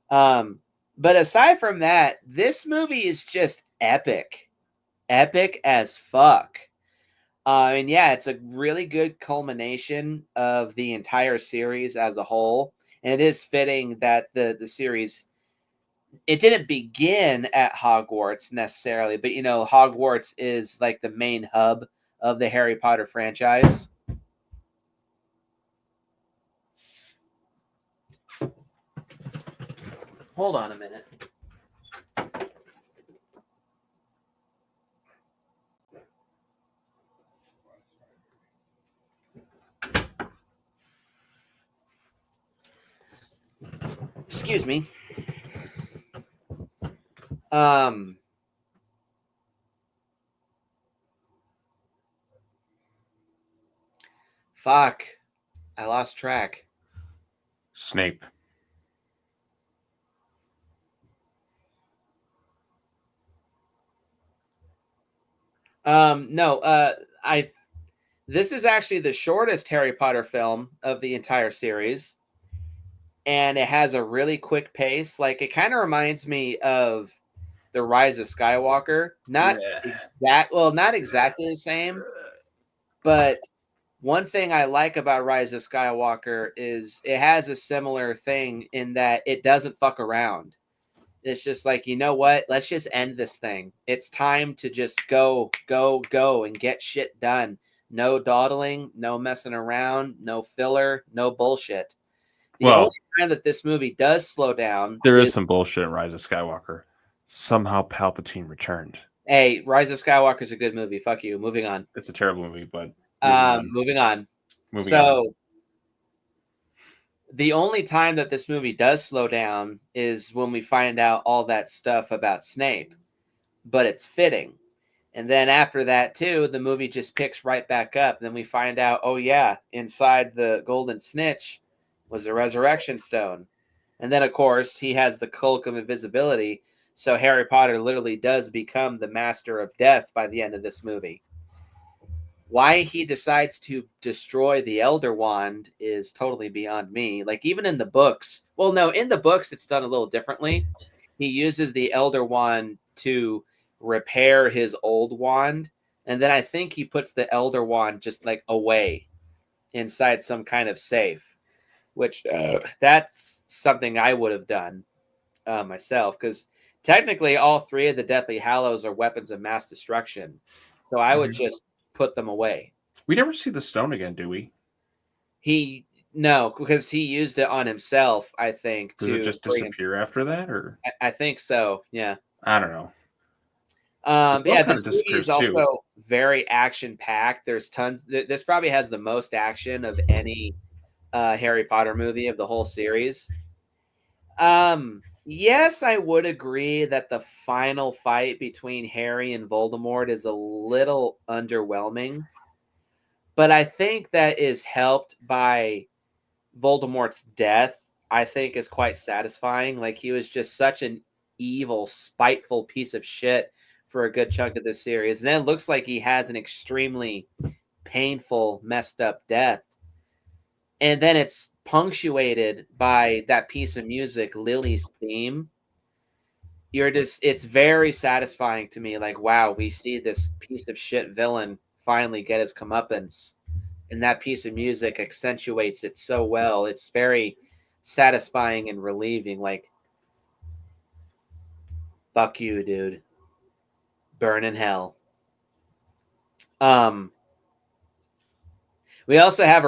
But aside from that, this movie is just epic as fuck. And yeah, it's a really good culmination of the entire series as a whole. And it is fitting that the series, it didn't begin at Hogwarts necessarily, but Hogwarts is like the main hub of the Harry Potter franchise. Hold on a minute. Excuse me. Fuck. I lost track. Snape. No, this is actually the shortest Harry Potter film of the entire series. And it has a really quick pace. Like, it kind of reminds me of The Rise of Skywalker. Not exactly the same, but one thing I like about Rise of Skywalker is it has a similar thing in that it doesn't fuck around. It's just like, you know what? Let's just end this thing. It's time to just go and get shit done. No dawdling, no messing around, no filler, no bullshit. The only time that this movie does slow down, there is some bullshit in Rise of Skywalker. Somehow Palpatine returned. Hey, Rise of Skywalker is a good movie. Fuck you. Moving on. It's a terrible movie, but moving on. The only time that this movie does slow down is when we find out all that stuff about Snape, but it's fitting. And then after that, too, the movie just picks right back up. Then we find out, oh, yeah, inside the Golden Snitch was a resurrection stone. And then, of course, he has the cloak of invisibility. So Harry Potter literally does become the master of death by the end of this movie. Why he decides to destroy the Elder Wand is totally beyond me. Like, even in the books, well, no, in the books, it's done a little differently. He uses the Elder Wand to repair his old wand, and then I think he puts the Elder Wand just like away inside some kind of safe, which that's something I would have done myself, because technically all three of the Deathly Hallows are weapons of mass destruction, so I would just put them away. We never see the stone again, do we? No, because he used it on himself, I think. Does it just disappear after that, or I think so, yeah. I don't know. Yeah, this movie is also very action-packed. There's tons. This probably has the most action of any Harry Potter movie of the whole series. Yes, I would agree that the final fight between Harry and Voldemort is a little underwhelming, but I think that is helped by Voldemort's death. I think is quite satisfying. Like, he was just such an evil, spiteful piece of shit for a good chunk of this series. And then it looks like he has an extremely painful, messed up death. And then it's punctuated by that piece of music, Lily's theme. It's very satisfying to me. Like, wow, we see this piece of shit villain finally get his comeuppance. And that piece of music accentuates it so well. It's very satisfying and relieving. Like, fuck you, dude. Burn in hell. We also have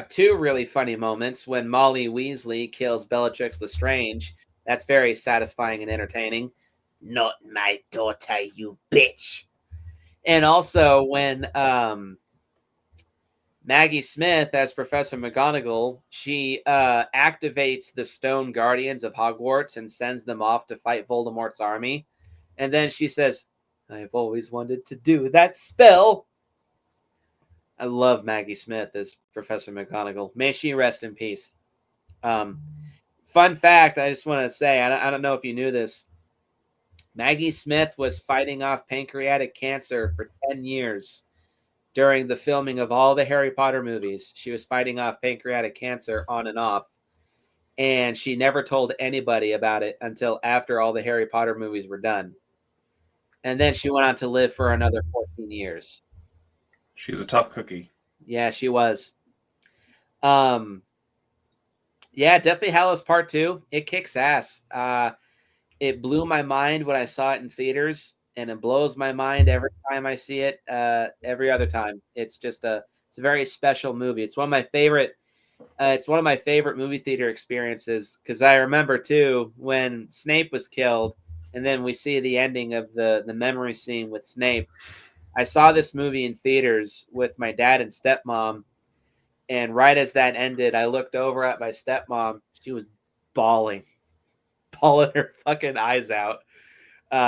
two really funny moments when Molly Weasley kills Bellatrix Lestrange. That's very satisfying and entertaining. Not my daughter, you bitch. And also when Maggie Smith, as Professor McGonagall, she activates the Stone Guardians of Hogwarts and sends them off to fight Voldemort's army. And then she says, I've always wanted to do that spell. I love Maggie Smith as Professor McGonagall. May she rest in peace. Fun fact, I just want to say, I don't know if you knew this. Maggie Smith was fighting off pancreatic cancer for 10 years during the filming of all the Harry Potter movies. She was fighting off pancreatic cancer on and off. And she never told anybody about it until after all the Harry Potter movies were done. And then she went on to live for another 14 years. She's a tough cookie. Yeah, she was. Yeah, Deathly Hallows Part 2. It kicks ass. It blew my mind when I saw it in theaters, and it blows my mind every time I see it. Every other time, it's a very special movie. It's one of my favorite. It's one of my favorite movie theater experiences because I remember too when Snape was killed, and then we see the ending of the memory scene with Snape. I saw this movie in theaters with my dad and stepmom, and right as that ended, I looked over at my stepmom. She was bawling her fucking eyes out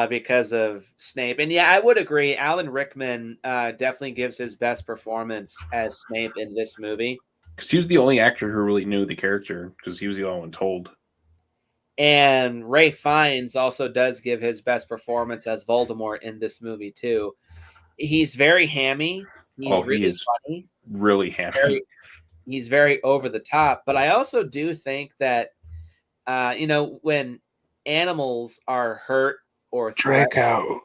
because of Snape. And yeah, I would agree. Alan Rickman definitely gives his best performance as Snape in this movie. Because he was the only actor who really knew the character, because he was the only one told. And Ray Fiennes also does give his best performance as Voldemort in this movie too. He's very hammy. He's really funny. Really hammy. He's very over the top. But I also do think that, when animals are hurt or Draco.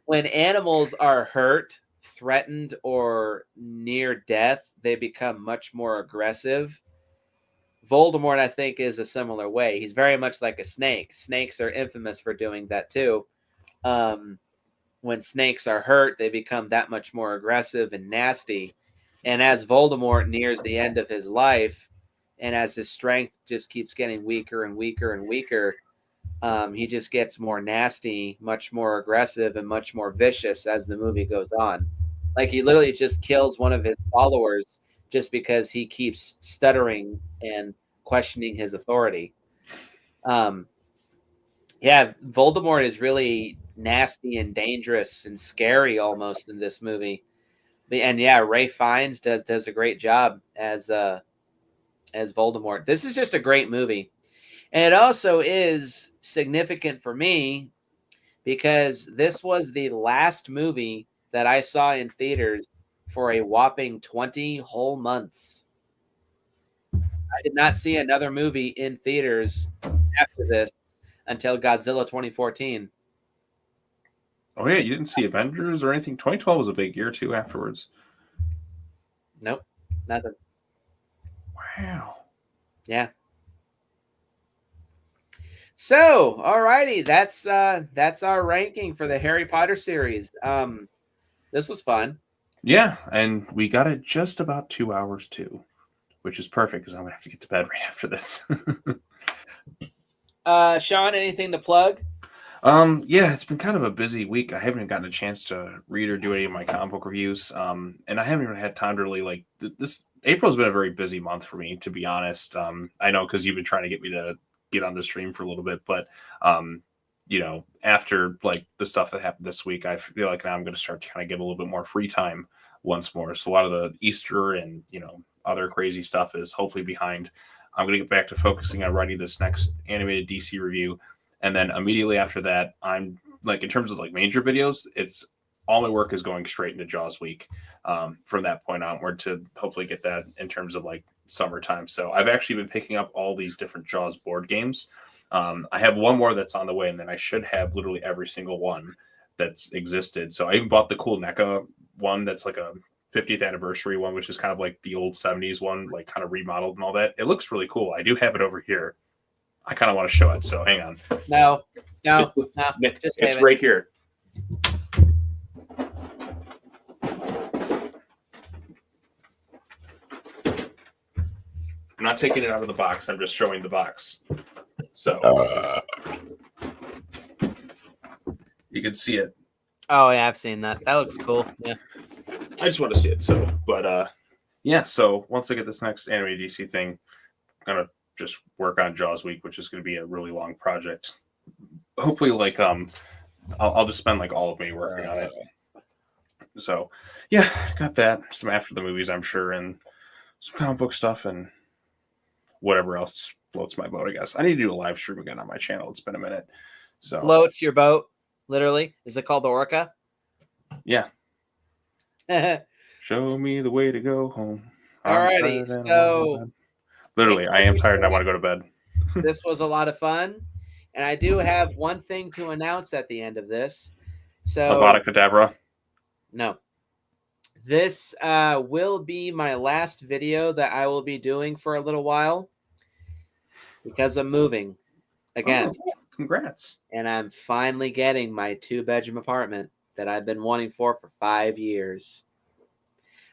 When animals are hurt, threatened, or near death, they become much more aggressive. Voldemort, I think, is a similar way. He's very much like a snake. Snakes are infamous for doing that too. When snakes are hurt, they become that much more aggressive and nasty. And as Voldemort nears the end of his life, and as his strength just keeps getting weaker and weaker and weaker, he just gets more nasty, much more aggressive, and much more vicious as the movie goes on. Like, he literally just kills one of his followers just because he keeps stuttering and questioning his authority. Yeah, Voldemort is really nasty and dangerous and scary almost in this movie. And yeah, Ray Fiennes does a great job as Voldemort. This is just a great movie. And it also is significant for me because this was the last movie that I saw in theaters for a whopping 20 whole months. I did not see another movie in theaters after this until Godzilla 2014. Oh, yeah, you didn't see Avengers or anything? 2012 was a big year, too, afterwards. Nope, nothing. Wow. Yeah. So, alrighty, that's our ranking for the Harry Potter series. This was fun. Yeah, and we got it just about 2 hours, too, which is perfect because I'm going to have to get to bed right after this. Sean, anything to plug? Yeah, it's been kind of a busy week. I haven't even gotten a chance to read or do any of my comic book reviews. And I haven't even had time to really this. April's been a very busy month for me, to be honest. I know because you've been trying to get me to get on the stream for a little bit, but after the stuff that happened this week, I feel like now I'm going to start to kind of get a little bit more free time once more. So a lot of the Easter and other crazy stuff is hopefully behind. I'm going to get back to focusing on writing this next animated DC review. And then immediately after that, I'm in terms of major videos, it's all my work is going straight into Jaws week from that point onward to hopefully get that in terms of summertime. So I've actually been picking up all these different Jaws board games. I have one more that's on the way, and then I should have literally every single one that's existed. So I even bought the cool NECA one that's like a 50th anniversary one, which is kind of like the old 70s one, kind of remodeled and all that. It looks really cool. I do have it over here. I kind of want to show it, so hang on. No. It's right here. I'm not taking it out of the box. I'm just showing the box. So you can see it. Oh, yeah, I've seen that. That looks cool. Yeah. I just want to see it. So, but yeah, so once I get this next anime DC thing, I'm going to just work on Jaws week, which is going to be a really long project. Hopefully, I'll just spend all of me working on it. So, yeah, got that. Some after the movies, I'm sure, and some comic book stuff and whatever else floats my boat, I guess. I need to do a live stream again on my channel. It's been a minute. So floats your boat, literally. Is it called the Orca? Yeah. Show me the way to go home. Alrighty, so literally, I am tired and I want to go to bed. This was a lot of fun, and I do have one thing to announce at the end of this. So Avada Kedavra. No. This will be my last video that I will be doing for a little while because I'm moving again. Oh, congrats. And I'm finally getting my 2-bedroom apartment that I've been wanting for 5 years.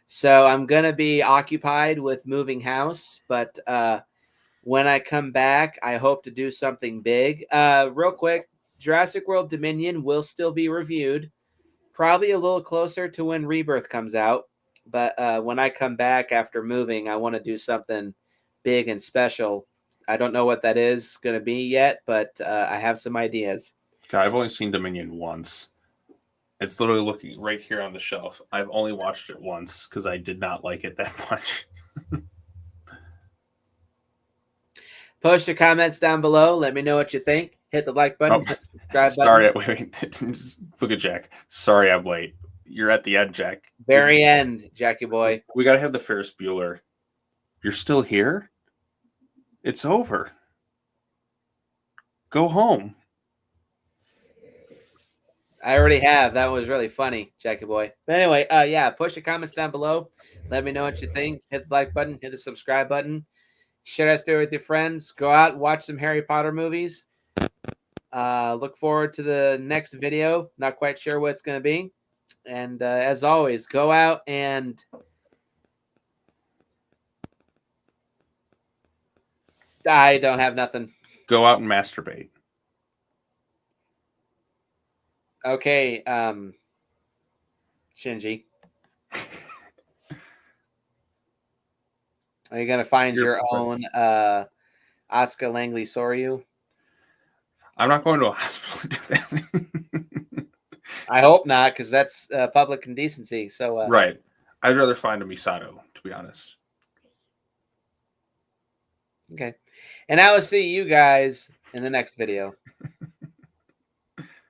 So I'm going to be occupied with moving house, but when I come back, I hope to do something big. Real quick, Jurassic World Dominion will still be reviewed, probably a little closer to when Rebirth comes out. But when I come back after moving, I want to do something big and special. I don't know what that is going to be yet, but I have some ideas. God, I've only seen Dominion once. It's literally looking right here on the shelf. I've only watched it once because I did not like it that much. Post your comments down below. Let me know what you think. Hit the like button. Oh, hit the subscribe sorry, button. wait. Just look at Jack. Sorry, I'm late. You're at the end, Jack. Very end, Jackie boy. We got to have the Ferris Bueller. You're still here? It's over. Go home. I already have. That was really funny, Jackie boy. But anyway, yeah, push your comments down below. Let me know what you think. Hit the like button. Hit the subscribe button. Share that story with your friends. Go out and watch some Harry Potter movies. Look forward to the next video. Not quite sure what it's going to be. And as always, go out and I don't have nothing. Go out and masturbate. Okay, Shinji. Are you going to find your own Asuka Langley Soryu? I'm not going to a hospital to do that. I hope not, because that's public indecency. So right. I'd rather find a Misato, to be honest. Okay. And I will see you guys in the next video.